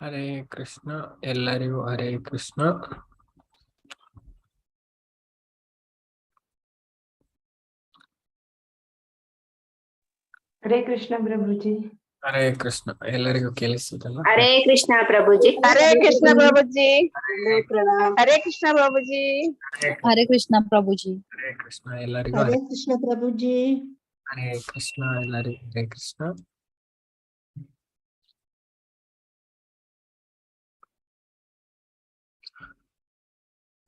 ಹರೇ ಕೃಷ್ಣ. ಎಲ್ಲರಿಗೂ ಹರೇ ಕೃಷ್ಣ. ಹರೇ ಕೃಷ್ಣ ಪ್ರಭುಜಿ. ಹರೇ ಕೃಷ್ಣ. ಎಲ್ಲರಿಗೂ ಕೇಳಿಸುತ್ತಲ್ಲ? ಹರೇ ಕೃಷ್ಣ ಪ್ರಭುಜಿ. ಹರೇ ಕೃಷ್ಣ ಪ್ರಭುಜಿ. ಹರೇ ಕೃಷ್ಣ ಪ್ರಭುಜಿ. ಹರೇ ಕೃಷ್ಣ ಪ್ರಭುಜಿ. ಹರೇ ಕೃಷ್ಣ. ಎಲ್ಲರಿಗೂ ಹರೇ ಕೃಷ್ಣ ಪ್ರಭುಜಿ. ಹರೇ ಕೃಷ್ಣ. ಎಲ್ಲರಿಗೂ ಹರೇ ಕೃಷ್ಣ.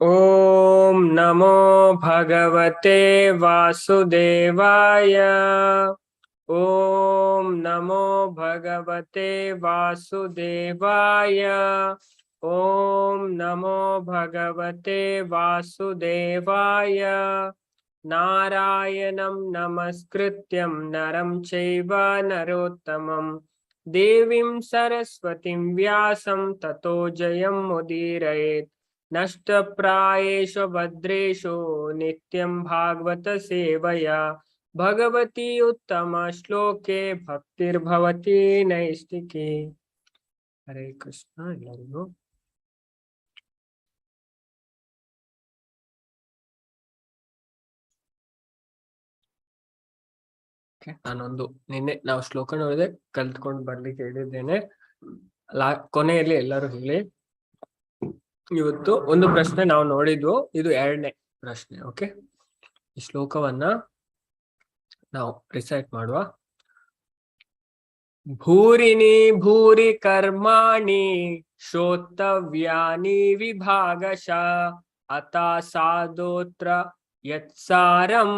ಓಂ ನಮೋ ಭಗವತೆ ವಾಸುದೇವಾಯ. ಓಂ ನಮೋ ಭಗವತೆ ವಾಸುದೇವಾಯ. ಓಂ ನಮೋ ಭಗವತೆ ವಾಸುದೇವಾಯ. ನಾರಾಯಣಂ ನಮಸ್ಕೃತ್ಯಂ ನರಂ ಚೈವ ನರೋತ್ತಮಂ ದೇವಿಂ ಸರಸ್ವತಿಂ ವ್ಯಾಸಂ ತತೋ ಜಯಂ ಮುದೀರಯೇತ್. ನಷ್ಟಪ್ರಾಯೇಷು ಭದ್ರೇಷು ನಿತ್ಯಂ ಭಾಗವತ ಸೇವಯಾ ಭಗವತಿ ಉತ್ತಮ ಶ್ಲೋಕೆ ಭಕ್ತಿರ್ಭವತಿ ನೈಷ್ಟಿಕೆ. ಹರೇ ಕೃಷ್ಣ. ಎಲ್ಲರಿಗೂ ನಾನೊಂದು ನಿನ್ನೆ ನಾವು ಶ್ಲೋಕ ನೋಡಿದೆ ಕಲ್ತ್ಕೊಂಡು ಬರ್ಲಿಕ್ಕೆ ಹೇಳಿದ್ದೇನೆ. ಕೊನೆಯಲ್ಲಿ ಎಲ್ಲರೂ ಹೇಳಿ. ಇವತ್ತು ಒಂದು ಪ್ರಶ್ನೆ ನಾವು ನೋಡಿದ್ವು, ಇದು ಎರಡನೇ ಪ್ರಶ್ನೆ. ಓಕೆ, ಈ ಶ್ಲೋಕವನ್ನ ನಾವು ರಿಸೈಟ್ ಮಾಡುವ. ಭೂರಿನಿ ಭೂರಿ ಕರ್ಮಾಣಿ ಶ್ರೋತವ್ಯಾನಿ ವಿಭಾಗಶಃ ಅತಾ ಸಾಧೋತ್ರ ಯತ್ಸಾರಂ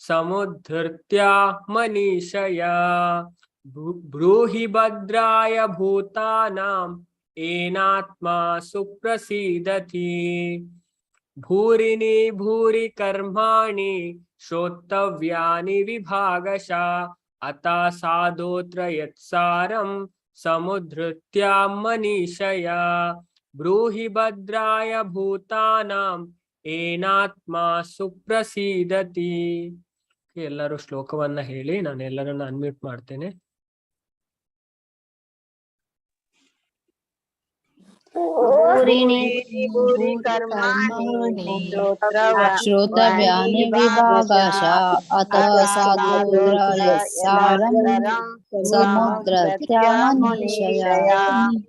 ಸಮುದ್ಧೃತ್ಯ ಮನೀಷಯ. ಬ್ರೂಹಿ ಭದ್ರಾಯ ಭೂತಾನಾಂ ಏನಾತ್ಮಾ ಸುಪ್ರಸೀದತಿ. ಭೂರಿನಿ ಭೂರಿ ಕರ್ಮಾಣಿ ಶ್ರೋತವ್ಯಾನಿ ವಿಭಾಗಶಃ ಅತಾ ಸಾಧೋತ್ರ ಯತ್ಸಾರಂ ಸಮುದ್ಧೃತ್ಯ ಮನೀಷಯ. ಬ್ರೂಹಿ ಭದ್ರಾಯ ಭೂತಾನಾಂ ಏನಾತ್ಮಾ ಸುಪ್ರಸೀದತಿ. ಎಲ್ಲರೂ ಶ್ಲೋಕವನ್ನ ಹೇಳಿ. ನಾನು ಎಲ್ಲರನ್ನ ಅನ್ಮ್ಯೂಟ್ ಮಾಡ್ತೇನೆ. ಶ್ರೋತವ್ಯಾನಿ ವಿಭಾಗಶಃ ಅತಃ ಸಾಧೋತ್ರ ಯತ್ಸಾರಂ ಸಮುದ್ರತ್ಯ ಮನೀಷಯ.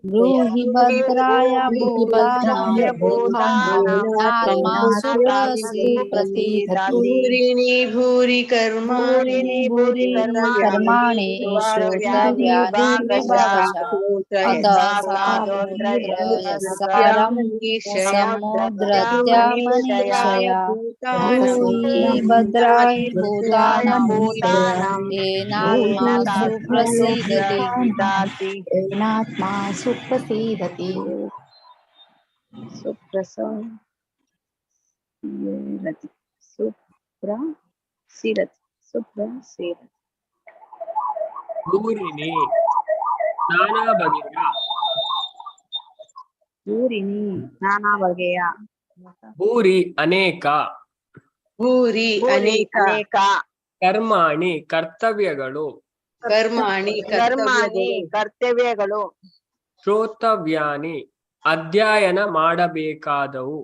ಬ್ರೂಹಿ ಭದ್ರಾಯ ಭೂತಾನಾಂ ಏನಾತ್ಮಾ ಸುಪ್ರಸೀದತಿ. ಭೂರಿ ಕರ್ಮಾಣಿ ಕರ್ಮಾಣಿ ಶ್ರೋತವ್ಯಾನಿ ವಿಭಾಗಶಃ ಅತಃ ಸಾಧೋತ್ರ ಯತ್ಸಾರಂ ಸಮುದ್ರತ್ಯ ಮನೀಷಯ. ಬ್ರೂಹಿ ಭದ್ರಾಯ ಭೂತಾನಾಂ ಏನಾತ್ಮಾ ಸುಪ್ರಸೀದತಿ. सुप्रसीदति प्रसीदति येनात्मा सुप्रसीदति सुप्रसीदति सुप्रसीदति सुप्रसीदति ಭೂರಿಣಿ ನಾನಾ ಬಗೆಯ ಊರಿನಿ ನಾನಾ ಬಗೆಯ ಭೂರಿ ಅನೇಕ ಭೂರಿ ಅನೇಕ ಅನೇಕ ಕರ್ಮಾಣಿ ಕರ್ತವ್ಯಗಳು ಕರ್ಮಾಣಿ ಕರ್ಮಾಣಿ ಕರ್ತವ್ಯಗಳು ಶ್ರೋತವ್ಯಾನಿ ಅಧ್ಯಯನ ಮಾಡಬೇಕಾದವು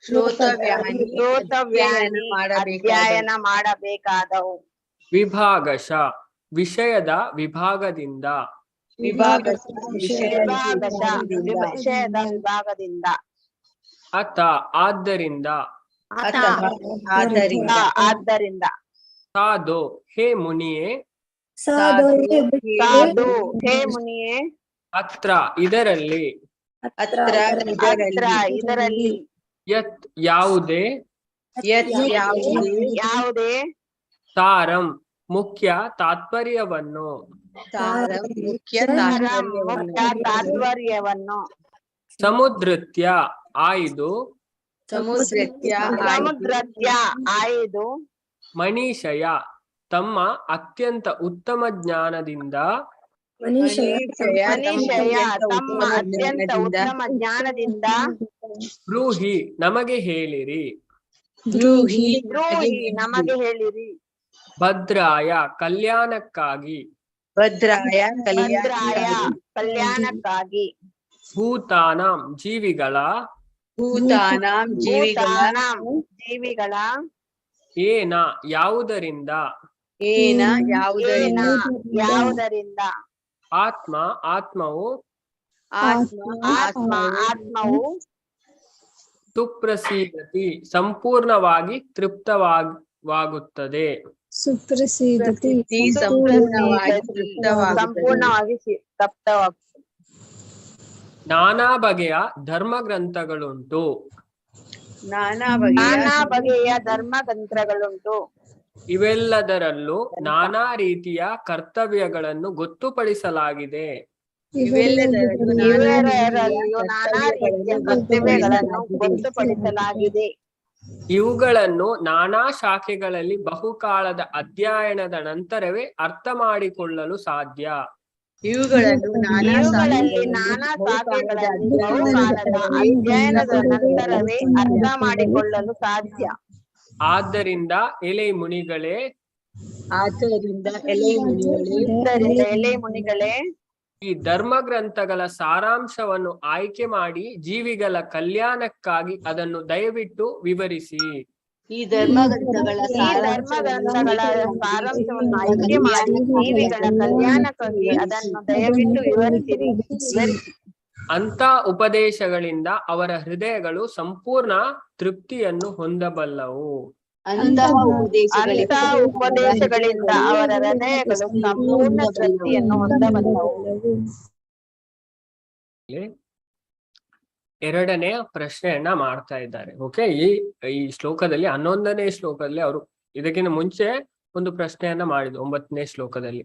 ಶ್ರೋತವ್ಯಾನಿ ಶ್ರೋತವ್ಯಾನಿ ಅಧ್ಯಯನ ಮಾಡಬೇಕಾದವು ವಿಭಾಗಶ ವಿಷಯದ ವಿಭಾಗದಿಂದ ವಿಷಯದ ವಿಭಾಗದಿಂದ ಅಥ ಆದ್ದರಿಂದ ಆದ್ದರಿಂದ ಸಾಧು ಹೇ ಮುನಿಯೇ ಸಾಧು ಹೇ ಮುನಿಯೇ ಅತ್ರ ಇದರಲ್ಲಿ ಅತ್ರ ಇದರಲ್ಲಿ ಯತ್ ಯಾವುದೇ ಯಾವುದೇ ಸಾರಂ ಮುಖ್ಯ ತಾತ್ಪರ್ಯವನ್ನು ಮುಖ್ಯ ಮುಖ್ಯ ತಾತ್ಪರ್ಯವನ್ನು ಸಮುದ್ರತ್ಯ ಆಯ್ದು ಸಮುದ್ರತ್ಯ ಆಯ್ದು ಮನೀಷಯ ತಮ್ಮ ಅತ್ಯಂತ ಉತ್ತಮ ಜ್ಞಾನದಿಂದ ಮನೀಷಯ ತಮ್ಮ ಅತ್ಯಂತ ಉತ್ತಮ ಜ್ಞಾನದಿಂದ ಬ್ರೂಹಿ ನಮಗೆ ಹೇಳಿರಿ ಬ್ರೂಹಿ ನಮಗೆ ಹೇಳಿರಿ ಭದ್ರಾಯ ಕಲ್ಯಾಣಕ್ಕಾಗಿ ಭದ್ರಾಯ ಕಲ್ಯಾಣಕ್ಕಾಗಿ ಭೂತಾನಾಂ ಜೀವಿಗಳ ಭೂತಾನಾಂ ಜೀವಿಗಳ ಏನ ಯಾವುದರಿಂದ ಯಾವುದರಿಂದ ಆತ್ಮವು ಆತ್ಮವು ಸುಪ್ರಸೀದತಿ ಸಂಪೂರ್ಣವಾಗಿ ತೃಪ್ತವಾಗುತ್ತದೆ ಸಂಪೂರ್ಣವಾಗಿ ತೃಪ್ತವಾಗುತ್ತದೆ ನಾನಾ ಬಗೆಯ ಧರ್ಮ ಗ್ರಂಥಗಳುಂಟು ನಾನಾ ಬಗೆಯ ಧರ್ಮಗ್ರಂಥಗಳುಂಟು ಇವೆಲ್ಲದರಲ್ಲೂ ನಾನಾ ರೀತಿಯ ಕರ್ತವ್ಯಗಳನ್ನು ಗೊತ್ತುಪಡಿಸಲಾಗಿದೆ ಇವೆಲ್ಲದರಲ್ಲಿಯೂ ನಾನಾ ರೀತಿಯ ಕರ್ತವ್ಯಗಳನ್ನು ಗೊತ್ತುಪಡಿಸಲಾಗಿದೆ ಇವುಗಳನ್ನು ನಾನಾ ಶಾಖೆಗಳಲ್ಲಿ ಬಹುಕಾಲದ ಅಧ್ಯಯನದ ನಂತರವೇ ಅರ್ಥ ಮಾಡಿಕೊಳ್ಳಲು ಸಾಧ್ಯ ಇವುಗಳಲ್ಲಿ ನಾನಾ ಶಾಖೆಗಳಲ್ಲಿ ಬಹುಕಾಲದ ಅಧ್ಯಯನದ ನಂತರವೇ ಅರ್ಥ ಮಾಡಿಕೊಳ್ಳಲು ಸಾಧ್ಯ ಆದ್ದರಿಂದ ಎಲೆ ಮುನಿಗಳೇ ಎಲೆ ಮುನಿಗಳೇ ಈ ಧರ್ಮ ಗ್ರಂಥಗಳ ಸಾರಾಂಶವನ್ನು ಆಯ್ಕೆ ಮಾಡಿ ಜೀವಿಗಳ ಕಲ್ಯಾಣಕ್ಕಾಗಿ ಅದನ್ನು ದಯವಿಟ್ಟು ವಿವರಿಸಿ ಈ ಧರ್ಮಗ್ರಂಥಗಳ ಧರ್ಮಗ್ರಂಥಗಳ ಸಾರಾಂಶವನ್ನು ಆಯ್ಕೆ ಮಾಡಿ ಜೀವಿಗಳ ಕಲ್ಯಾಣಕ್ಕಾಗಿ ಅದನ್ನು ದಯವಿಟ್ಟು ವಿವರಿಸಿರಿ ಅಂತ ಉಪದೇಶಗಳಿಂದ ಅವರ ಹೃದಯಗಳು ಸಂಪೂರ್ಣ ತೃಪ್ತಿಯನ್ನು ಹೊಂದಬಲ್ಲವು ಅಂತಹ ಉಪದೇಶಗಳಿಂದ ಅವರ ಹೃದಯಗಳು ಸಂಪೂರ್ಣ ತೃಪ್ತಿಯನ್ನು ಹೊಂದಬಲ್ಲವು ಎರಡನೆಯ ಪ್ರಶ್ನೆಯನ್ನ ಮಾಡ್ತಾ ಇದ್ದಾರೆ. ಓಕೆ, ಈ ಶ್ಲೋಕದಲ್ಲಿ 11ನೇ ಶ್ಲೋಕದಲ್ಲಿ ಅವರು ಇದಕ್ಕಿಂತ ಮುಂಚೆ ಒಂದು ಪ್ರಶ್ನೆಯನ್ನ ಮಾಡಿದ್ರು 9ನೇ ಶ್ಲೋಕದಲ್ಲಿ.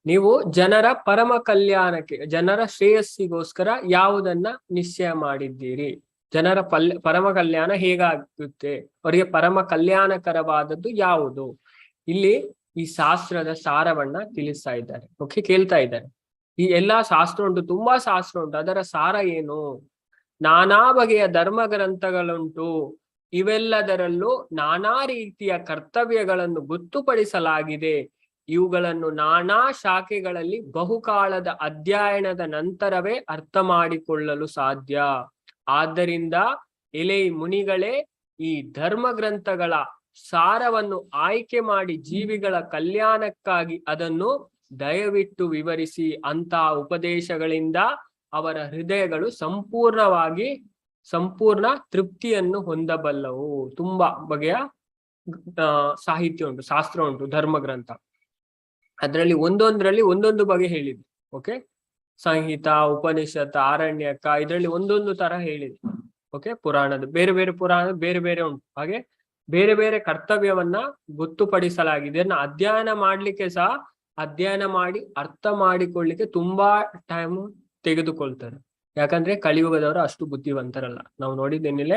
ನೀವು ಜನರ ಪರಮ ಕಲ್ಯಾಣಕ್ಕೆ, ಜನರ ಶ್ರೇಯಸ್ಸಿಗೋಸ್ಕರ ಯಾವುದನ್ನ ನಿಶ್ಚಯ ಮಾಡಿದ್ದೀರಿ? ಜನರ ಪರಮ ಕಲ್ಯಾಣ ಹೇಗಾಗುತ್ತೆ, ಅವರಿಗೆ ಪರಮ ಕಲ್ಯಾಣಕರವಾದದ್ದು ಯಾವುದು? ಇಲ್ಲಿ ಈ ಶಾಸ್ತ್ರದ ಸಾರವನ್ನ ತಿಳಿಸ್ತಾ ಇದ್ದಾರೆ. ಓಕೆ, ಕೇಳ್ತಾ ಇದ್ದಾರೆ. ಈ ಎಲ್ಲಾ ಶಾಸ್ತ್ರ ಉಂಟು, ತುಂಬಾ ಶಾಸ್ತ್ರ ಉಂಟು, ಅದರ ಸಾರ ಏನು? ನಾನಾ ಬಗೆಯ ಧರ್ಮ ಗ್ರಂಥಗಳುಂಟು, ಇವೆಲ್ಲದರಲ್ಲೂ ನಾನಾ ರೀತಿಯ ಕರ್ತವ್ಯಗಳನ್ನು ಗೊತ್ತುಪಡಿಸಲಾಗಿದೆ. ಇವುಗಳನ್ನು ನಾನಾ ಶಾಖೆಗಳಲ್ಲಿ ಬಹುಕಾಲದ ಅಧ್ಯಯನದ ನಂತರವೇ ಅರ್ಥ ಮಾಡಿಕೊಳ್ಳಲು ಸಾಧ್ಯ. ಆದ್ದರಿಂದ ಎಲೆ ಮುನಿಗಳೇ, ಈ ಧರ್ಮ ಗ್ರಂಥಗಳ ಸಾರವನ್ನು ಆಯ್ಕೆ ಮಾಡಿ ಜೀವಿಗಳ ಕಲ್ಯಾಣಕ್ಕಾಗಿ ಅದನ್ನು ದಯವಿಟ್ಟು ವಿವರಿಸಿ. ಅಂತಹ ಉಪದೇಶಗಳಿಂದ ಅವರ ಹೃದಯಗಳು ಸಂಪೂರ್ಣ ತೃಪ್ತಿಯನ್ನು ಹೊಂದಬಲ್ಲವು. ತುಂಬಾ ಬಗೆಯ ಸಾಹಿತ್ಯ ಉಂಟು, ಶಾಸ್ತ್ರ ಉಂಟು, ಧರ್ಮ ಗ್ರಂಥ. ಅದರಲ್ಲಿ ಒಂದೊಂದರಲ್ಲಿ ಒಂದೊಂದು ಬಗೆ ಹೇಳಿದೆ. ಓಕೆ, ಸಂಹಿತ, ಉಪನಿಷತ್, ಆರಣ್ಯಕ, ಇದರಲ್ಲಿ ಒಂದೊಂದು ತರ ಹೇಳಿದೆ. ಓಕೆ, ಪುರಾಣದ ಬೇರೆ ಬೇರೆ ಪುರಾಣ ಬೇರೆ ಬೇರೆ ಉಂಟು. ಹಾಗೆ ಬೇರೆ ಬೇರೆ ಕರ್ತವ್ಯವನ್ನ ಗೊತ್ತುಪಡಿಸಲಾಗಿದೆ. ಇದನ್ನ ಅಧ್ಯಯನ ಮಾಡ್ಲಿಕ್ಕೆ ಸಹ ಅಧ್ಯಯನ ಮಾಡಿ ಅರ್ಥ ಮಾಡಿಕೊಳ್ಳಿಕ್ಕೆ ತುಂಬಾ ಟೈಮ್ ತೆಗೆದುಕೊಳ್ತಾರೆ. ಯಾಕಂದ್ರೆ ಕಲಿಯುಗದವರು ಅಷ್ಟು ಬುದ್ಧಿವಂತರಲ್ಲ. ನಾವು ನೋಡಿದ್ದೇನಿಲ್ಲ,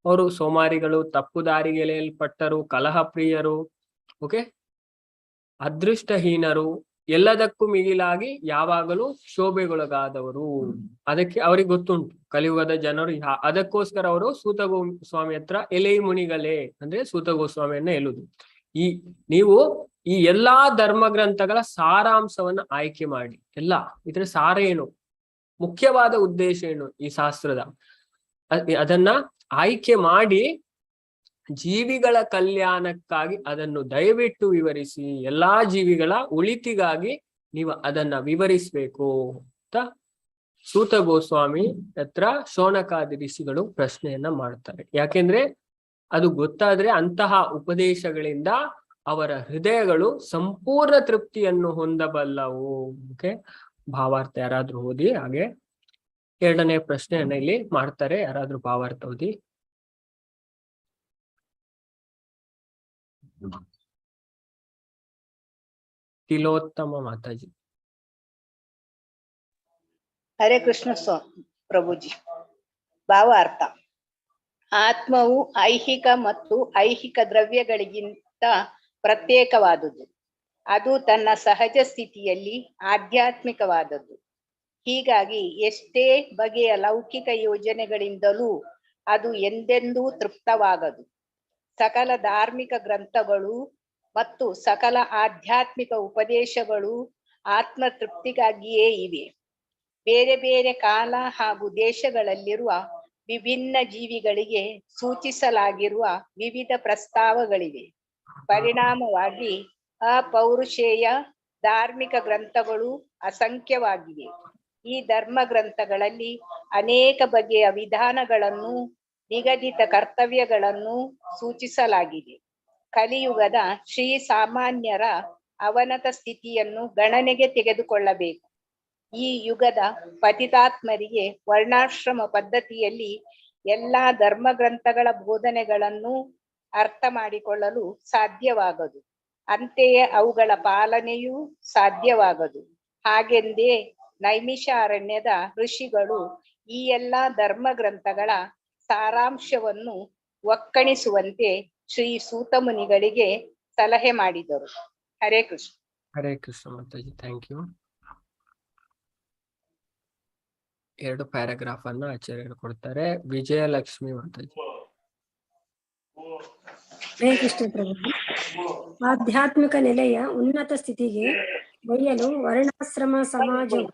ಅವರು ಸೋಮಾರಿಗಳು, ತಪ್ಪು ದಾರಿಗೆ ಎಳೆಯಲ್ಪಟ್ಟರು, ಕಲಹ ಪ್ರಿಯರು, ಓಕೆ, ಅದೃಷ್ಟಹೀನರು, ಎಲ್ಲದಕ್ಕೂ ಮಿಗಿಲಾಗಿ ಯಾವಾಗಲೂ ಶೋಭೆಗೊಳಗಾದವರು. ಅದಕ್ಕೆ ಅವ್ರಿಗೆ ಗೊತ್ತುಂಟು ಕಲಿಯುಗದ ಜನರು ಅದಕ್ಕೋಸ್ಕರ ಅವರು ಸೂತ ಗೋಸ್ವಾಮಿ ಹತ್ರ ಎಲೆ ಮುನಿಗಳೇ ಅಂದ್ರೆ ಸೂತ ಗೋಸ್ವಾಮಿಯನ್ನ ಹೇಳುದು, ನೀವು ಈ ಎಲ್ಲಾ ಧರ್ಮ ಗ್ರಂಥಗಳ ಸಾರಾಂಶವನ್ನ ಆಯ್ಕೆ ಮಾಡಿ. ಇದ್ರ ಸಾರ ಏನು, ಮುಖ್ಯವಾದ ಉದ್ದೇಶ ಏನು ಈ ಶಾಸ್ತ್ರದ, ಅದನ್ನ ಆಯ್ಕೆ ಮಾಡಿ ಜೀವಿಗಳ ಕಲ್ಯಾಣಕ್ಕಾಗಿ ಅದನ್ನು ದಯವಿಟ್ಟು ವಿವರಿಸಿ, ಎಲ್ಲಾ ಜೀವಿಗಳ ಉಳಿತಿಗಾಗಿ ನೀವು ಅದನ್ನ ವಿವರಿಸ್ಬೇಕು ಅಂತ ಸೂತ ಗೋಸ್ವಾಮಿ ಹತ್ರ ಶೌನಕಾದಿ ಋಷಿಗಳು ಪ್ರಶ್ನೆಯನ್ನ ಮಾಡ್ತಾರೆ. ಯಾಕೆಂದ್ರೆ ಅದು ಗೊತ್ತಾದ್ರೆ ಅಂತಹ ಉಪದೇಶಗಳಿಂದ ಅವರ ಹೃದಯಗಳು ಸಂಪೂರ್ಣ ತೃಪ್ತಿಯನ್ನು ಹೊಂದಬಲ್ಲವು. ಓಕೆ, ಭಾವಾರ್ಥ ಯಾರಾದ್ರೂ ಓದಿ. ಹಾಗೆ ಎರಡನೇ ಪ್ರಶ್ನೆಯನ್ನ ಇಲ್ಲಿ ಮಾಡ್ತಾರೆ, ಯಾರಾದ್ರೂ ಭಾವಾರ್ಥ ಓದಿ. ತಿಲೋತ್ತಮ ಮಾತಾಜಿ. ಹರೇ ಕೃಷ್ಣ ಪ್ರಭುಜಿ. ಭಾವಾರ್ಥ: ಆತ್ಮವು ಐಹಿಕ ಮತ್ತು ಐಹಿಕ ದ್ರವ್ಯಗಳಿಗಿಂತ ಪ್ರತ್ಯೇಕವಾದುದು. ಅದು ತನ್ನ ಸಹಜ ಸ್ಥಿತಿಯಲ್ಲಿ ಆಧ್ಯಾತ್ಮಿಕವಾದದ್ದು. ಹೀಗಾಗಿ ಎಷ್ಟೇ ಬಗೆಯ ಲೌಕಿಕ ಯೋಜನೆಗಳಿಂದಲೂ ಅದು ಎಂದೆಂದೂ ತೃಪ್ತವಾಗದು. ಸಕಲ ಧಾರ್ಮಿಕ ಗ್ರಂಥಗಳು ಮತ್ತು ಸಕಲ ಆಧ್ಯಾತ್ಮಿಕ ಉಪದೇಶಗಳು ಆತ್ಮ ತೃಪ್ತಿಗಾಗಿಯೇ ಇವೆ. ಬೇರೆ ಬೇರೆ ಕಾಲ ಹಾಗೂ ದೇಶಗಳಲ್ಲಿರುವ ವಿಭಿನ್ನ ಜೀವಿಗಳಿಗೆ ಸೂಚಿಸಲಾಗಿರುವ ವಿವಿಧ ಪ್ರಸ್ತಾವಗಳಿವೆ. ಪರಿಣಾಮವಾಗಿ ಅಪೌರುಷೇಯ ಧಾರ್ಮಿಕ ಗ್ರಂಥಗಳು ಅಸಂಖ್ಯವಾಗಿವೆ. ಈ ಧರ್ಮ ಗ್ರಂಥಗಳಲ್ಲಿ ಅನೇಕ ಬಗೆಯ ವಿಧಾನಗಳನ್ನು, ನಿಗದಿತ ಕರ್ತವ್ಯಗಳನ್ನು ಸೂಚಿಸಲಾಗಿದೆ. ಕಲಿಯುಗದ ಶ್ರೀ ಸಾಮಾನ್ಯರ ಅವನತ ಸ್ಥಿತಿಯನ್ನು ಗಣನೆಗೆ ತೆಗೆದುಕೊಳ್ಳಬೇಕು. ಈ ಯುಗದ ಪತಿತಾತ್ಮರಿಗೆ ವರ್ಣಾಶ್ರಮ ಪದ್ಧತಿಯಲ್ಲಿ ಎಲ್ಲಾ ಧರ್ಮ ಗ್ರಂಥಗಳ ಬೋಧನೆಗಳನ್ನು ಅರ್ಥ ಮಾಡಿಕೊಳ್ಳಲು ಸಾಧ್ಯವಾಗದು. ಅಂತೆಯೇ ಅವುಗಳ ಪಾಲನೆಯೂ ಸಾಧ್ಯವಾಗದು. ಹಾಗೆಂದೇ ನೈಮಿಷಾರಣ್ಯದ ಋಷಿಗಳು ಈ ಎಲ್ಲಾ ಧರ್ಮ ಗ್ರಂಥಗಳ ಸಾರಾಂಶವನ್ನು ಒಕ್ಕಣಿಸುವಂತೆ ಶ್ರೀ ಸೂತ ಮುನಿಗಳಿಗೆ ಸಲಹೆ ಮಾಡಿದರು. ಹರೇ ಕೃಷ್ಣ. ಹರೇ ಕೃಷ್ಣ ಮಾತಾಜಿ, ಥ್ಯಾಂಕ್ ಯು. 2 ಪ್ಯಾರಾಗ್ರಾಫ್ ಅನ್ನ ಆಚಾರ್ಯರು ಕೊಡ್ತಾರೆ. ವಿಜಯಲಕ್ಷ್ಮಿ ಮಾತಾಜಿ. ಹರೇ ಕೃಷ್ಣ ಪ್ರಭು. ಆಧ್ಯಾತ್ಮಿಕ ನೆಲೆಯ ಉನ್ನತ ಸ್ಥಿತಿಗೆ ಒಯ್ಯಲು ವರ್ಣಾಶ್ರಮ ಸಮಾಜವು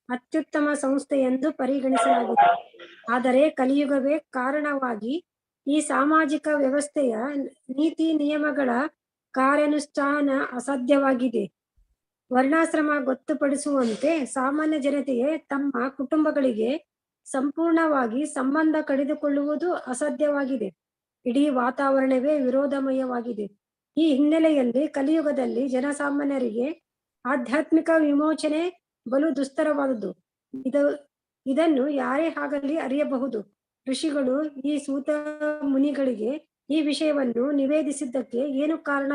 ಅತ್ಯುತ್ತಮ ಸಂಸ್ಥೆ ಎಂದು ಪರಿಗಣಿಸಲಾಗಿದೆ. ಆದರೆ ಕಲಿಯುಗವೇ ಕಾರಣವಾಗಿ ಈ ಸಾಮಾಜಿಕ ವ್ಯವಸ್ಥೆಯ ನೀತಿ ನಿಯಮಗಳ ಕಾರ್ಯಾನುಷ್ಠಾನ ಅಸಾಧ್ಯವಾಗಿದೆ. ವರ್ಣಾಶ್ರಮ ಗೊತ್ತುಪಡಿಸುವಂತೆ ಸಾಮಾನ್ಯ ಜನತೆಗೆ ತಮ್ಮ ಕುಟುಂಬಗಳಿಗೆ ಸಂಪೂರ್ಣವಾಗಿ ಸಂಬಂಧ ಕಡಿದುಕೊಳ್ಳುವುದು ಅಸಾಧ್ಯವಾಗಿದೆ. ಇಡೀ ವಾತಾವರಣವೇ ವಿರೋಧಮಯವಾಗಿದೆ. ಈ ಹಿನ್ನೆಲೆಯಲ್ಲಿ ಕಲಿಯುಗದಲ್ಲಿ ಜನಸಾಮಾನ್ಯರಿಗೆ ಆಧ್ಯಾತ್ಮಿಕ ವಿಮೋಚನೆ ಬಲು ದುಸ್ತರವಾದುದು. ಇದನ್ನು ಯಾರೇ ಆಗಲಿ ಅರಿಯಬಹುದು. ಋಷಿಗಳು ಈ ಸೂತ ಮುನಿಗಳಿಗೆ ಈ ವಿಷಯವನ್ನು ನಿವೇದಿಸಿದ್ದಕ್ಕೆ ಏನು ಕಾರಣ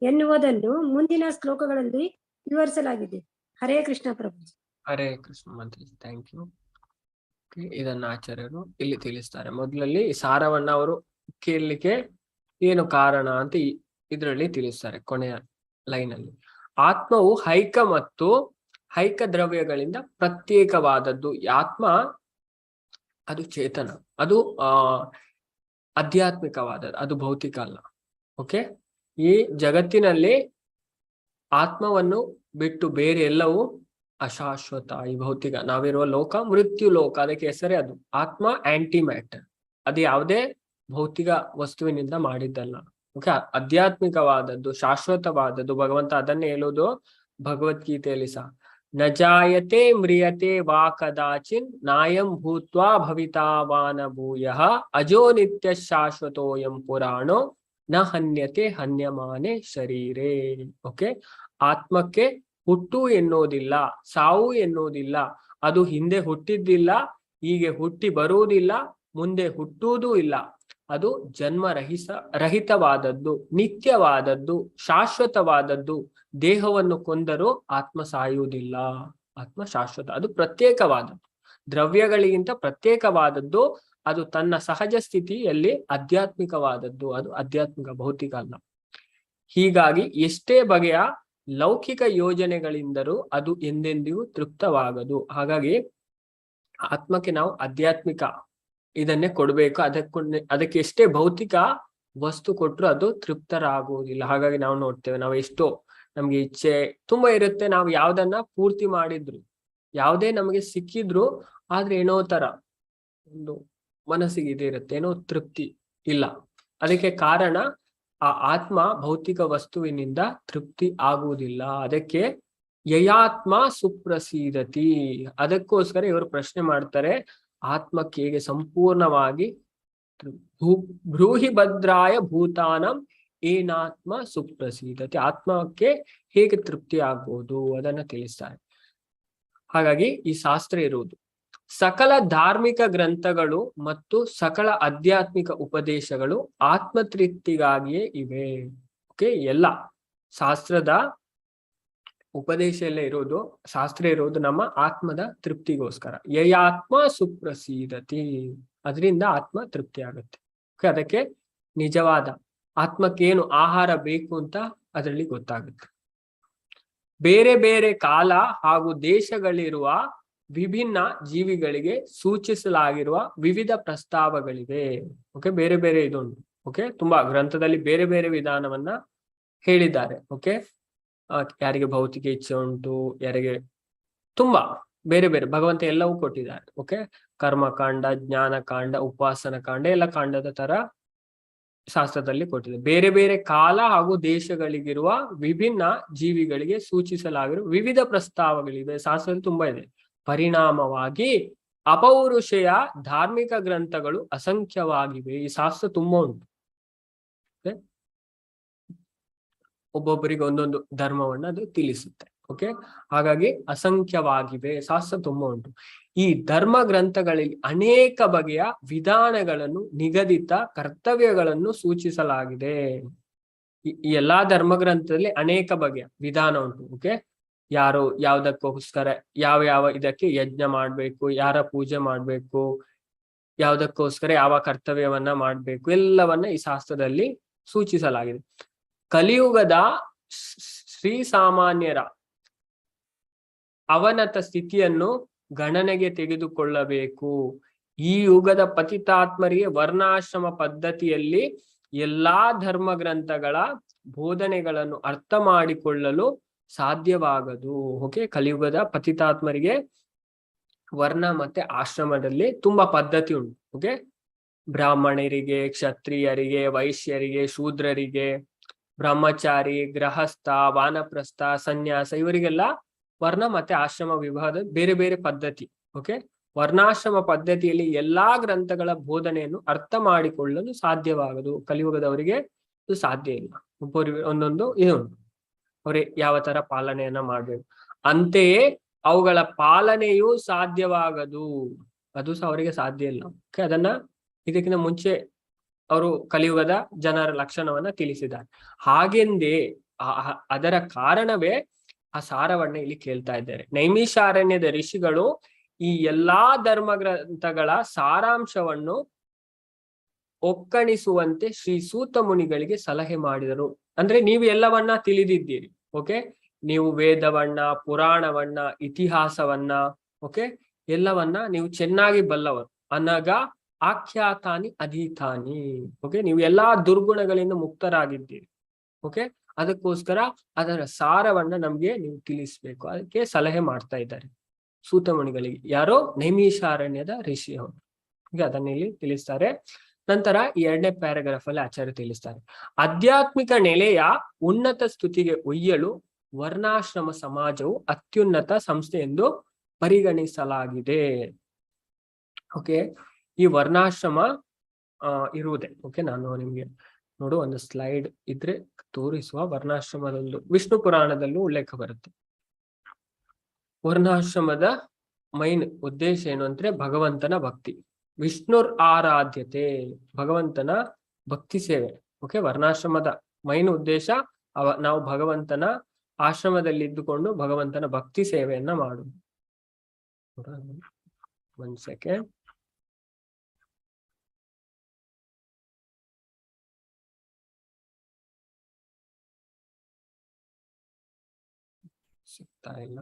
ಎನ್ನುವುದನ್ನು ಮುಂದಿನ ಶ್ಲೋಕಗಳಲ್ಲಿ ವಿವರಿಸಲಾಗಿದೆ. ಹರೇ ಕೃಷ್ಣ ಪ್ರಭು. ಹರೇ ಕೃಷ್ಣ ಮಾತಾಜಿ, ಥ್ಯಾಂಕ್ ಯು. ಇದನ್ನ ಆಚಾರ್ಯರು ಇಲ್ಲಿ ತಿಳಿಸ್ತಾರೆ. ಮೊದಲಲ್ಲಿ ಸಾರವನ್ನ ಅವರು ಕೇಳಲಿಕ್ಕೆ ಏನು ಕಾರಣ ಅಂತ ಇದರಲ್ಲಿ ತಿಳಿಸ್ತಾರೆ. ಕೊನೆಯ ಲೈನ್ ಅಲ್ಲಿ ಆತ್ಮವು ಐಕ ಮತ್ತು ಐಕ ದ್ರವ್ಯಗಳಿಂದ ಪ್ರತ್ಯೇಕವಾದದ್ದು. ಆತ್ಮ ಅದು ಚೇತನ, ಅದು ಆಧ್ಯಾತ್ಮಿಕವಾದದ್ದು, ಅದು ಭೌತಿಕ ಅಲ್ಲ. ಓಕೆ, ಈ ಜಗತ್ತಿನಲ್ಲಿ ಆತ್ಮವನ್ನು ಬಿಟ್ಟು ಬೇರೆ ಎಲ್ಲವೂ ಅಶಾಶ್ವತ. ಈ ಭೌತಿಕ ನಾವಿರುವ ಲೋಕ ಮೃತ್ಯು ಲೋಕ, ಅದಕ್ಕೆ ಹೆಸರೇ ಅದು. ಆತ್ಮ ಆಂಟಿ ಮ್ಯಾಟರ್, ಅದು ಯಾವುದೇ ಭೌತಿಕ ವಸ್ತುವಿನಿಂದ ಮಾಡಿದ್ದಲ್ಲ. ಓಕೆ, ಆಧ್ಯಾತ್ಮಿಕವಾದದ್ದು, ಶಾಶ್ವತವಾದದ್ದು. ಭಗವಂತ ಅದನ್ನೇ ಹೇಳುವುದು ಭಗವದ್ಗೀತೆಯಲ್ಲಿ ಸಹ. ನ ಜಾಯತೆ ಮ್ರಿಯತೆ ವಾ ಕದಾಚಿನ್ ನಾಯಂ ಭೂತ್ವಾ ಭವಿತಾವಾನ ಭೂಯಃ ಅಜೋ ನಿತ್ಯ ಶಾಶ್ವತೋಯಂ ಪುರಾಣೋ ನ ಹನ್ಯತೆ ಹನ್ಯಮಾನೆ ಶರೀರೇ. ಓಕೆ, ಆತ್ಮಕ್ಕೆ ಹುಟ್ಟು ಎನ್ನುವುದಿಲ್ಲ, ಸಾವು ಎನ್ನುವುದಿಲ್ಲ. ಅದು ಹಿಂದೆ ಹುಟ್ಟಿದ್ದಿಲ್ಲ, ಹೀಗೆ ಹುಟ್ಟಿ ಬರುವುದಿಲ್ಲ, ಮುಂದೆ ಹುಟ್ಟುವುದೂ ಇಲ್ಲ. ಅದು ಜನ್ಮ ರಹಿತವಾದದ್ದು, ನಿತ್ಯವಾದದ್ದು, ಶಾಶ್ವತವಾದದ್ದು. ದೇಹವನ್ನು ಕೊಂದರೂ ಆತ್ಮ ಸಾಯುವುದಿಲ್ಲ. ಆತ್ಮ ಶಾಶ್ವತ, ಅದು ಪ್ರತ್ಯೇಕವಾದದ್ದು, ದ್ರವ್ಯಗಳಿಗಿಂತ ಪ್ರತ್ಯೇಕವಾದದ್ದು. ಅದು ತನ್ನ ಸಹಜ ಸ್ಥಿತಿಯಲ್ಲಿ ಆಧ್ಯಾತ್ಮಿಕವಾದದ್ದು, ಅದು ಆಧ್ಯಾತ್ಮಿಕ, ಭೌತಿಕ ಅಲ್ಲ. ಹೀಗಾಗಿ ಎಷ್ಟೇ ಬಗೆಯ ಲೌಕಿಕ ಯೋಜನೆಗಳಿಂದರೂ ಅದು ಎಂದೆಂದಿಗೂ ತೃಪ್ತವಾಗದು. ಹಾಗಾಗಿ ಆತ್ಮಕ್ಕೆ ನಾವು ಆಧ್ಯಾತ್ಮಿಕ ಇದನ್ನೇ ಕೊಡ್ಬೇಕು. ಅದಕ್ಕೆ ಎಷ್ಟೇ ಭೌತಿಕ ವಸ್ತು ಕೊಟ್ಟರು ಅದು ತೃಪ್ತರಾಗುವುದಿಲ್ಲ. ಹಾಗಾಗಿ ನಾವು ನೋಡ್ತೇವೆ, ನಾವು ಎಷ್ಟೋ ನಮ್ಗೆ ಇಚ್ಛೆ ತುಂಬಾ ಇರುತ್ತೆ, ನಾವು ಯಾವ್ದನ್ನ ಪೂರ್ತಿ ಮಾಡಿದ್ರು, ಯಾವುದೇ ನಮಗೆ ಸಿಕ್ಕಿದ್ರು, ಆದ್ರೆ ಏನೋ ತರ ಒಂದು ಮನಸ್ಸಿಗೆ ಇದೆ ಇರುತ್ತೆ, ಏನೋ ತೃಪ್ತಿ ಇಲ್ಲ. ಅದಕ್ಕೆ ಕಾರಣ ಆ ಆತ್ಮ ಭೌತಿಕ ವಸ್ತುವಿನಿಂದ ತೃಪ್ತಿ ಆಗುವುದಿಲ್ಲ. ಅದಕ್ಕೆ ಯಯಾತ್ಮ ಸುಪ್ರಸೀದತಿ. ಅದಕ್ಕೋಸ್ಕರ ಇವರು ಪ್ರಶ್ನೆ ಮಾಡ್ತಾರೆ, ಆತ್ಮಕ್ಕೆ ಹೇಗೆ ಸಂಪೂರ್ಣವಾಗಿ ಬ್ರೂಹಿ ಭದ್ರಾಯ ಭೂತಾನಂ ಏನಾತ್ಮ ಸುಪ್ರಸೀದತಿ, ಆತ್ಮಕ್ಕೆ ಹೇಗೆ ತೃಪ್ತಿ ಆಗ್ಬೋದು ಅದನ್ನ ತಿಳಿಸ್ತಾರೆ. ಹಾಗಾಗಿ ಈ ಶಾಸ್ತ್ರ ಇರುವುದು ಸಕಲ ಧಾರ್ಮಿಕ ಗ್ರಂಥಗಳು ಮತ್ತು ಸಕಲ ಆಧ್ಯಾತ್ಮಿಕ ಉಪದೇಶಗಳು ಆತ್ಮತೃಪ್ತಿಗಾಗಿಯೇ ಇವೆ. ಓಕೆ, ಎಲ್ಲ ಶಾಸ್ತ್ರದ ಉಪದೇಶ ಎಲ್ಲ ಇರೋದು, ಶಾಸ್ತ್ರ ಇರೋದು ನಮ್ಮ ಆತ್ಮದ ತೃಪ್ತಿಗೋಸ್ಕರ. ಯಯಾತ್ಮ ಸುಪ್ರಸೀದತಿ, ಅದರಿಂದ ಆತ್ಮ ತೃಪ್ತಿ ಆಗುತ್ತೆ. ಓಕೆ, ಅದಕ್ಕೆ ನಿಜವಾದ ಆತ್ಮಕ್ಕೇನು ಆಹಾರ ಬೇಕು ಅಂತ ಅದರಲ್ಲಿ ಗೊತ್ತಾಗುತ್ತೆ. ಬೇರೆ ಬೇರೆ ಕಾಲ ಹಾಗೂ ದೇಶಗಳಿರುವ ವಿಭಿನ್ನ ಜೀವಿಗಳಿಗೆ ಸೂಚಿಸಲಾಗಿರುವ ವಿವಿಧ ಪ್ರಸ್ತಾವಗಳಿವೆ. ಓಕೆ, ಬೇರೆ ಬೇರೆ ಇದೊಂದು. ಓಕೆ, ತುಂಬಾ ಗ್ರಂಥದಲ್ಲಿ ಬೇರೆ ಬೇರೆ ವಿಧಾನವನ್ನ ಹೇಳಿದ್ದಾರೆ. ಓಕೆ, ಯಾರಿಗೆ ಭೌತಿಕ ಇಚ್ಛೆ ಉಂಟು, ಯಾರಿಗೆ ತುಂಬಾ ಬೇರೆ ಬೇರೆ ಭಗವಂತ ಎಲ್ಲವೂ ಕೊಟ್ಟಿದ್ದಾರೆ. ಓಕೆ, ಕರ್ಮಕಾಂಡ, ಜ್ಞಾನಕಾಂಡ, ಉಪಾಸನ ಕಾಂಡ, ಎಲ್ಲ ಕಾಂಡದ ತರ ಶಾಸ್ತ್ರದಲ್ಲಿ ಕೊಟ್ಟಿದೆ. ಬೇರೆ ಬೇರೆ ಕಾಲ ಹಾಗೂ ದೇಶಗಳಿಗಿರುವ ವಿಭಿನ್ನ ಜೀವಿಗಳಿಗೆ ಸೂಚಿಸಲಾಗಿರುವ ವಿವಿಧ ಪ್ರಸ್ತಾವಗಳಿವೆ. ಶಾಸ್ತ್ರದಲ್ಲಿ ತುಂಬಾ ಇದೆ. ಪರಿಣಾಮವಾಗಿ ಅಪೌರುಷೆಯ ಧಾರ್ಮಿಕ ಗ್ರಂಥಗಳು ಅಸಂಖ್ಯವಾಗಿವೆ. ಈ ಶಾಸ್ತ್ರ ತುಂಬಾ ಉಂಟು. ಒಬ್ಬೊಬ್ಬರಿಗೆ ಒಂದೊಂದು ಧರ್ಮವನ್ನ ಅದು ತಿಳಿಸುತ್ತೆ. ಓಕೆ, ಹಾಗಾಗಿ ಅಸಂಖ್ಯವಾಗಿವೆ, ಶಾಸ್ತ್ರ ತುಂಬಾ ಉಂಟು. ಈ ಧರ್ಮ ಗ್ರಂಥಗಳಲ್ಲಿ ಅನೇಕ ಬಗೆಯ ವಿಧಾನಗಳನ್ನು, ನಿಗದಿತ ಕರ್ತವ್ಯಗಳನ್ನು ಸೂಚಿಸಲಾಗಿದೆ. ಈ ಎಲ್ಲಾ ಧರ್ಮ ಗ್ರಂಥದಲ್ಲಿ ಅನೇಕ ಬಗೆಯ ವಿಧಾನ ಉಂಟು. ಓಕೆ, ಯಾರು ಯಾವ್ದಕ್ಕೋಸ್ಕರ ಯಾವ ಇದಕ್ಕೆ ಯಜ್ಞ ಮಾಡ್ಬೇಕು, ಯಾರ ಪೂಜೆ ಮಾಡ್ಬೇಕು, ಯಾವ್ದಕ್ಕೋಸ್ಕರ ಯಾವ ಕರ್ತವ್ಯವನ್ನ ಮಾಡ್ಬೇಕು, ಎಲ್ಲವನ್ನ ಈ ಶಾಸ್ತ್ರದಲ್ಲಿ ಸೂಚಿಸಲಾಗಿದೆ. ಕಲಿಯುಗದ ಶ್ರೀಸಾಮಾನ್ಯರ ಅವನತ ಸ್ಥಿತಿಯನ್ನು ಗಣನೆಗೆ ತೆಗೆದುಕೊಳ್ಳಬೇಕು. ಈ ಯುಗದ ಪತಿತಾತ್ಮರಿಗೆ ವರ್ಣಾಶ್ರಮ ಪದ್ಧತಿಯಲ್ಲಿ ಎಲ್ಲಾ ಧರ್ಮ ಗ್ರಂಥಗಳ ಬೋಧನೆಗಳನ್ನು ಅರ್ಥ ಮಾಡಿಕೊಳ್ಳಲು ಸಾಧ್ಯವಾಗದು. ಓಕೆ, ಕಲಿಯುಗದ ಪತಿತಾತ್ಮರಿಗೆ ವರ್ಣ ಮತ್ತೆ ಆಶ್ರಮದಲ್ಲಿ ತುಂಬಾ ಪದ್ಧತಿ ಉಂಟು. ಓಕೆ, ಬ್ರಾಹ್ಮಣರಿಗೆ, ಕ್ಷತ್ರಿಯರಿಗೆ, ವೈಶ್ಯರಿಗೆ, ಶೂದ್ರರಿಗೆ, ಬ್ರಹ್ಮಚಾರಿ, ಗೃಹಸ್ಥ, ವಾನಪ್ರಸ್ಥ, ಸನ್ಯಾಸ, ಇವರಿಗೆಲ್ಲ ವರ್ಣ ಮತ್ತೆ ಆಶ್ರಮ ವಿಭಾಗದ ಬೇರೆ ಬೇರೆ ಪದ್ಧತಿ. ಓಕೆ, ವರ್ಣಾಶ್ರಮ ಪದ್ಧತಿಯಲ್ಲಿ ಎಲ್ಲಾ ಗ್ರಂಥಗಳ ಬೋಧನೆಯನ್ನು ಅರ್ಥ ಮಾಡಿಕೊಳ್ಳಲು ಸಾಧ್ಯವಾಗದು. ಕಲಿಯುಗದವರಿಗೆ ಇದು ಸಾಧ್ಯ ಇಲ್ಲ. ಒಬ್ಬರಿಗೆ ಒಂದೊಂದು ಇದು ಉಂಟು, ಅವರೇ ಯಾವ ತರ ಪಾಲನೆಯನ್ನ ಮಾಡ್ಬೇಕು. ಅಂತೆಯೇ ಅವುಗಳ ಪಾಲನೆಯೂ ಸಾಧ್ಯವಾಗದು, ಅದು ಸಹ ಅವರಿಗೆ ಸಾಧ್ಯ ಇಲ್ಲ. ಓಕೆ, ಅದನ್ನ ಇದಕ್ಕಿಂತ ಮುಂಚೆ ಅವರು ಕಲಿಯುಗದ ಜನರ ಲಕ್ಷಣವನ್ನ ತಿಳಿಸಿದ್ದಾರೆ. ಹಾಗೆಂದೇ ಅದರ ಕಾರಣವೇ ಆ ಸಾರವನ್ನ ಇಲ್ಲಿ ಕೇಳ್ತಾ ಇದ್ದಾರೆ. ನೈಮಿಷಾರಣ್ಯದ ಋಷಿಗಳು ಈ ಎಲ್ಲಾ ಧರ್ಮ ಗ್ರಂಥಗಳ ಸಾರಾಂಶವನ್ನು ಒಕ್ಕಣಿಸುವಂತೆ ಶ್ರೀ ಸೂತ ಮುನಿಗಳಿಗೆ ಸಲಹೆ ಮಾಡಿದರು. ಅಂದ್ರೆ ನೀವು ಎಲ್ಲವನ್ನ ತಿಳಿದಿದ್ದೀರಿ. ಓಕೆ, ನೀವು ವೇದವನ್ನ, ಪುರಾಣವನ್ನ, ಇತಿಹಾಸವನ್ನ, ಓಕೆ, ಎಲ್ಲವನ್ನ ನೀವು ಚೆನ್ನಾಗಿ ಬಲ್ಲವರು. ಅನಗ ಆಖ್ಯಾತಾನಿ ಅಧೀತಾನಿ. ಓಕೆ, ನೀವು ಎಲ್ಲಾ ದುರ್ಗುಣಗಳಿಂದ ಮುಕ್ತರಾಗಿದ್ದೀರಿ. ಓಕೆ, ಅದಕ್ಕೋಸ್ಕರ ಅದರ ಸಾರವನ್ನ ನಮ್ಗೆ ನೀವು ತಿಳಿಸ್ಬೇಕು. ಅದಕ್ಕೆ ಸಲಹೆ ಮಾಡ್ತಾ ಇದ್ದಾರೆ ಸೂತ ಮುನಿಗಳಿಗೆ. ಯಾರೋ ನೈಮಿಷಾರಣ್ಯದ ಋಷಿ ಅವರು. ಅದನ್ನ ಇಲ್ಲಿ ತಿಳಿಸ್ತಾರೆ. ನಂತರ ಈ 2ನೇ ಪ್ಯಾರಾಗ್ರಾಫ್ ಅಲ್ಲಿ ಆಚಾರ್ಯ ತಿಳಿಸ್ತಾರೆ, ಆಧ್ಯಾತ್ಮಿಕ ನೆಲೆಯ ಉನ್ನತ ಸ್ತುತಿಗೆ ಒಯ್ಯಲು ವರ್ಣಾಶ್ರಮ ಸಮಾಜವು ಅತ್ಯುನ್ನತ ಸಂಸ್ಥೆ ಎಂದು ಪರಿಗಣಿಸಲಾಗಿದೆ. ಓಕೆ, ಈ ವರ್ಣಾಶ್ರಮ ಇರುವುದೇ. ಓಕೆ, ನಾನು ನಿಮ್ಗೆ ನೋಡು ಒಂದು ಸ್ಲೈಡ್ ಇದ್ರೆ ತೋರಿಸುವ. ವರ್ಣಾಶ್ರಮದಲ್ಲೂ ವಿಷ್ಣು ಪುರಾಣದಲ್ಲೂ ಉಲ್ಲೇಖ ಬರುತ್ತೆ. ವರ್ಣಾಶ್ರಮದ ಮೈನ್ ಉದ್ದೇಶ ಏನು ಅಂದ್ರೆ ಭಗವಂತನ ಭಕ್ತಿ. ವಿಷ್ಣುರ್ ಆರಾಧ್ಯತೆ, ಭಗವಂತನ ಭಕ್ತಿ ಸೇವೆ. ಓಕೆ, ವರ್ಣಾಶ್ರಮದ ಮೈನ್ ಉದ್ದೇಶ ನಾವು ಭಗವಂತನ ಆಶ್ರಮದಲ್ಲಿ ಇದ್ದುಕೊಂಡು ಭಗವಂತನ ಭಕ್ತಿ ಸೇವೆಯನ್ನ ಮಾಡುದು. 1 ಸೆಕೆಂಡ್. ಸಿಗ್ತಾ ಇಲ್ಲ.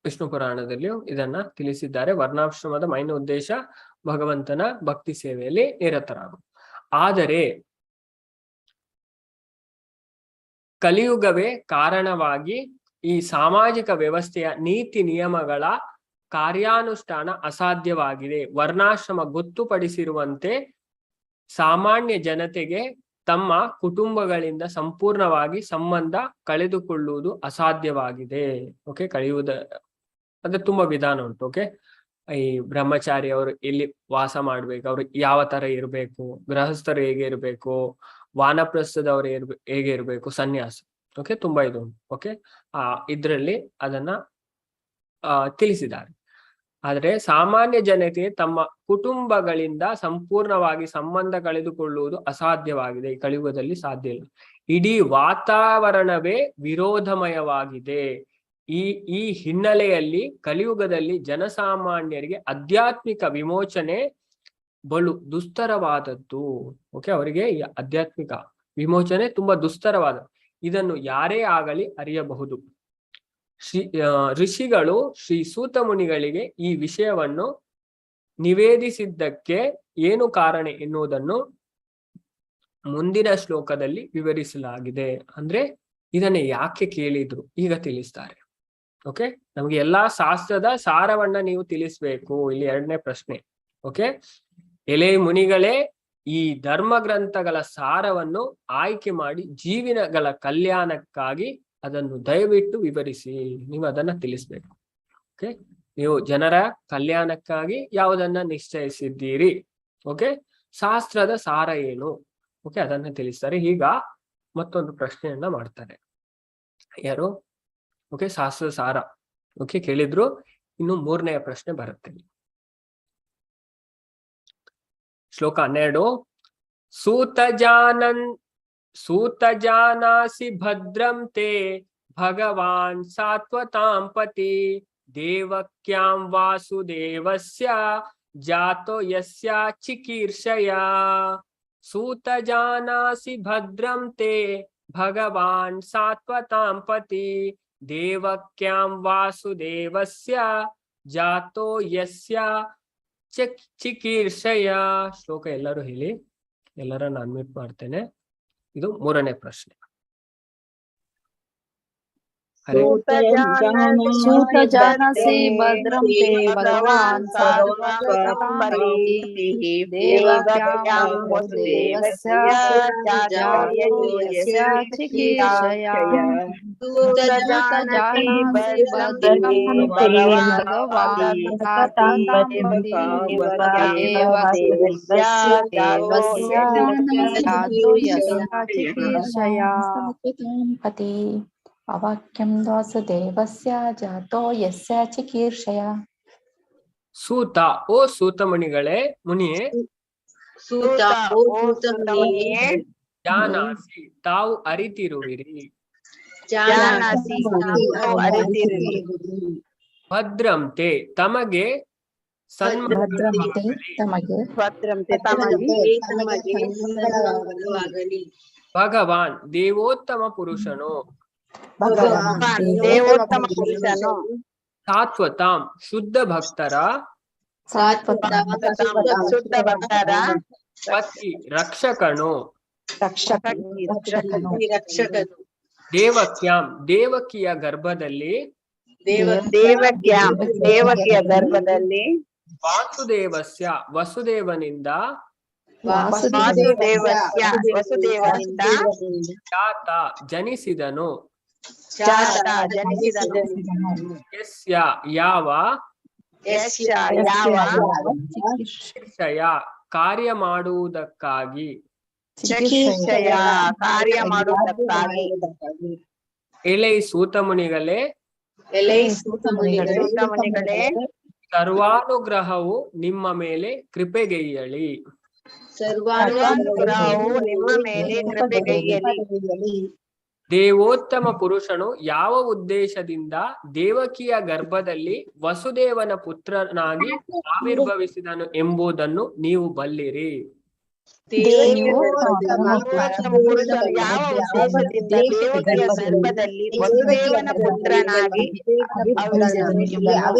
ವಿಷ್ಣು ಪುರಾಣದಲ್ಲಿಯೂ ಇದನ್ನ ತಿಳಿಸಿದ್ದಾರೆ. ವರ್ಣಾಶ್ರಮದ ಮೈನ್ ಉದ್ದೇಶ ಭಗವಂತನ ಭಕ್ತಿ ಸೇವೆಯಲ್ಲಿ ನಿರತರಾಗುವುದು. ಆದರೆ ಕಲಿಯುಗವೇ ಕಾರಣವಾಗಿ ಈ ಸಾಮಾಜಿಕ ವ್ಯವಸ್ಥೆಯ ನೀತಿ ನಿಯಮಗಳ ಕಾರ್ಯಾನುಷ್ಠಾನ ಅಸಾಧ್ಯವಾಗಿದೆ. ವರ್ಣಾಶ್ರಮ ಗೊತ್ತುಪಡಿಸಿರುವಂತೆ ಸಾಮಾನ್ಯ ಜನತೆಗೆ ತಮ್ಮ ಕುಟುಂಬಗಳಿಂದ ಸಂಪೂರ್ಣವಾಗಿ ಸಂಬಂಧ ಕಳೆದುಕೊಳ್ಳುವುದು ಅಸಾಧ್ಯವಾಗಿದೆ. ಓಕೆ, ಕಳೆಯುವುದ ಅದೇ ತುಂಬಾ ವಿಧಾನ ಉಂಟು. ಓಕೆ, ಈ ಬ್ರಹ್ಮಚಾರಿ ಅವರು ಎಲ್ಲಿ ವಾಸ ಮಾಡ್ಬೇಕು, ಅವ್ರು ಯಾವ ತರ ಇರ್ಬೇಕು, ಗೃಹಸ್ಥರು ಹೇಗೆ ಇರ್ಬೇಕು, ವಾನಪ್ರಸ್ಥದವ್ರು ಹೇಗೆ ಇರ್ಬೇಕು, ಸನ್ಯಾಸ. ಓಕೆ, ತುಂಬಾ ಇದು ಉಂಟು. ಓಕೆ, ಇದ್ರಲ್ಲಿ ಅದನ್ನ ತಿಳಿಸಿದ್ದಾರೆ. ಆದ್ರೆ ಸಾಮಾನ್ಯ ಜನತೆ ತಮ್ಮ ಕುಟುಂಬಗಳಿಂದ ಸಂಪೂರ್ಣವಾಗಿ ಸಂಬಂಧ ಕಳೆದುಕೊಳ್ಳುವುದು ಅಸಾಧ್ಯವಾಗಿದೆ. ಈ ಕಲಿಯುಗದಲ್ಲಿ ಸಾಧ್ಯ ಇಲ್ಲ. ಇಡೀ ವಾತಾವರಣವೇ ವಿರೋಧಮಯವಾಗಿದೆ. ಈ ಹಿನ್ನೆಲೆಯಲ್ಲಿ ಕಲಿಯುಗದಲ್ಲಿ ಜನಸಾಮಾನ್ಯರಿಗೆ ಆಧ್ಯಾತ್ಮಿಕ ವಿಮೋಚನೆ ಬಲು ದುಸ್ತರವಾದದ್ದು. ಓಕೆ, ಅವರಿಗೆ ಈ ಆಧ್ಯಾತ್ಮಿಕ ವಿಮೋಚನೆ ತುಂಬಾ ದುಸ್ತರವಾದ. ಇದನ್ನು ಯಾರೇ ಆಗಲಿ ಅರಿಯಬಹುದು. ಋಷಿಗಳು ಶ್ರೀ ಸೂತ ಮುನಿಗಳಿಗೆ ಈ ವಿಷಯವನ್ನು ನಿವೇದಿಸಿದ್ದಕ್ಕೆ ಏನು ಕಾರಣ ಎನ್ನುವುದನ್ನು ಮುಂದಿನ ಶ್ಲೋಕದಲ್ಲಿ ವಿವರಿಸಲಾಗಿದೆ. ಅಂದ್ರೆ ಇದನ್ನ ಯಾಕೆ ಕೇಳಿದ್ರು ಈಗ ತಿಳಿಸ್ತಾರೆ. ಓಕೆ, ನಮ್ಗೆ ಎಲ್ಲಾ ಶಾಸ್ತ್ರದ ಸಾರವನ್ನ ನೀವು ತಿಳಿಸ್ಬೇಕು. ಇಲ್ಲಿ 2ನೇ ಪ್ರಶ್ನೆ. ಓಕೆ, ಎಲೆ ಮುನಿಗಳೇ, ಈ ಧರ್ಮ ಗ್ರಂಥಗಳ ಸಾರವನ್ನು ಆಯ್ಕೆ ಮಾಡಿ ಜೀವನಗಳ ಕಲ್ಯಾಣಕ್ಕಾಗಿ ಅದನ್ನು ದಯವಿಟ್ಟು ವಿವರಿಸಿ. ನೀವು ಅದನ್ನ ತಿಳಿಸ್ಬೇಕು. ಓಕೆ, ನೀವು ಜನರ ಕಲ್ಯಾಣಕ್ಕಾಗಿ ಯಾವುದನ್ನ ನಿಶ್ಚಯಿಸಿದ್ದೀರಿ. ಓಕೆ, ಶಾಸ್ತ್ರದ ಸಾರ ಏನು? ಓಕೆ, ಅದನ್ನ ತಿಳಿಸ್ತಾರೆ. ಈಗ ಮತ್ತೊಂದು ಪ್ರಶ್ನೆಯನ್ನ ಮಾಡ್ತಾರೆ. ಯಾರು? ಓಕೆ, ಶಾಸ್ತ್ರದ ಸಾರ ಓಕೆ ಕೇಳಿದ್ರು. ಇನ್ನು 3ನೆಯ ಪ್ರಶ್ನೆ ಬರುತ್ತೆ. ಶ್ಲೋಕ 12. ಸೂತ ಜಾನಾಸಿ ಭದ್ರಂ ತೇ ಭಗವಾನ್ ಸಾತ್ವತಾಂ ಪತಿ ದೇವಕ್ಯಾಂ ವಾಸುದೇವಸ್ಯ ಜಾತೋ ಯಸ್ಯ ಚಿಕೀರ್ಷಯ. ಸೂತ ಜಾನಾಸಿ ಭದ್ರಂ ತೇ ಭಗವಾನ್ ಸಾತ್ವತಾಂ ಪತಿ ದೇವಕ್ಯಾಂ ವಾಸುದೇವಸ್ಯ ಜಾತೋ ಯಸ್ಯ ಚಿಕೀರ್ಷಯ. ಶ್ಲೋಕ ಎಲ್ಲರೂ ಹೇಳಿ. ಎಲ್ಲರನ್ನ ಅನ್ಮ್ಯೂಟ್ ಮಾಡ್ತೇನೆ. ಇದು 3ನೇ ಪ್ರಶ್ನೆ. ಸೂತ ಜಾನಸಿ ಭದ್ರಂ ತೇ ಭಗವಾನ್ ಸಾತ್ವತಾಂ ಪತಿ ದೇವಕ್ಯಾಂ ವಾಸುದೇವಸ್ಯ ಜಾತೋ ಯಸ್ಯ ಚಿಕೀರ್ಷಯ. ಸೂತ ಜಾನಸಿ ಭದ್ರಂ ತೇ ಭಗವಾನ್ ಸಾತ್ವತಾಂ ಪತಿ ದೇವಕ್ಯಾಂ ವಾಸುದೇವಸ್ಯ ಜಾತೋ ಯಸ್ಯ ಚಿಕೀರ್ಷಯ. ಪತಿ ಅವಾಕ್ಯಂ ವಾಸುದೇವಸ್ಯ ಜಾತೋ ಯಸ್ಯ ಚಿಕೀರ್ಷಯ. ಸೂತ, ಓ ಸೂತ ಮುನಿಯೇ, ಸೂತ, ಓ ಸೂತ ಮುನಿಯೇ, ಜಾನಾಸಿ, ತಾವು ಅರಿತಿರುವಿರಿ. ಜಾನಾಸಿ, ತಾವು ಅರಿತಿರುವಿರಿ. ಭದ್ರಂತೆ, ತಮಗೆ ಮಂಗಳವಾಗಲಿ. ಭಗವಾನ್, ದೇವೋತ್ತಮ ಪುರುಷನು. ದೇವೋತ್ತಮ ಪುರುಷನು. ಸಾತ್ವತಾಂ, ಶುದ್ಧ ಭಕ್ತರ. ಶುದ್ಧ ಭಕ್ತರ ಪತಿ, ರಕ್ಷಕನು. ರಕ್ಷಕನು. ದೇವಕ್ಯಾಂ, ದೇವಕಿಯ ಗರ್ಭದಲ್ಲಿ. ದೇವಕಿಯ ಗರ್ಭದಲ್ಲಿ. ವಾಸುದೇವಸ್ಯ, ವಸುದೇವನಿಂದ. ವಸುದೇವನಿಂದ ಜಾತ, ಜನಿಸಿದನು. ಯಸ್ಯ, ಯಾವ. ಚಿಕೀರ್ಷಯ, ಕಾರ್ಯ ಮಾಡುವುದಕ್ಕಾಗಿ. ಕಾರ್ಯ ಮಾಡುವುದಕ್ಕಾಗಿ. ಎಲೈ ಸೂತ ಮುನಿಗಳೇ, ಎಲೈ ಸೂತ ಮುನಿಗಳೇ, ಸರ್ವಾನುಗ್ರಹವು ನಿಮ್ಮ ಮೇಲೆ ಕೃಪೆಗೈಯಲಿ. ಸರ್ವಾನುಗ್ರಹವು ನಿಮ್ಮ ಮೇಲೆ ಕೃಪೆಗೈಯಲಿ. ದೇವೋತ್ತಮ ಪುರುಷನು ಯಾವ ಉದ್ದೇಶದಿಂದ ದೇವಕಿಯ ಗರ್ಭದಲ್ಲಿ ವಸುದೇವನ ಪುತ್ರನಾಗಿ ಆವಿರ್ಭವಿಸಿದನು ಎಂಬುದನ್ನು ನೀವು ಬಲ್ಲಿರಿ. ದೇವೋತ್ತಮ ಪುರುಷನು ಯಾವ ಉದ್ದೇಶದಿಂದ ದೇವಕಿಯ ಗರ್ಭದಲ್ಲಿ ವಸುದೇವನ ಪುತ್ರನಾಗಿ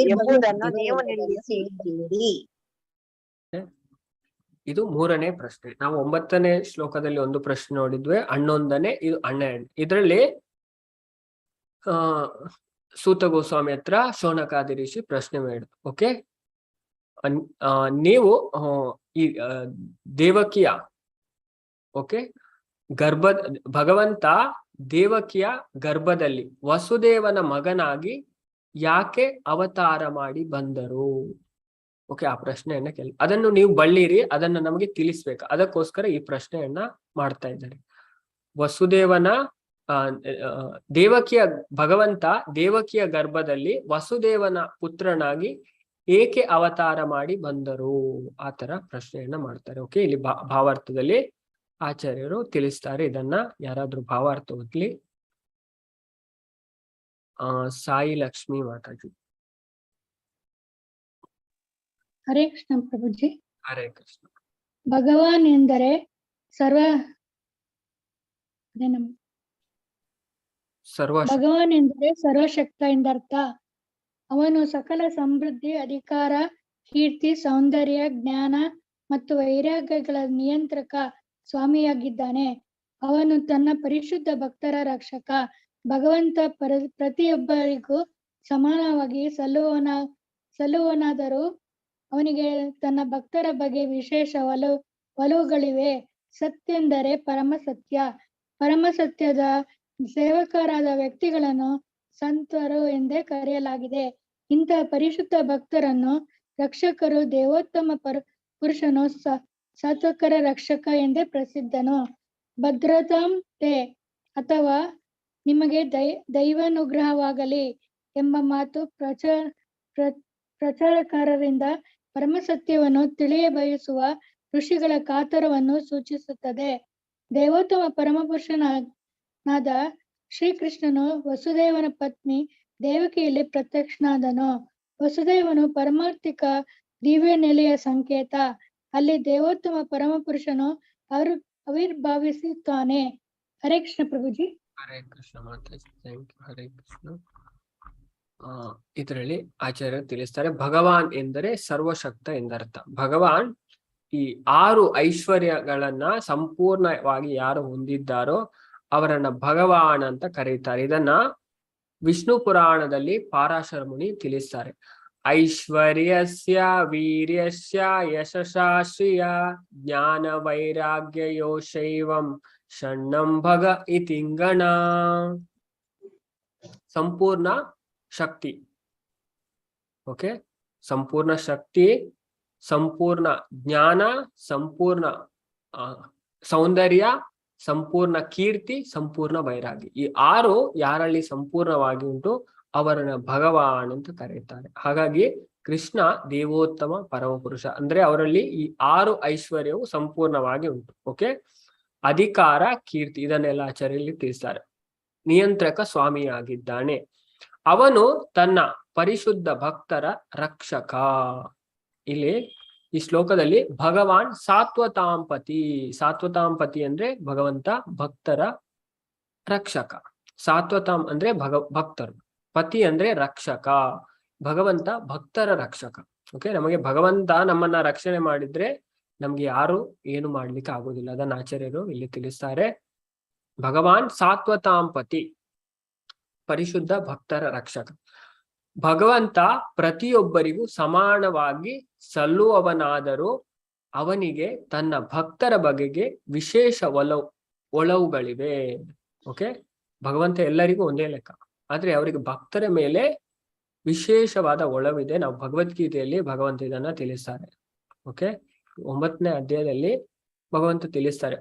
ಎಂಬುದನ್ನು ನೀವು ನಿಲ್ಲಿಸಿದ್ದೀರಿ. ಇದು 3ನೇ ಪ್ರಶ್ನೆ. ನಾವು 9ನೇ ಶ್ಲೋಕದಲ್ಲಿ ಒಂದು ಪ್ರಶ್ನೆ ನೋಡಿದ್ವಿ, 11ನೇ, ಇದು 12. ಇದರಲ್ಲಿ ಸೂತ ಗೋಸ್ವಾಮಿ ಹತ್ರ ಶೌನಕಾದಿ ಋಷಿ ಪ್ರಶ್ನೆ ಮಾಡಿದ್ರು. ಓಕೆ, ನೀವು ಈ ದೇವಕಿಯ ಭಗವಂತ ದೇವಕಿಯ ಗರ್ಭದಲ್ಲಿ ವಸುದೇವನ ಮಗನಾಗಿ ಯಾಕೆ ಅವತಾರ ಮಾಡಿ ಬಂದರು? ಓಕೆ, ಆ ಪ್ರಶ್ನೆಯನ್ನ ಅದನ್ನು ನೀವು ಬಳ್ಳಿರಿ, ಅದನ್ನು ನಮಗೆ ತಿಳಿಸ್ಬೇಕು. ಅದಕ್ಕೋಸ್ಕರ ಈ ಪ್ರಶ್ನೆಯನ್ನ ಮಾಡ್ತಾ ಇದ್ದಾರೆ. ವಸುದೇವನ ಭಗವಂತ ದೇವಕಿಯ ಗರ್ಭದಲ್ಲಿ ವಸುದೇವನ ಪುತ್ರನಾಗಿ ಏಕೆ ಅವತಾರ ಮಾಡಿ ಬಂದರು? ಆ ತರ ಪ್ರಶ್ನೆಯನ್ನ ಮಾಡ್ತಾರೆ. ಓಕೆ, ಇಲ್ಲಿ ಭಾವಾರ್ಥದಲ್ಲಿ ಆಚಾರ್ಯರು ತಿಳಿಸ್ತಾರೆ. ಇದನ್ನ ಯಾರಾದ್ರೂ ಭಾವಾರ್ಥ ಓದ್ಲಿ. ಸಾಯಿ ಲಕ್ಷ್ಮಿ ಮಾತಾಜಿ. ಹರೇ ಕೃಷ್ಣ ಪ್ರಭುಜಿ. ಹರೇ ಕೃಷ್ಣ. ಭಗವಾನ್ ಎಂದರೆ ಭಗವಾನ್ ಎಂದರೆ ಸರ್ವಶಕ್ತ ಎಂದರ್ಥ. ಅವನು ಸಕಲ ಸಮೃದ್ಧಿ, ಅಧಿಕಾರ, ಕೀರ್ತಿ, ಸೌಂದರ್ಯ, ಜ್ಞಾನ ಮತ್ತು ವೈರಾಗ್ಯಗಳ ನಿಯಂತ್ರಕ ಸ್ವಾಮಿಯಾಗಿದ್ದಾನೆ. ಅವನು ತನ್ನ ಪರಿಶುದ್ಧ ಭಕ್ತರ ರಕ್ಷಕ. ಭಗವಂತ ಪ್ರತಿಯೊಬ್ಬರಿಗೂ ಸಮಾನವಾಗಿ ಸಲ್ಲುವನಾದರೂ ಅವನಿಗೆ ತನ್ನ ಭಕ್ತರ ಬಗ್ಗೆ ವಿಶೇಷ ಒಲವುಗಳಿವೆ. ಸತ್ಯೆಂದರೆ ಪರಮಸತ್ಯ. ಪರಮಸತ್ಯದ ಸೇವಕರಾದ ವ್ಯಕ್ತಿಗಳನ್ನು ಸಂತರು ಎಂದೇ ಕರೆಯಲಾಗಿದೆ. ಇಂತಹ ಪರಿಶುದ್ಧ ಭಕ್ತರನ್ನು ರಕ್ಷಕರು. ದೇವೋತ್ತಮ ಪುರುಷನು ಸಾತ್ವಕರ ರಕ್ಷಕ ಎಂದೇ ಪ್ರಸಿದ್ಧನು. ಭದ್ರತಾಂ ತೇ ಅಥವಾ ನಿಮಗೆ ದೈವಾನುಗ್ರಹವಾಗಲಿ ಎಂಬ ಮಾತು ಪ್ರಚಾರಕಾರರಿಂದ ಪರಮಸತ್ಯವನ್ನು ತಿಳಿಯ ಬಯಸುವ ಋಷಿಗಳ ಕಾತರವನ್ನು ಸೂಚಿಸುತ್ತದೆ. ದೇವೋತ್ತಮ ಪರಮಪುರುಷನಾದ ಶ್ರೀಕೃಷ್ಣನು ವಸುದೇವನ ಪತ್ನಿ ದೇವಕಿಯಲ್ಲಿ ಪ್ರತ್ಯಕ್ಷನಾದನು. ವಸುದೇವನು ಪರಮಾರ್ಥಿಕ ದಿವ್ಯ ನೆಲೆಯ ಸಂಕೇತ. ಅಲ್ಲಿ ದೇವೋತ್ತಮ ಪರಮಪುರುಷನು ಆವಿರ್ಭಾವಿಸುತ್ತಾನೆ. ಹರೇ ಕೃಷ್ಣ ಪ್ರಭುಜಿ. ಹರೇ ಕೃಷ್ಣ ಮಾತಾಜಿ, ಥ್ಯಾಂಕ್ ಯು. ಹರೇ ಕೃಷ್ಣ. ಇದರಲ್ಲಿ ಆಚಾರ್ಯರು ತಿಳಿಸ್ತಾರೆ, ಭಗವಾನ್ ಎಂದರೆ ಸರ್ವಶಕ್ತ ಎಂದರ್ಥ. ಭಗವಾನ್ ಈ 6 ಐಶ್ವರ್ಯಗಳನ್ನ ಸಂಪೂರ್ಣವಾಗಿ ಯಾರು ಹೊಂದಿದ್ದಾರೋ ಅವರನ್ನ ಭಗವಾನ್ ಅಂತ ಕರೀತಾರೆ. ಇದನ್ನ ವಿಷ್ಣು ಪುರಾಣದಲ್ಲಿ ಪಾರಾಶರ ಮುನಿ ತಿಳಿಸ್ತಾರೆ. ಐಶ್ವರ್ಯಸ್ಯ ವೀರ್ಯಸ್ಯ ಯಶಸಾಶ್ರಿಯ ಜ್ಞಾನ ವೈರಾಗ್ಯ ಯೋಶೈವಂ ಷಣ್ಣಂ ಭಗ ಇತಿಂಗಣ. ಸಂಪೂರ್ಣ ಶಕ್ತಿ. ಓಕೆ, ಸಂಪೂರ್ಣ ಶಕ್ತಿ, ಸಂಪೂರ್ಣ ಜ್ಞಾನ, ಸಂಪೂರ್ಣ ಸೌಂದರ್ಯ, ಸಂಪೂರ್ಣ ಕೀರ್ತಿ, ಸಂಪೂರ್ಣ ವೈರಾಗ್ಯ. ಈ 6 ಯಾರಲ್ಲಿ ಸಂಪೂರ್ಣವಾಗಿ ಉಂಟು ಅವರನ್ನ ಭಗವಾನ್ ಅಂತ ಕರೀತಾರೆ. ಹಾಗಾಗಿ ಕೃಷ್ಣ ದೇವೋತ್ತಮ ಪರಮಪುರುಷ ಅಂದ್ರೆ ಅವರಲ್ಲಿ ಈ 6 ಐಶ್ವರ್ಯವು ಸಂಪೂರ್ಣವಾಗಿ ಉಂಟು. ಓಕೆ, ಅಧಿಕಾರ, ಕೀರ್ತಿ ಇದನ್ನೆಲ್ಲ ಆಚಾರ್ಯಲ್ಲಿ ತಿಳಿಸ್ತಾರೆ. ನಿಯಂತ್ರಕ ಸ್ವಾಮಿಯಾಗಿದ್ದಾನೆ. ಅವನು ತನ್ನ ಪರಿಶುದ್ಧ ಭಕ್ತರ ರಕ್ಷಕ. ಇಲ್ಲಿ ಈ ಶ್ಲೋಕದಲ್ಲಿ ಭಗವಾನ್ ಸಾತ್ವತಾಂಪತಿ. ಸಾತ್ವತಾಂಪತಿ ಅಂದ್ರೆ ಭಗವಂತ ಭಕ್ತರ ರಕ್ಷಕ. ಸಾತ್ವತಾಂ ಅಂದ್ರೆ ಭಕ್ತರು, ಪತಿ ಅಂದ್ರೆ ರಕ್ಷಕ. ಭಗವಂತ ಭಕ್ತರ ರಕ್ಷಕ. ಓಕೆ, ನಮಗೆ ಭಗವಂತ ನಮ್ಮನ್ನ ರಕ್ಷಣೆ ಮಾಡಿದ್ರೆ ನಮ್ಗೆ ಯಾರು ಏನು ಮಾಡ್ಲಿಕ್ಕೆ ಆಗೋದಿಲ್ಲ. ಅದನ್ನ ಆಚಾರ್ಯರು ಇಲ್ಲಿ ತಿಳಿಸ್ತಾರೆ. ಭಗವಾನ್ ಸಾತ್ವತಾಂಪತಿ, ಪರಿಶುದ್ಧ ಭಕ್ತರ ರಕ್ಷಕ. ಭಗವಂತ ಪ್ರತಿಯೊಬ್ಬರಿಗೂ ಸಮಾನವಾಗಿ ಸಲ್ಲುವವನಾದರೂ ಅವನಿಗೆ ತನ್ನ ಭಕ್ತರ ಬಗೆಗೆ ವಿಶೇಷ ಒಲವುಗಳಿವೆ. ಓಕೆ, ಭಗವಂತ ಎಲ್ಲರಿಗೂ ಒಂದೇ ಲೆಕ್ಕ, ಆದ್ರೆ ಅವರಿಗೆ ಭಕ್ತರ ಮೇಲೆ ವಿಶೇಷವಾದ ಒಲವಿದೆ. ನಾವು ಭಗವದ್ಗೀತೆಯಲ್ಲಿ ಭಗವಂತ ಇದನ್ನ ತಿಳಿಸ್ತಾರೆ. ಓಕೆ, 9ನೇ ಅಧ್ಯಾಯದಲ್ಲಿ ಭಗವಂತ ತಿಳಿಸ್ತಾರೆ.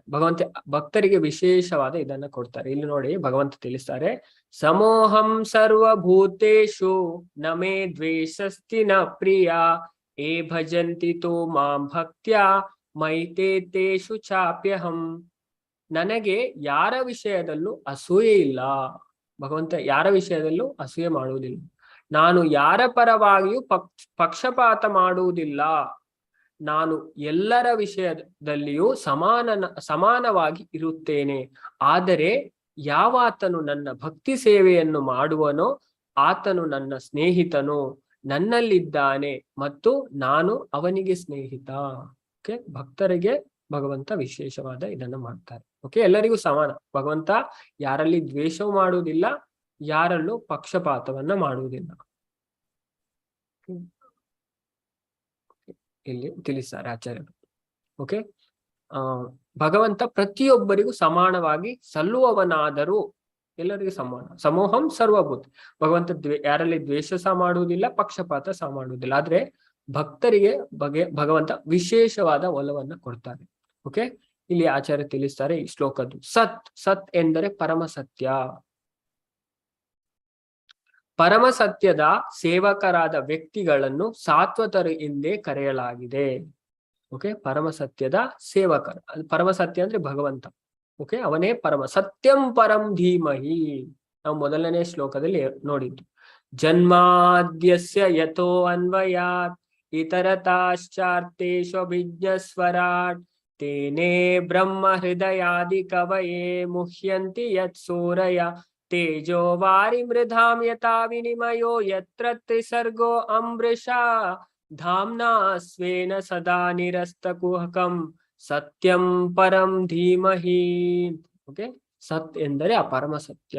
ಭಕ್ತರಿಗೆ ವಿಶೇಷವಾದ ಇದನ್ನ ಕೊಡ್ತಾರೆ. ಇಲ್ಲಿ ನೋಡಿ ಭಗವಂತ ತಿಳಿಸ್ತಾರೆ, ಸಮೋಹಂ ಸರ್ವಭೂತೇಷು ನಮೇ ದ್ವೇಷಸ್ತಿ ನ ಪ್ರಿಯ ಏ ಭಜಂತಿ ತೋ ಮಾಂ ಭಕ್ತ್ಯಾ ಮೈತೆ ತೇಷು ಚಾಪ್ಯಹಂ. ನನಗೆ ಯಾರ ವಿಷಯದಲ್ಲೂ ಅಸೂಯೆ ಇಲ್ಲ. ಭಗವಂತ ಯಾರ ವಿಷಯದಲ್ಲೂ ಅಸೂಯೆ ಮಾಡುವುದಿಲ್ಲ. ನಾನು ಯಾರ ಪರವಾಗಿಯೂ ಪಕ್ಷಪಾತ ಮಾಡುವುದಿಲ್ಲ. ನಾನು ಎಲ್ಲರ ವಿಷಯದಲ್ಲಿಯೂ ಸಮಾನವಾಗಿ ಇರುತ್ತೇನೆ. ಆದರೆ ಯಾವಾತನು ನನ್ನ ಭಕ್ತಿ ಸೇವೆಯನ್ನು ಮಾಡುವನೋ ಆತನು ನನ್ನ ಸ್ನೇಹಿತನು, ನನ್ನಲ್ಲಿದ್ದಾನೆ ಮತ್ತು ನಾನು ಅವನಿಗೆ ಸ್ನೇಹಿತ. ಓಕೆ, ಭಕ್ತರಿಗೆ ಭಗವಂತ ವಿಶೇಷವಾದ ಇದನ್ನ ಮಾಡ್ತಾರೆ. ಓಕೆ, ಎಲ್ಲರಿಗೂ ಸಮಾನ. ಭಗವಂತ ಯಾರಲ್ಲಿ ದ್ವೇಷವೂ ಮಾಡುವುದಿಲ್ಲ, ಯಾರಲ್ಲೂ ಪಕ್ಷಪಾತವನ್ನ ಮಾಡುವುದಿಲ್ಲ. ಇಲ್ಲಿ ತಿಳಿಸ್ತಾರೆ ಆಚಾರ್ಯರು. ಓಕೆ, ಭಗವಂತ ಪ್ರತಿಯೊಬ್ಬರಿಗೂ ಸಮಾನವಾಗಿ ಸಲ್ಲುವವನಾದರೂ ಎಲ್ಲರಿಗೂ ಸಮಾನ. ಸಮೂಹಂ ಸರ್ವಭೂತ. ಭಗವಂತ ಯಾರಲ್ಲಿ ದ್ವೇಷ ಸಹ ಮಾಡುವುದಿಲ್ಲ, ಪಕ್ಷಪಾತ ಸಹ ಮಾಡುವುದಿಲ್ಲ. ಆದ್ರೆ ಭಕ್ತರಿಗೆ ಭಗವಂತ ವಿಶೇಷವಾದ ಒಲವನ್ನ ಕೊಡ್ತಾರೆ. ಓಕೆ, ಇಲ್ಲಿ ಆಚಾರ್ಯ ತಿಳಿಸ್ತಾರೆ ಈ ಶ್ಲೋಕದ್ದು. ಸತ್ ಎಂದರೆ ಪರಮ ಸತ್ಯ. ಪರಮ ಸತ್ಯದ ಸೇವಕರಾದ ವ್ಯಕ್ತಿಗಳನ್ನು ಸಾತ್ವತರು ಎಂದೇ ಕರೆಯಲಾಗಿದೆ. ಓಕೆ, ಪರಮ ಸತ್ಯದ ಸೇವಕರು. ಪರಮ ಸತ್ಯ ಅಂದ್ರೆ ಭಗವಂತ. ಓಕೆ, ಅವನೇ ಪರಮ ಸತ್ಯಂ ಪರಂ ಧೀಮಹಿ. ನಾವು ಮೊದಲನೇ ಶ್ಲೋಕದಲ್ಲಿ ನೋಡಿದ್ದು. ಜನ್ಮಾದ್ಯಸ್ಯ ಯಥೋ ಅನ್ವಯಾತ್ ಇತರತಾಶ್ಚಾರ್ಥೇಷು ಅಭಿಜ್ಞಸ್ವರಾಟ್ ತೇನೇ ಬ್ರಹ್ಮ ಹೃದಯಾದಿ ಕವಯೇ ಮುಹ್ಯಂತಿ ಯತ್ ಸೂರಯ ತೇಜೋ ವಾರಿ ಮೃಧಾಂ ಯಥಾ ವಿನಿಮಯೋ ಯತ್ರ ತ್ರಿಸರ್ಗೋ ಅಮೃಷಾ ಧಾಮ್ನಾ ಸ್ವೇನ ಸದಾ ನಿರಸ್ತಕುಹಕಂ ಸತ್ಯಂ ಪರಂ ಧೀಮಹಿ. ಓಕೆ, ಸತ್ ಎಂದರೆ ಆ ಪರಮ ಸತ್ಯ.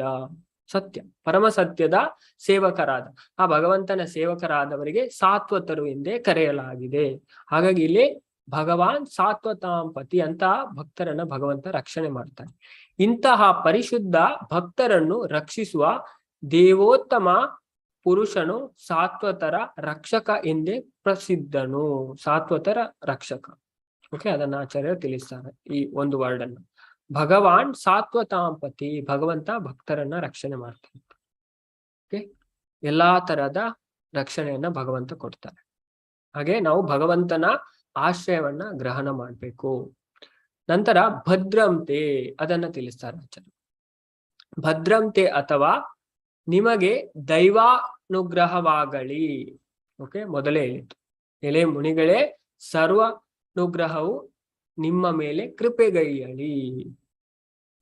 ಸತ್ಯ ಪರಮ ಸತ್ಯದ ಸೇವಕರಾದ ಆ ಭಗವಂತನ ಸೇವಕರಾದವರಿಗೆ ಸಾತ್ವತರು ಎಂದೇ ಕರೆಯಲಾಗಿದೆ. ಹಾಗಾಗಿ ಇಲ್ಲಿ ಭಗವಾನ್ ಸಾತ್ವತಾಂಪತಿ ಅಂತ ಭಕ್ತರನ್ನ ಭಗವಂತ ರಕ್ಷಣೆ ಮಾಡ್ತಾನೆ. ಇಂತಹ ಪರಿಶುದ್ಧ ಭಕ್ತರನ್ನು ರಕ್ಷಿಸುವ ದೇವೋತ್ತಮ ಪುರುಷನು ಸಾತ್ವತರ ರಕ್ಷಕ ಎಂದೇ ಪ್ರಸಿದ್ಧನು. ಸಾತ್ವತರ ರಕ್ಷಕ. ಓಕೆ, ಅದನ್ನ ಆಚಾರ್ಯರು ತಿಳಿಸ್ತಾರೆ ಈ ಒಂದು ವರ್ಡ್ ಅನ್ನು. ಭಗವಾನ್ ಸಾತ್ವತಾಂಪತಿ, ಭಗವಂತ ಭಕ್ತರನ್ನ ರಕ್ಷಣೆ ಮಾಡ್ತಾನೆ. ಓಕೆ, ಎಲ್ಲಾ ತರಹದ ರಕ್ಷಣೆಯನ್ನ ಭಗವಂತ ಕೊಡ್ತಾರೆ. ಹಾಗೆ ನಾವು ಭಗವಂತನ ಆಶ್ರಯವನ್ನ ಗ್ರಹಣ ಮಾಡ್ಬೇಕು. ನಂತರ ಭದ್ರಂತೆ ಅದನ್ನ ತಿಳಿಸ್ತಾರೆ ಆಚಾರ್ಯ. ಭದ್ರಂತೆ ಅಥವಾ ನಿಮಗೆ ದೈವಾನುಗ್ರಹವಾಗಲಿ. ಓಕೆ, ಮೊದಲೇ ಹೇಳಿತು, ಎಲೆ ಮುನಿಗಳೇ ಸರ್ವ ಅನುಗ್ರಹವು ನಿಮ್ಮ ಮೇಲೆ ಕೃಪೆಗೈಯಲಿ.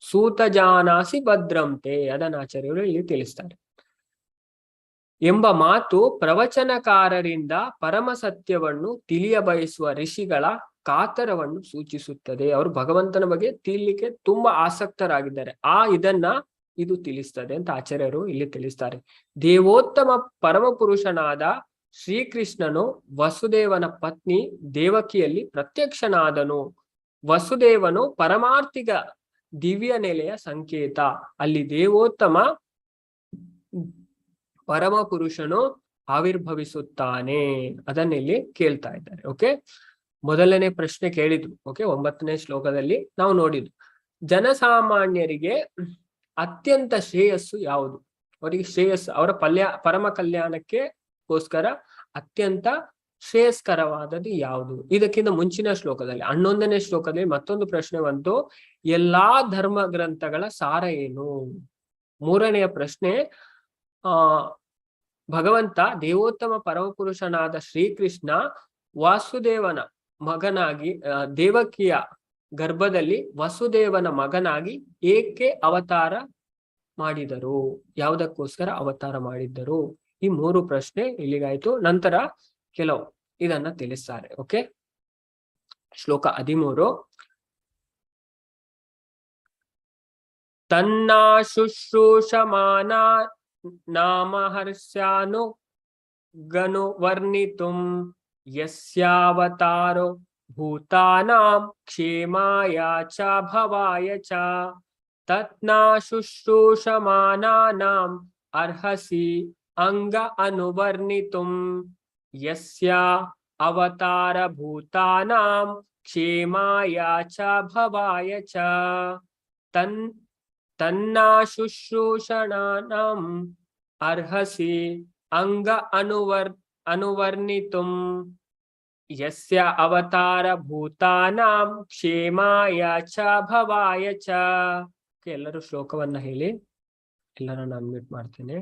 ಸೂತ ಜಾನಾಸಿ ಭದ್ರಂತೆ ಅದನ್ನ ಆಚಾರ್ಯರು ಇಲ್ಲಿ ತಿಳಿಸ್ತಾರೆ. ಎಂಬ ಮಾತು ಪ್ರವಚನಕಾರರಿಂದ ಪರಮ ಸತ್ಯವನ್ನು ತಿಳಿಯ ಬಯಸುವ ಋಷಿಗಳ ಕಾತರವನ್ನು ಸೂಚಿಸುತ್ತದೆ. ಅವರು ಭಗವಂತನ ಬಗ್ಗೆ ತಿಳಿಲಿಕ್ಕೆ ತುಂಬಾ ಆಸಕ್ತರಾಗಿದ್ದಾರೆ. ಇದನ್ನ ಇದು ತಿಳಿಸ್ತದೆ ಅಂತ ಆಚಾರ್ಯರು ಇಲ್ಲಿ ತಿಳಿಸ್ತಾರೆ. ದೇವೋತ್ತಮ ಪರಮ ಪುರುಷನಾದ ಶ್ರೀಕೃಷ್ಣನು ವಸುದೇವನ ಪತ್ನಿ ದೇವಕಿಯಲ್ಲಿ ಪ್ರತ್ಯಕ್ಷನಾದನು. ವಸುದೇವನು ಪರಮಾರ್ಥಿಕ ದಿವ್ಯ ನೆಲೆಯ ಸಂಕೇತ. ಅಲ್ಲಿ ದೇವೋತ್ತಮ ಪರಮ ಪುರುಷನು ಆವಿರ್ಭವಿಸುತ್ತಾನೆ. ಅದನ್ನಿಲ್ಲಿ ಕೇಳ್ತಾ ಇದ್ದಾರೆ. ಓಕೆ, ಮೊದಲನೇ ಪ್ರಶ್ನೆ ಕೇಳಿದ್ರು. ಓಕೆ, 9ನೇ ಶ್ಲೋಕದಲ್ಲಿ ನಾವು ನೋಡಿದ್ವು. ಜನಸಾಮಾನ್ಯರಿಗೆ ಅತ್ಯಂತ ಶ್ರೇಯಸ್ಸು ಯಾವುದು? ಅವರಿಗೆ ಶ್ರೇಯಸ್ಸು, ಅವರ ಪರಮ ಕಲ್ಯಾಣಕ್ಕೆಗೋಸ್ಕರ ಅತ್ಯಂತ ಶ್ರೇಯಸ್ಕರವಾದದ್ದು ಯಾವುದು? ಇದಕ್ಕಿಂತ ಮುಂಚಿನ ಶ್ಲೋಕದಲ್ಲಿ 11ನೇ ಶ್ಲೋಕದಲ್ಲಿ ಮತ್ತೊಂದು ಪ್ರಶ್ನೆ ಬಂತು, ಎಲ್ಲಾ ಧರ್ಮ ಗ್ರಂಥಗಳ ಸಾರ ಏನು? 3ನೆಯ ಪ್ರಶ್ನೆ, ಭಗವಂತ ದೇವೋತ್ತಮ ಪರಮಪುರುಷನಾದ ಶ್ರೀಕೃಷ್ಣ ವಾಸುದೇವನ ಮಗನಾಗಿ ದೇವಕಿಯ ಗರ್ಭದಲ್ಲಿ ವಸುದೇವನ ಮಗನಾಗಿ ಏಕೆ ಅವತಾರ ಮಾಡಿದರು? ಯಾವುದಕ್ಕೋಸ್ಕರ ಅವತಾರ ಮಾಡಿದ್ದರು? ಈ 3 ಪ್ರಶ್ನೆ ಇಲ್ಲಿಗಾಯ್ತು. ನಂತರ ಕೆಲವು ಇದನ್ನ ತಿಳಿಸ್ತಾರೆ. ಓಕೆ, ಶ್ಲೋಕ 13. ತನ್ನಾ ಶುಶ್ರೂಷಮಾನ ನಾಮ ಹರ್ಷ್ಯಾನು ಗನು ವರ್ಣಿತುಂ ಯಸ್ಯಾವತಾರೋ ಭೂತಾನಾಂ ಕ್ಷೇಮಾಯ ಚ ಭವಾಯ ಚ ತತ್ನಾ ಶುಶ್ರೂಷಮಾನಾನಾಂ ಅರ್ಹಸಿ ಅಂಗ ಅನುವರ್ಣಿತುಂ ಯಸ್ಯ ಅವತಾರ ಭೂತಾನಾಂ ಕ್ಷೇಮಾಯ ಚ ಭವಾಯ ಚ ತನ್ನಾಶುಶ್ರೂಷಣಾನಾಂ ಅರ್ಹಸಿ ಅಂಗ ಅನುವರ್ಣಿತುಂ ಯಸ್ಯ ಅವತಾರ ಭೂತಾನಾಂ ಕ್ಷೇಮಾಯ ಚ ಭವಾಯ ಚ. ಎಲ್ಲರೂ ಶ್ಲೋಕವನ್ನ ಹೇಳಿ. ಎಲ್ಲರನ್ನ ಅನ್ಮ್ಯೂಟ್ ಮಾಡ್ತೇನೆ.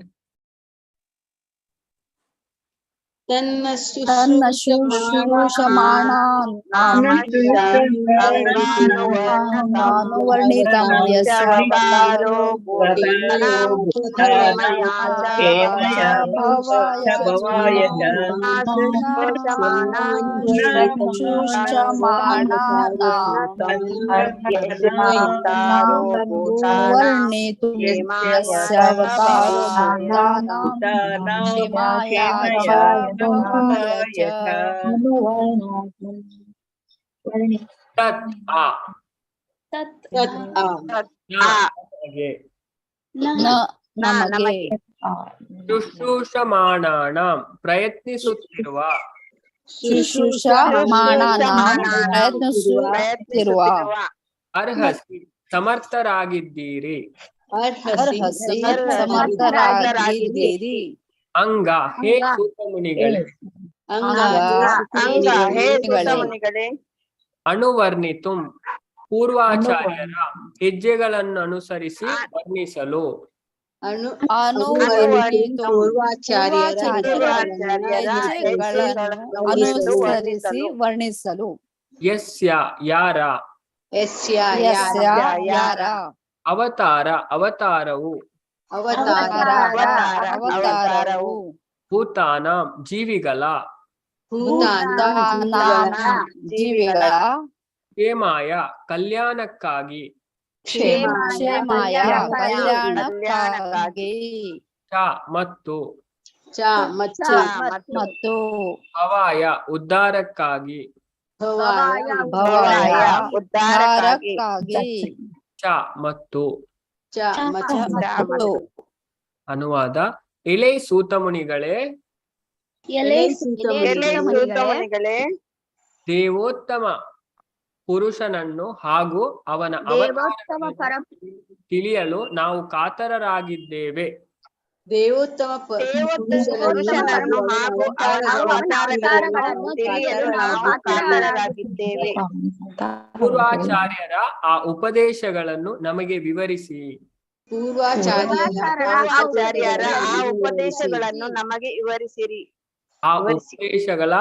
ತನ್ನ ಶುಶ್ರೂಷಮಾಣಾನುವರ್ಣಿತಂ ಯಸ್ಯ ಅವತಾರೋ ತತ್ ಆ ಹಾಗೆ ನಮಗೆ ಶುಶ್ರೂಷಮಾಣಾನಾಂ ಪ್ರಯತ್ನಿಸುತ್ತಿರುವ ಪ್ರಯತ್ನಿಸುತ್ತಿರುವ ಅರ್ಹಸಿ ಸಮರ್ಥರಾಗಿದ್ದೀರಿ ಸಮರ್ಥರಾಗಿದ್ದೀರಿ ಅಂಗ ಹೇ ಸೂತಮುನಿಗಳೇ ಅನುವರ್ಣಿತುಂ ಪೂರ್ವಾಚಾರ್ಯರ ಹೆಜ್ಜೆಗಳನ್ನು ಅನುಸರಿಸಿ ವರ್ಣಿಸಲು ಅನುಸರಿಸಿ ವರ್ಣಿಸಲು ಯಸ್ಯ ಯಾರ ಅವತಾರವು ಭೂತಾನಾಂ ಜೀವಿಗಳ ಕ್ಷೇಮಾಯ ಕಲ್ಯಾಣಕ್ಕಾಗಿ ಚ ಮತ್ತು ಭವಾಯ ಉದ್ಧಾರಕ್ಕಾಗಿ ಚ ಮತ್ತು ಅನುವಾದ. ಎಲೆ ಸೂತಮುನಿಗಳೇ ದೇವೋತ್ತಮ ಪುರುಷನನ್ನು ಹಾಗೂ ಅವನ ಅವತಾರಗಳನ್ನು ತಿಳಿಯಲು ನಾವು ಕಾತರರಾಗಿದ್ದೇವೆ. ಪೂರ್ವಾಚಾರ್ಯರ ಆ ಉಪದೇಶಗಳನ್ನು ನಮಗೆ ವಿವರಿಸಿ. ಆ ಉಪದೇಶಗಳ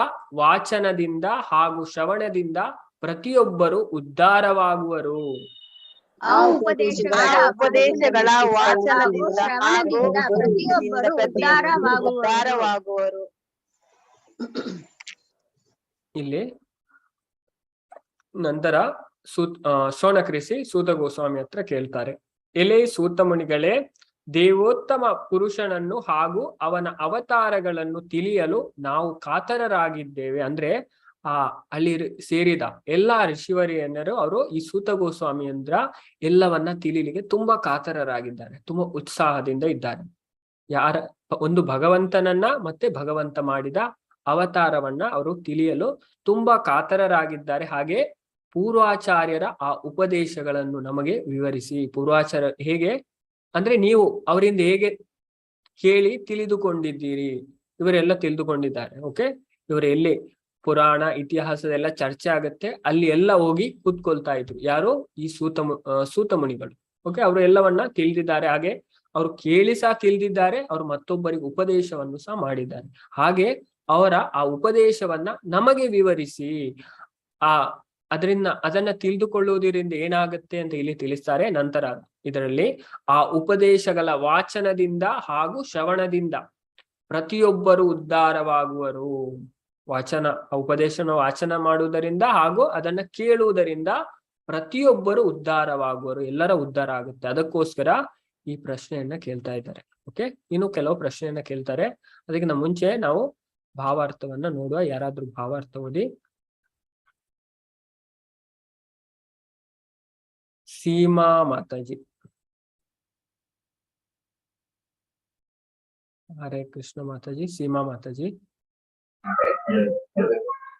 ವಾಚನದಿಂದ ಹಾಗೂ ಶ್ರವಣದಿಂದ ಪ್ರತಿಯೊಬ್ಬರು ಉದ್ಧಾರವಾಗುವರು. ಇಲ್ಲಿ ನಂತರ ಶೌನಕರಿಸಿ ಸೂತ ಗೋಸ್ವಾಮಿ ಹತ್ರ ಕೇಳ್ತಾರೆ. ಎಲೆ ಸೂತಮುನಿಗಳೇ ದೇವೋತ್ತಮ ಪುರುಷನನ್ನು ಹಾಗೂ ಅವನ ಅವತಾರಗಳನ್ನು ತಿಳಿಯಲು ನಾವು ಕಾತರರಾಗಿದ್ದೇವೆ. ಅಂದ್ರೆ ಅಲ್ಲಿ ಸೇರಿದ ಎಲ್ಲಾ ಋಷಿವರಿಯನ್ನರು ಅವರು ಈ ಸೂತ ಗೋಸ್ವಾಮಿ ಅಂದ್ರ ಎಲ್ಲವನ್ನ ತಿಳಿಲಿಕ್ಕೆ ತುಂಬಾ ಕಾತರರಾಗಿದ್ದಾರೆ, ತುಂಬಾ ಉತ್ಸಾಹದಿಂದ ಇದ್ದಾರೆ. ಒಂದು ಭಗವಂತನನ್ನ ಮತ್ತೆ ಭಗವಂತ ಮಾಡಿದ ಅವತಾರವನ್ನ ಅವರು ತಿಳಿಯಲು ತುಂಬಾ ಕಾತರರಾಗಿದ್ದಾರೆ. ಹಾಗೆ ಪೂರ್ವಾಚಾರ್ಯರ ಆ ಉಪದೇಶಗಳನ್ನು ನಮಗೆ ವಿವರಿಸಿ. ಪೂರ್ವಾಚಾರ್ಯ ಹೇಗೆ ಅಂದ್ರೆ ನೀವು ಅವರಿಂದ ಹೇಗೆ ಕೇಳಿ ತಿಳಿದುಕೊಂಡಿದ್ದೀರಿ, ಇವರೆಲ್ಲ ತಿಳಿದುಕೊಂಡಿದ್ದಾರೆ. ಓಕೆ, ಇವರು ಎಲ್ಲಿ ಪುರಾಣ ಇತಿಹಾಸದೆಲ್ಲ ಚರ್ಚೆ ಆಗತ್ತೆ ಅಲ್ಲಿ ಎಲ್ಲ ಹೋಗಿ ಕೂತ್ಕೊಳ್ತಾ ಇದ್ರು. ಯಾರು? ಈ ಸೂತ ಮುನಿಗಳು. ಓಕೆ, ಅವರು ಎಲ್ಲವನ್ನ ತಿಳಿದಿದ್ದಾರೆ. ಹಾಗೆ ಅವರು ಕೇಳಿ ಸಹ ತಿಳಿದಿದ್ದಾರೆ, ಅವರು ಮತ್ತೊಬ್ಬರಿಗೆ ಉಪದೇಶವನ್ನು ಸಹ ಮಾಡಿದ್ದಾರೆ. ಹಾಗೆ ಅವರ ಆ ಉಪದೇಶವನ್ನ ನಮಗೆ ವಿವರಿಸಿ. ಅದನ್ನ ತಿಳಿದುಕೊಳ್ಳುವುದರಿಂದ ಏನಾಗುತ್ತೆ ಅಂತ ಇಲ್ಲಿ ತಿಳಿಸ್ತಾರೆ. ನಂತರ ಇದರಲ್ಲಿ ಆ ಉಪದೇಶಗಳ ವಾಚನದಿಂದ ಹಾಗೂ ಶ್ರವಣದಿಂದ ಪ್ರತಿಯೊಬ್ಬರು ಉದ್ಧಾರವಾಗುವರು. ಉಪದೇಶನ ವಾಚನ ಮಾಡುವುದರಿಂದ ಹಾಗೂ ಅದನ್ನ ಕೇಳುವುದರಿಂದ ಪ್ರತಿಯೊಬ್ಬರು ಉದ್ಧಾರವಾಗುವರು, ಎಲ್ಲರ ಉದ್ಧಾರ ಆಗುತ್ತೆ. ಅದಕ್ಕೋಸ್ಕರ ಈ ಪ್ರಶ್ನೆಯನ್ನ ಕೇಳ್ತಾ ಇದ್ದಾರೆ. ಓಕೆ, ಇನ್ನು ಕೆಲವು ಪ್ರಶ್ನೆಯನ್ನ ಕೇಳ್ತಾರೆ. ಅದಕ್ಕಿಂತ ಮುಂಚೆ ನಾವು ಭಾವಾರ್ಥವನ್ನ ನೋಡುವ. ಯಾರಾದ್ರೂ ಭಾವಾರ್ಥ ಓದಿ. ಸೀಮಾ ಮಾತಾಜಿ. ಹರೇ ಕೃಷ್ಣ ಮಾತಾಜಿ. ಸೀಮಾ ಮಾತಾಜಿ.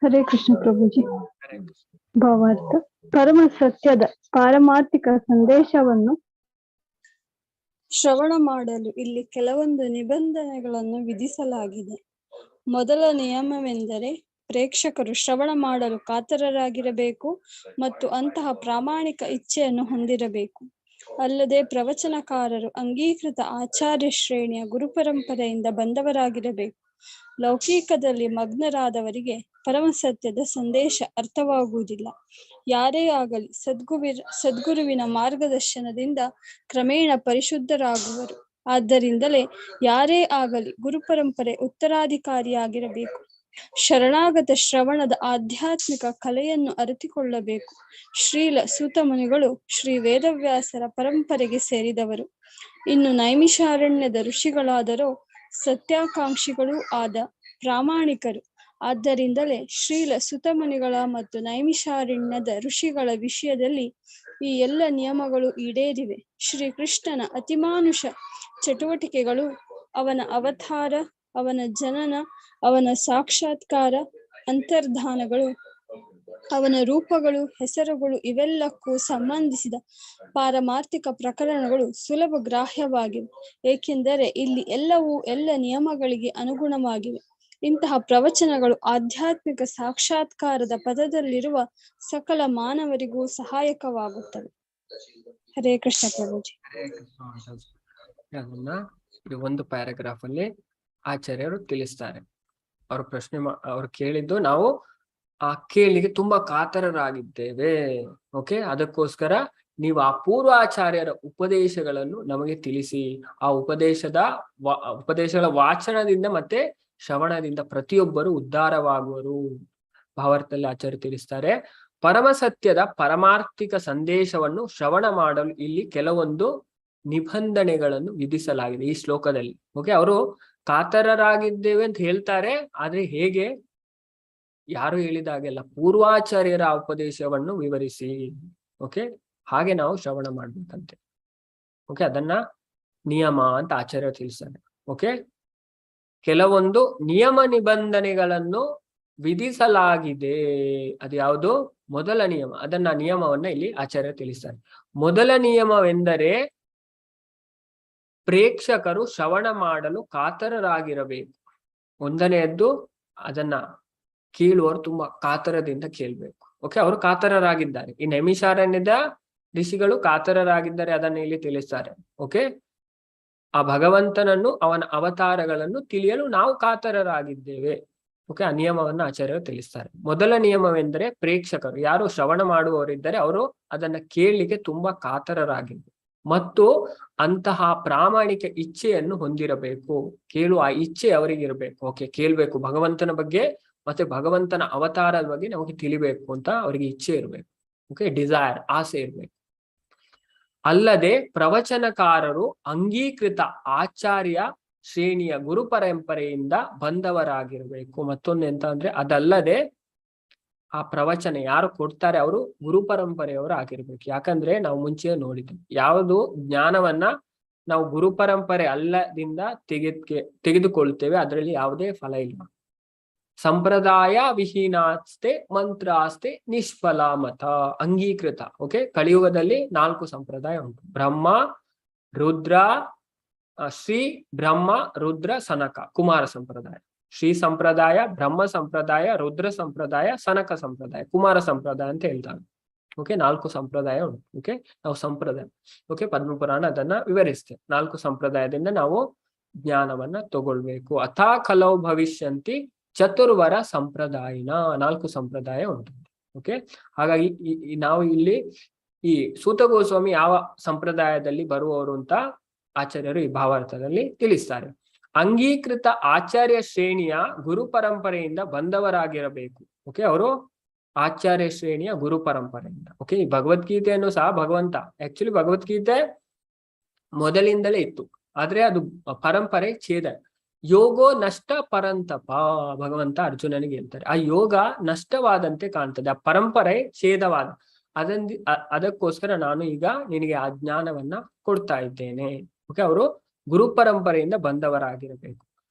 ಹರೇ ಕೃಷ್ಣ ಪ್ರಭುಜಿ. ಭಾವಾರ್ಥ. ಪರಮ ಸತ್ಯದ ಪಾರಮಾರ್ಥಿಕ ಸಂದೇಶವನ್ನು ಶ್ರವಣ ಮಾಡಲು ಇಲ್ಲಿ ಕೆಲವೊಂದು ನಿಬಂಧನೆಗಳನ್ನು ವಿಧಿಸಲಾಗಿದೆ. ಮೊದಲ ನಿಯಮವೆಂದರೆ ಪ್ರೇಕ್ಷಕರು ಶ್ರವಣ ಮಾಡಲು ಕಾತರರಾಗಿರಬೇಕು ಮತ್ತು ಅಂತಹ ಪ್ರಾಮಾಣಿಕ ಇಚ್ಛೆಯನ್ನು ಹೊಂದಿರಬೇಕು. ಅಲ್ಲದೆ ಪ್ರವಚನಕಾರರು ಅಂಗೀಕೃತ ಆಚಾರ್ಯ ಶ್ರೇಣಿಯ ಗುರುಪರಂಪರೆಯಿಂದ ಬಂದವರಾಗಿರಬೇಕು. ಲೌಕಿಕದಲ್ಲಿ ಮಗ್ನರಾದವರಿಗೆ ಪರಮಸತ್ಯದ ಸಂದೇಶ ಅರ್ಥವಾಗುವುದಿಲ್ಲ. ಯಾರೇ ಆಗಲಿ ಸದ್ಗುರುವಿನ ಮಾರ್ಗದರ್ಶನದಿಂದ ಕ್ರಮೇಣ ಪರಿಶುದ್ಧರಾಗುವರು. ಆದ್ದರಿಂದಲೇ ಯಾರೇ ಆಗಲಿ ಗುರುಪರಂಪರೆ ಉತ್ತರಾಧಿಕಾರಿಯಾಗಿರಬೇಕು. ಶರಣಾಗತ ಶ್ರವಣದ ಆಧ್ಯಾತ್ಮಿಕ ಕಲೆಯನ್ನು ಅರಿತುಕೊಳ್ಳಬೇಕು. ಶ್ರೀಲ ಸೂತ ಮುನಿಗಳು ಶ್ರೀ ವೇದವ್ಯಾಸರ ಪರಂಪರೆಗೆ ಸೇರಿದವರು. ಇನ್ನು ನೈಮಿಷಾರಣ್ಯದ ಋಷಿಗಳಾದರೋ ಸತ್ಯಾಕಾಂಕ್ಷಿಗಳೂ ಆದ ಪ್ರಾಮಾಣಿಕರು. ಆದ್ದರಿಂದಲೇ ಶ್ರೀಲ ಸುತ ಮುನಿಗಳ ಮತ್ತು ನೈಮಿಷಾರಣ್ಯದ ಋಷಿಗಳ ವಿಷಯದಲ್ಲಿ ಈ ಎಲ್ಲ ನಿಯಮಗಳು ಈಡೇರಿವೆ. ಶ್ರೀಕೃಷ್ಣನ ಅತಿಮಾನುಷ ಚಟುವಟಿಕೆಗಳು, ಅವನ ಅವತಾರ, ಅವನ ಜನನ, ಅವನ ಸಾಕ್ಷಾತ್ಕಾರ, ಅಂತರ್ಧಾನಗಳು, ಅವನ ರೂಪಗಳು, ಹೆಸರುಗಳು ಇವೆಲ್ಲಕ್ಕೂ ಸಂಬಂಧಿಸಿದ ಪಾರಮಾರ್ಥಿಕ ಪ್ರಕರಣಗಳು ಸುಲಭ ಗ್ರಾಹ್ಯವಾಗಿವೆ. ಏಕೆಂದರೆ ಇಲ್ಲಿ ಎಲ್ಲವೂ ಎಲ್ಲ ನಿಯಮಗಳಿಗೆ ಅನುಗುಣವಾಗಿವೆ. ಇಂತಹ ಪ್ರವಚನಗಳು ಆಧ್ಯಾತ್ಮಿಕ ಸಾಕ್ಷಾತ್ಕಾರದ ಪದದಲ್ಲಿರುವ ಸಕಲ ಮಾನವರಿಗೂ ಸಹಾಯಕವಾಗುತ್ತವೆ. ಹರೇ ಕೃಷ್ಣ ಪ್ರಭುಜಿ. ಅದನ್ನ ಈ ಒಂದು ಪ್ಯಾರಾಗ್ರಾಫ್ ಅಲ್ಲಿ ಆಚಾರ್ಯರು ತಿಳಿಸ್ತಾರೆ. ಅವ್ರ ಪ್ರಶ್ನೆ ಅವ್ರು ಕೇಳಿದ್ದು ನಾವು ಆ ಕೇಳಿಗೆ ತುಂಬಾ ಕಾತರರಾಗಿದ್ದೇವೆ. ಓಕೆ, ಅದಕ್ಕೋಸ್ಕರ ನೀವು ಆ ಪೂರ್ವಾಚಾರ್ಯರ ಉಪದೇಶಗಳನ್ನು ನಮಗೆ ತಿಳಿಸಿ. ಆ ಉಪದೇಶಗಳ ವಾಚನದಿಂದ ಮತ್ತೆ ಶ್ರವಣದಿಂದ ಪ್ರತಿಯೊಬ್ಬರು ಉದ್ಧಾರವಾಗುವರು. ಭಾವಾರ್ಥದಲ್ಲಿ ಆಚಾರ್ಯ ತಿಳಿಸ್ತಾರೆ, ಪರಮಸತ್ಯದ ಪರಮಾರ್ಥಿಕ ಸಂದೇಶವನ್ನು ಶ್ರವಣ ಮಾಡಲು ಇಲ್ಲಿ ಕೆಲವೊಂದು ನಿಬಂಧನೆಗಳನ್ನು ವಿಧಿಸಲಾಗಿದೆ ಈ ಶ್ಲೋಕದಲ್ಲಿ. ಓಕೆ, ಅವರು ಕಾತರರಾಗಿದ್ದೇವೆ ಅಂತ ಹೇಳ್ತಾರೆ, ಆದ್ರೆ ಹೇಗೆ? ಯಾರು ಹೇಳಿದಾಗೆಲ್ಲ ಪೂರ್ವಾಚಾರ್ಯರ ಉಪದೇಶವನ್ನು ವಿವರಿಸಿ. ಓಕೆ, ಹಾಗೆ ನಾವು ಶ್ರವಣ ಮಾಡ್ಬೇಕಂತೆ. ಓಕೆ, ಅದನ್ನ ನಿಯಮ ಅಂತ ಆಚಾರ್ಯ ತಿಳಿಸ್ತಾರೆ. ಓಕೆ, ಕೆಲವೊಂದು ನಿಯಮ ನಿಬಂಧನೆಗಳನ್ನು ವಿಧಿಸಲಾಗಿದೆ. ಅದು ಯಾವುದು? ಮೊದಲ ನಿಯಮ. ಅದನ್ನ ನಿಯಮವನ್ನ ಇಲ್ಲಿ ಆಚಾರ್ಯ ತಿಳಿಸ್ತಾರೆ. ಮೊದಲ ನಿಯಮವೆಂದರೆ ಪ್ರೇಕ್ಷಕರು ಶ್ರವಣ ಮಾಡಲು ಕಾತರರಾಗಿರಬೇಕು. ಒಂದನೆಯದ್ದು, ಅದನ್ನ ಕೇಳುವವರು ತುಂಬಾ ಕಾತರದಿಂದ ಕೇಳ್ಬೇಕು. ಓಕೆ, ಅವರು ಕಾತರರಾಗಿದ್ದಾರೆ. ಈ ನೈಮಿಷಾರಣ್ಯದ ಋಷಿಗಳು ಕಾತರರಾಗಿದ್ದಾರೆ, ಅದನ್ನ ಇಲ್ಲಿ ತಿಳಿಸ್ತಾರೆ. ಓಕೆ, ಆ ಭಗವಂತನನ್ನು, ಅವನ ಅವತಾರಗಳನ್ನು ತಿಳಿಯಲು ನಾವು ಕಾತರರಾಗಿದ್ದೇವೆ. ಓಕೆ, ಆ ನಿಯಮವನ್ನು ಆಚಾರ್ಯರು ತಿಳಿಸ್ತಾರೆ. ಮೊದಲ ನಿಯಮವೆಂದರೆ ಪ್ರೇಕ್ಷಕರು, ಯಾರು ಶ್ರವಣ ಮಾಡುವವರಿದ್ದಾರೆ ಅವರು ಅದನ್ನ ಕೇಳಲಿಕ್ಕೆ ತುಂಬಾ ಕಾತರರಾಗಿರ್ಬೇಕು ಮತ್ತು ಅಂತಹ ಪ್ರಾಮಾಣಿಕ ಇಚ್ಛೆಯನ್ನು ಹೊಂದಿರಬೇಕು. ಕೇಳುವ ಆ ಇಚ್ಛೆ ಅವರಿಗಿರ್ಬೇಕು. ಓಕೆ, ಕೇಳ್ಬೇಕು ಭಗವಂತನ ಬಗ್ಗೆ, ಮತ್ತೆ ಭಗವಂತನ ಅವತಾರದ ಬಗ್ಗೆ ನಮಗೆ ತಿಳಿಬೇಕು ಅಂತ ಅವರಿಗೆ ಇಚ್ಛೆ ಇರಬೇಕು. ಓಕೆ, ಡಿಸೈರ್, ಆಸೆ ಇರ್ಬೇಕು. ಅಲ್ಲದೆ ಪ್ರವಚನಕಾರರು ಅಂಗೀಕೃತ ಆಚಾರ್ಯ ಶ್ರೇಣಿಯ ಗುರು ಪರಂಪರೆಯಿಂದ ಬಂದವರಾಗಿರ್ಬೇಕು. ಮತ್ತೊಂದು ಎಂತ ಅಂದ್ರೆ, ಅದಲ್ಲದೆ ಆ ಪ್ರವಚನ ಯಾರು ಕೊಡ್ತಾರೆ ಅವರು ಗುರು ಪರಂಪರೆಯವರು ಆಗಿರ್ಬೇಕು. ಯಾಕಂದ್ರೆ ನಾವು ಮುಂಚೆ ನೋಡಿದ್ವಿ, ಯಾವುದು ಜ್ಞಾನವನ್ನ ನಾವು ಗುರು ಪರಂಪರೆ ಅಲ್ಲದಿಂದ ತೆಗೆದುಕೊಳ್ತೇವೆ ಅದರಲ್ಲಿ ಯಾವುದೇ ಫಲ ಇಲ್ಲ. ಸಂಪ್ರದಾಯ ವಿಹೀನಾಸ್ತೆ ಮಂತ್ರಾಸ್ತೆ ನಿಷ್ಫಲ ಮತ. ಅಂಗೀಕೃತ. ಓಕೆ, ಕಲಿಯುಗದಲ್ಲಿ 4 ಸಂಪ್ರದಾಯ ಉಂಟು: ಬ್ರಹ್ಮ, ರುದ್ರ, ಶ್ರೀ, ಬ್ರಹ್ಮ, ರುದ್ರ, ಸನಕ, ಕುಮಾರ ಸಂಪ್ರದಾಯ. ಶ್ರೀ ಸಂಪ್ರದಾಯ, ಬ್ರಹ್ಮ ಸಂಪ್ರದಾಯ, ರುದ್ರ ಸಂಪ್ರದಾಯ, ಸನಕ ಸಂಪ್ರದಾಯ, ಕುಮಾರ ಸಂಪ್ರದಾಯ ಅಂತ ಹೇಳ್ತಾರೆ. ಓಕೆ, 4 ಸಂಪ್ರದಾಯ ಉಂಟು. ಓಕೆ, ನಾವು ಸಂಪ್ರದಾಯ, ಓಕೆ, ಪದ್ಮಪುರಾಣ ಅದನ್ನ ವಿವರಿಸ್ತೇವೆ. 4 ಸಂಪ್ರದಾಯದಿಂದ ನಾವು ಜ್ಞಾನವನ್ನ ತಗೊಳ್ಬೇಕು. ಅಥಾ ಕಲೌ ಭವಿಷ್ಯಂತಿ ಚತುರ್ವರ ಸಂಪ್ರದಾಯನ. 4 ಸಂಪ್ರದಾಯ ಉಂಟು. ಓಕೆ, ಹಾಗಾಗಿ ನಾವು ಇಲ್ಲಿ ಈ ಸೂತ ಗೋಸ್ವಾಮಿ ಯಾವ ಸಂಪ್ರದಾಯದಲ್ಲಿ ಬರುವವರು ಅಂತ ಆಚಾರ್ಯರು ಈ ಭಾವಾರ್ಥದಲ್ಲಿ ತಿಳಿಸ್ತಾರೆ. ಅಂಗೀಕೃತ ಆಚಾರ್ಯ ಶ್ರೇಣಿಯ ಗುರು ಪರಂಪರೆಯಿಂದ ಬಂದವರಾಗಿರಬೇಕು. ಓಕೆ, ಅವರು ಆಚಾರ್ಯ ಶ್ರೇಣಿಯ ಗುರು ಪರಂಪರೆಯಿಂದ. ಓಕೆ, ಈ ಭಗವದ್ಗೀತೆಯನ್ನು ಸಹ ಆಕ್ಚುಲಿ ಭಗವದ್ಗೀತೆ ಮೊದಲಿಂದಲೇ ಇತ್ತು, ಆದ್ರೆ ಅದು ಪರಂಪರೆ ಛೇದ. ಯೋಗೋ ನಷ್ಟ ಪರಂತಪ, ಭಗವಂತ ಅರ್ಜುನನಿಗೆ ಹೇಳ್ತಾರೆ. ಆ ಯೋಗ ನಷ್ಟವಾದಂತೆ ಕಾಣ್ತದೆ, ಆ ಪರಂಪರೆ ಛೇದವಾದ. ಅದಕ್ಕೋಸ್ಕರ ನಾನು ಈಗ ನಿನಗೆ ಆ ಜ್ಞಾನವನ್ನ ಕೊಡ್ತಾ ಇದ್ದೇನೆ. ಓಕೆ, ಅವರು ಗುರು ಪರಂಪರೆಯಿಂದ ಬಂದವರಾಗಿರಬೇಕು.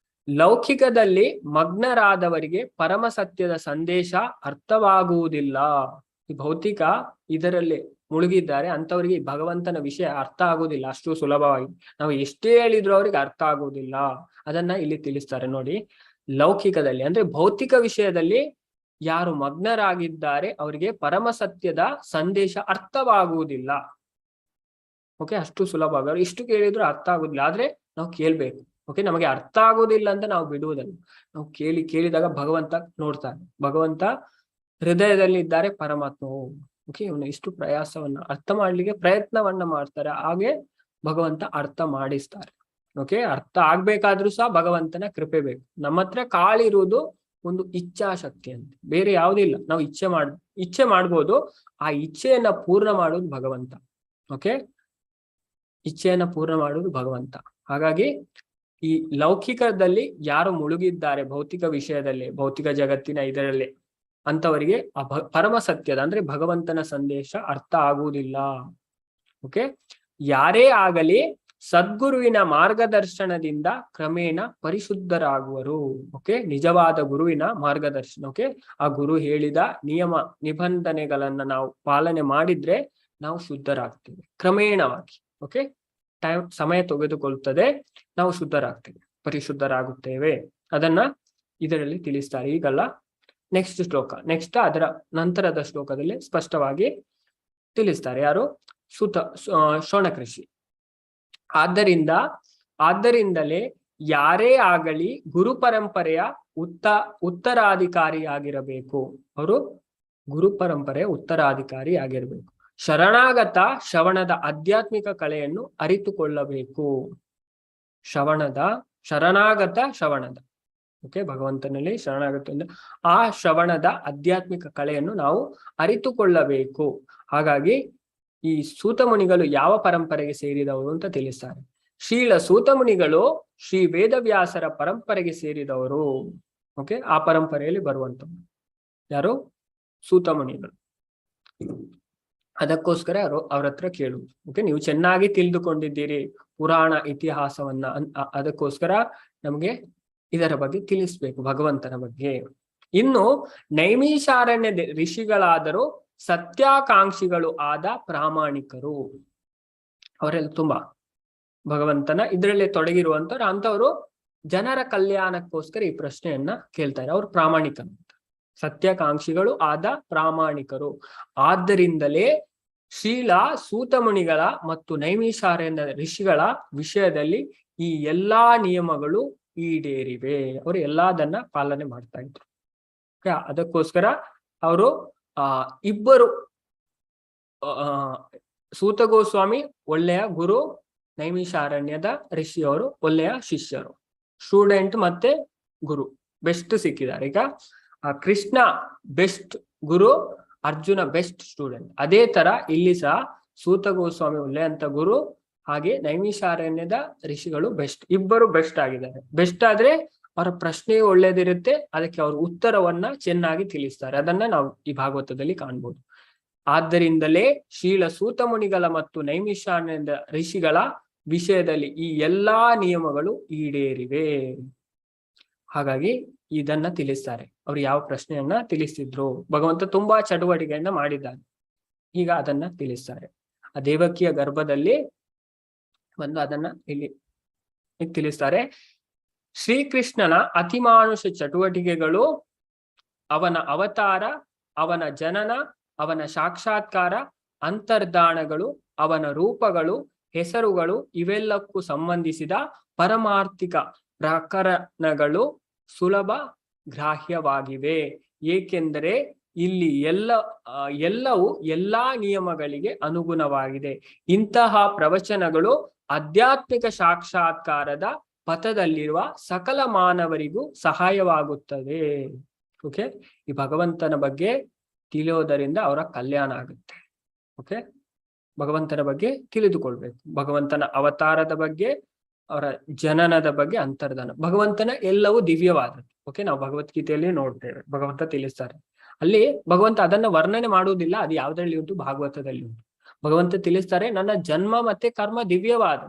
ಲೌಕಿಕದಲ್ಲಿ ಮಗ್ನರಾದವರಿಗೆ ಪರಮ ಸತ್ಯದ ಸಂದೇಶ ಅರ್ಥವಾಗುವುದಿಲ್ಲ. ಈ ಭೌತಿಕ ಇದರಲ್ಲಿ ಮುಳುಗಿದ್ದಾರೆ ಅಂತವರಿಗೆ ಭಗವಂತನ ವಿಷಯ ಅರ್ಥ ಆಗುವುದಿಲ್ಲ ಅಷ್ಟು ಸುಲಭವಾಗಿ. ನಾವು ಎಷ್ಟೇ ಹೇಳಿದ್ರು ಅವ್ರಿಗೆ ಅರ್ಥ ಆಗುವುದಿಲ್ಲ. ಅದನ್ನ ಇಲ್ಲಿ ತಿಳಿಸ್ತಾರೆ ನೋಡಿ. ಲೌಕಿಕದಲ್ಲಿ ಅಂದ್ರೆ ಭೌತಿಕ ವಿಷಯದಲ್ಲಿ ಯಾರು ಮಗ್ನರಾಗಿದ್ದಾರೆ ಅವರಿಗೆ ಪರಮ ಸತ್ಯದ ಸಂದೇಶ ಅರ್ಥವಾಗುವುದಿಲ್ಲ. ಓಕೆ, ಅಷ್ಟು ಸುಲಭವಾಗಿ ಇಷ್ಟು ಕೇಳಿದ್ರು ಅರ್ಥ ಆಗುದಿಲ್ಲ. ಆದ್ರೆ ನಾವು ಕೇಳ್ಬೇಕು. ಓಕೆ, ನಮಗೆ ಅರ್ಥ ಆಗುವುದಿಲ್ಲ ಅಂತ ನಾವು ಬಿಡುವುದಲ್ಲ. ನಾವು ಕೇಳಿದಾಗ ಭಗವಂತ ನೋಡ್ತಾನೆ. ಭಗವಂತ ಹೃದಯದಲ್ಲಿ ಇದ್ದಾರೆ ಪರಮಾತ್ಮವು. ಓಕೆ, ಇವನು ಇಷ್ಟು ಪ್ರಯಾಸವನ್ನ ಅರ್ಥ ಮಾಡ್ಲಿಕ್ಕೆ ಪ್ರಯತ್ನವನ್ನ ಮಾಡ್ತಾರೆ. ಹಾಗೆ ಭಗವಂತ ಅರ್ಥ ಮಾಡಿಸ್ತಾರೆ. ಓಕೆ, ಅರ್ಥ ಆಗ್ಬೇಕಾದ್ರೂ ಸಹ ಭಗವಂತನ ಕೃಪೆ ಬೇಕು. ನಮ್ಮ ಹತ್ರ ಕಾಳಿರುವುದು ಒಂದು ಇಚ್ಛಾಶಕ್ತಿ ಅಂತ, ಬೇರೆ ಯಾವುದಿಲ್ಲ. ನಾವು ಇಚ್ಛೆ ಮಾಡ್ಬೋದು. ಆ ಇಚ್ಛೆಯನ್ನ ಪೂರ್ಣ ಮಾಡೋದು ಭಗವಂತ. ಓಕೆ, ಇಚ್ಛೆಯನ್ನ ಪೂರ್ಣ ಮಾಡೋದು ಭಗವಂತ. ಹಾಗಾಗಿ ಈ ಲೌಕಿಕದಲ್ಲಿ ಯಾರು ಮುಳುಗಿದ್ದಾರೆ ಭೌತಿಕ ವಿಷಯದಲ್ಲಿ, ಭೌತಿಕ ಜಗತ್ತಿನ ಇದರಲ್ಲಿ, ಅಂತವರಿಗೆ ಪರಮ ಸತ್ಯದ ಅಂದ್ರೆ ಭಗವಂತನ ಸಂದೇಶ ಅರ್ಥ ಆಗುವುದಿಲ್ಲ. ಓಕೆ, ಯಾರೇ ಆಗಲಿ ಸದ್ಗುರುವಿನ ಮಾರ್ಗದರ್ಶನದಿಂದ ಕ್ರಮೇಣ ಪರಿಶುದ್ಧರಾಗುವರು. ಓಕೆ, ನಿಜವಾದ ಗುರುವಿನ ಮಾರ್ಗದರ್ಶನ. ಓಕೆ, ಆ ಗುರು ಹೇಳಿದ ನಿಯಮ ನಿಬಂಧನೆಗಳನ್ನ ನಾವು ಪಾಲನೆ ಮಾಡಿದ್ರೆ ನಾವು ಶುದ್ಧರಾಗ್ತೇವೆ ಕ್ರಮೇಣವಾಗಿ. ಓಕೆ, ಸಮಯ ತೆಗೆದುಕೊಳ್ಳುತ್ತದೆ, ನಾವು ಶುದ್ಧರಾಗ್ತೇವೆ, ಪರಿಶುದ್ಧರಾಗುತ್ತೇವೆ. ಅದನ್ನ ಇದರಲ್ಲಿ ತಿಳಿಸ್ತಾರೆ. ಈಗಲ್ಲ, ನೆಕ್ಸ್ಟ್ ಶ್ಲೋಕ, ನೆಕ್ಸ್ಟ್ ಅದರ ನಂತರದ ಶ್ಲೋಕದಲ್ಲಿ ಸ್ಪಷ್ಟವಾಗಿ ತಿಳಿಸ್ತಾರೆ. ಯಾರು? ಶೋಣಕೃಷಿ. ಆದ್ದರಿಂದಲೇ ಯಾರೇ ಆಗಲಿ ಗುರು ಪರಂಪರೆಯ ಉತ್ತರಾಧಿಕಾರಿಯಾಗಿರಬೇಕು. ಅವರು ಗುರು ಪರಂಪರೆಯ ಉತ್ತರಾಧಿಕಾರಿಯಾಗಿರ್ಬೇಕು. ಶರಣಾಗತ ಶ್ರವಣದ ಆಧ್ಯಾತ್ಮಿಕ ಕಲೆಯನ್ನು ಅರಿತುಕೊಳ್ಳಬೇಕು. ಶರಣಾಗತ ಶ್ರವಣದ ಓಕೆ, ಭಗವಂತನಲ್ಲಿ ಶರಣಾಗತ ಆ ಶ್ರವಣದ ಆಧ್ಯಾತ್ಮಿಕ ಕಲೆಯನ್ನು ನಾವು ಅರಿತುಕೊಳ್ಳಬೇಕು. ಹಾಗಾಗಿ ಈ ಸೂತ ಮುನಿಗಳು ಯಾವ ಪರಂಪರೆಗೆ ಸೇರಿದವರು ಅಂತ ತಿಳಿಸ್ತಾರೆ. ಸೂತ ಮುನಿಗಳು ಶ್ರೀ ವೇದವ್ಯಾಸರ ಪರಂಪರೆಗೆ ಸೇರಿದವರು. ಓಕೆ, ಆ ಪರಂಪರೆಯಲ್ಲಿ ಬರುವಂತವ್ರು ಯಾರು? ಸೂತ ಮುನಿಗಳು. ಅದಕ್ಕೋಸ್ಕರ ಅವ್ರ ಹತ್ರ ಕೇಳುವುದು. ಓಕೆ, ನೀವು ಚೆನ್ನಾಗಿ ತಿಳಿದುಕೊಂಡಿದ್ದೀರಿ ಪುರಾಣ ಇತಿಹಾಸವನ್ನ, ಅದಕ್ಕೋಸ್ಕರ ನಮ್ಗೆ ಇದರ ಬಗ್ಗೆ ತಿಳಿಸ್ಬೇಕು, ಭಗವಂತನ ಬಗ್ಗೆ. ಇನ್ನು ನೈಮಿಷಾರಣ್ಯ ಋಷಿಗಳಾದರೂ ಸತ್ಯಾಕಾಂಕ್ಷಿಗಳು ಆದ ಪ್ರಾಮಾಣಿಕರು. ಅವರೆಲ್ಲ ತುಂಬಾ ಭಗವಂತನ ಇದರಲ್ಲಿ ತೊಡಗಿರುವಂತವ್ರು. ಅಂತವ್ರು ಜನರ ಕಲ್ಯಾಣಕ್ಕೋಸ್ಕರ ಈ ಪ್ರಶ್ನೆಯನ್ನ ಕೇಳ್ತಾರೆ. ಅವ್ರು ಪ್ರಾಮಾಣಿಕರು, ಸತ್ಯಾಕಾಂಕ್ಷಿಗಳು ಆದ ಪ್ರಾಮಾಣಿಕರು. ಆದ್ದರಿಂದಲೇ ಸೂತ ಮುನಿಗಳ ಮತ್ತು ನೈಮಿಷಾರಣ್ಯ ಋಷಿಗಳ ವಿಷಯದಲ್ಲಿ ಈ ಎಲ್ಲಾ ನಿಯಮಗಳು ಈಡೇರಿವೆ. ಅವರು ಎಲ್ಲದನ್ನ ಪಾಲನೆ ಮಾಡ್ತಾ ಇದ್ರು. ಅದಕ್ಕೋಸ್ಕರ ಅವರು ಇಬ್ಬರು ಸೂತ ಗೋಸ್ವಾಮಿ ಒಳ್ಳೆಯ ಗುರು, ನೈಮಿಷಾರಣ್ಯದ ಋಷಿಯವರು ಒಳ್ಳೆಯ ಶಿಷ್ಯರು. ಸ್ಟೂಡೆಂಟ್ ಮತ್ತೆ ಗುರು ಬೆಸ್ಟ್ ಸಿಕ್ಕಿದ್ದಾರೆ. ಈಗ ಕೃಷ್ಣ ಬೆಸ್ಟ್ ಗುರು, ಅರ್ಜುನ ಬೆಸ್ಟ್ ಸ್ಟೂಡೆಂಟ್. ಅದೇ ತರ ಇಲ್ಲಿ ಸಹ ಸೂತ ಗೋಸ್ವಾಮಿ ಒಳ್ಳೆಯಂತ ಗುರು, ಹಾಗೆ ನೈಮಿಷಾರಣ್ಯದ ಋಷಿಗಳು ಬೆಸ್ಟ್. ಇಬ್ಬರು ಬೆಸ್ಟ್ ಆಗಿದ್ದಾರೆ. ಬೆಸ್ಟ್ ಆದ್ರೆ ಅವರ ಪ್ರಶ್ನೆ ಒಳ್ಳೇದಿರುತ್ತೆ, ಅದಕ್ಕೆ ಅವರು ಉತ್ತರವನ್ನ ಚೆನ್ನಾಗಿ ತಿಳಿಸ್ತಾರೆ. ಅದನ್ನ ನಾವು ಈ ಭಾಗವತದಲ್ಲಿ ಕಾಣ್ಬೋದು. ಆದ್ದರಿಂದಲೇ ಸೂತ ಮುನಿಗಳ ಮತ್ತು ನೈಮಿಷಾರಣ್ಯದ ಋಷಿಗಳ ವಿಷಯದಲ್ಲಿ ಈ ಎಲ್ಲಾ ನಿಯಮಗಳು ಈಡೇರಿವೆ. ಹಾಗಾಗಿ ಇದನ್ನ ತಿಳಿಸ್ತಾರೆ. ಅವ್ರು ಯಾವ ಪ್ರಶ್ನೆಯನ್ನ ತಿಳಿಸ್ತಿದ್ರು, ಭಗವಂತ ತುಂಬಾ ಚಟುವಟಿಕೆಯನ್ನ ಮಾಡಿದ್ದಾನೆ, ಈಗ ಅದನ್ನ ತಿಳಿಸ್ತಾರೆ. ಆ ದೇವಕಿಯ ಗರ್ಭದಲ್ಲಿ ಬಂದು ಅದನ್ನ ಇಲ್ಲಿ ತಿಳಿಸ್ತಾರೆ. ಶ್ರೀಕೃಷ್ಣನ ಅತಿಮಾನುಷ ಚಟುವಟಿಕೆಗಳು, ಅವನ ಅವತಾರ, ಅವನ ಜನನ, ಅವನ ಸಾಕ್ಷಾತ್ಕಾರ, ಅಂತರ್ಧಾನಗಳು, ಅವನ ರೂಪಗಳು, ಹೆಸರುಗಳು, ಇವೆಲ್ಲಕ್ಕೂ ಸಂಬಂಧಿಸಿದ ಪರಮಾರ್ಥಿಕ ಪ್ರಕರಣಗಳು ಸುಲಭ ಗ್ರಾಹ್ಯವಾಗಿವೆ. ಏಕೆಂದರೆ ಇಲ್ಲಿ ಎಲ್ಲವೂ ಎಲ್ಲಾ ನಿಯಮಗಳಿಗೆ ಅನುಗುಣವಾಗಿದೆ. ಇಂತಹ ಪ್ರವಚನಗಳು ಆಧ್ಯಾತ್ಮಿಕ ಸಾಕ್ಷಾತ್ಕಾರದ ಪಥದಲ್ಲಿರುವ ಸಕಲ ಮಾನವರಿಗೂ ಸಹಾಯವಾಗುತ್ತದೆ. ಓಕೆ, ಈ ಭಗವಂತನ ಬಗ್ಗೆ ತಿಳಿಯೋದರಿಂದ ಅವರ ಕಲ್ಯಾಣ ಆಗುತ್ತೆ. ಓಕೆ, ಭಗವಂತನ ಬಗ್ಗೆ ತಿಳಿದುಕೊಳ್ಬೇಕು. ಭಗವಂತನ ಅವತಾರದ ಬಗ್ಗೆ, ಅವರ ಜನನದ ಬಗ್ಗೆ, ಅಂತರ್ಧಾನ. ಭಗವಂತನ ಎಲ್ಲವೂ ದಿವ್ಯವಾದದ್ದು. ಓಕೆ, ನಾವು ಭಗವದ್ಗೀತೆಯಲ್ಲಿ ನೋಡ್ತೇವೆ, ಭಗವಂತ ತಿಳಿಸ್ತಾರೆ. ಅಲ್ಲಿ ಭಗವಂತ ಅದನ್ನ ವರ್ಣನೆ ಮಾಡುವುದಿಲ್ಲ, ಅದು ಯಾವ್ದ್ರಲ್ಲಿ ಉಂಟು? ಭಾಗವತದಲ್ಲಿ ಉಂಟು. ಭಗವಂತ ತಿಳಿಸ್ತಾರೆ, ನನ್ನ ಜನ್ಮ ಮತ್ತೆ ಕರ್ಮ ದಿವ್ಯವಾದ.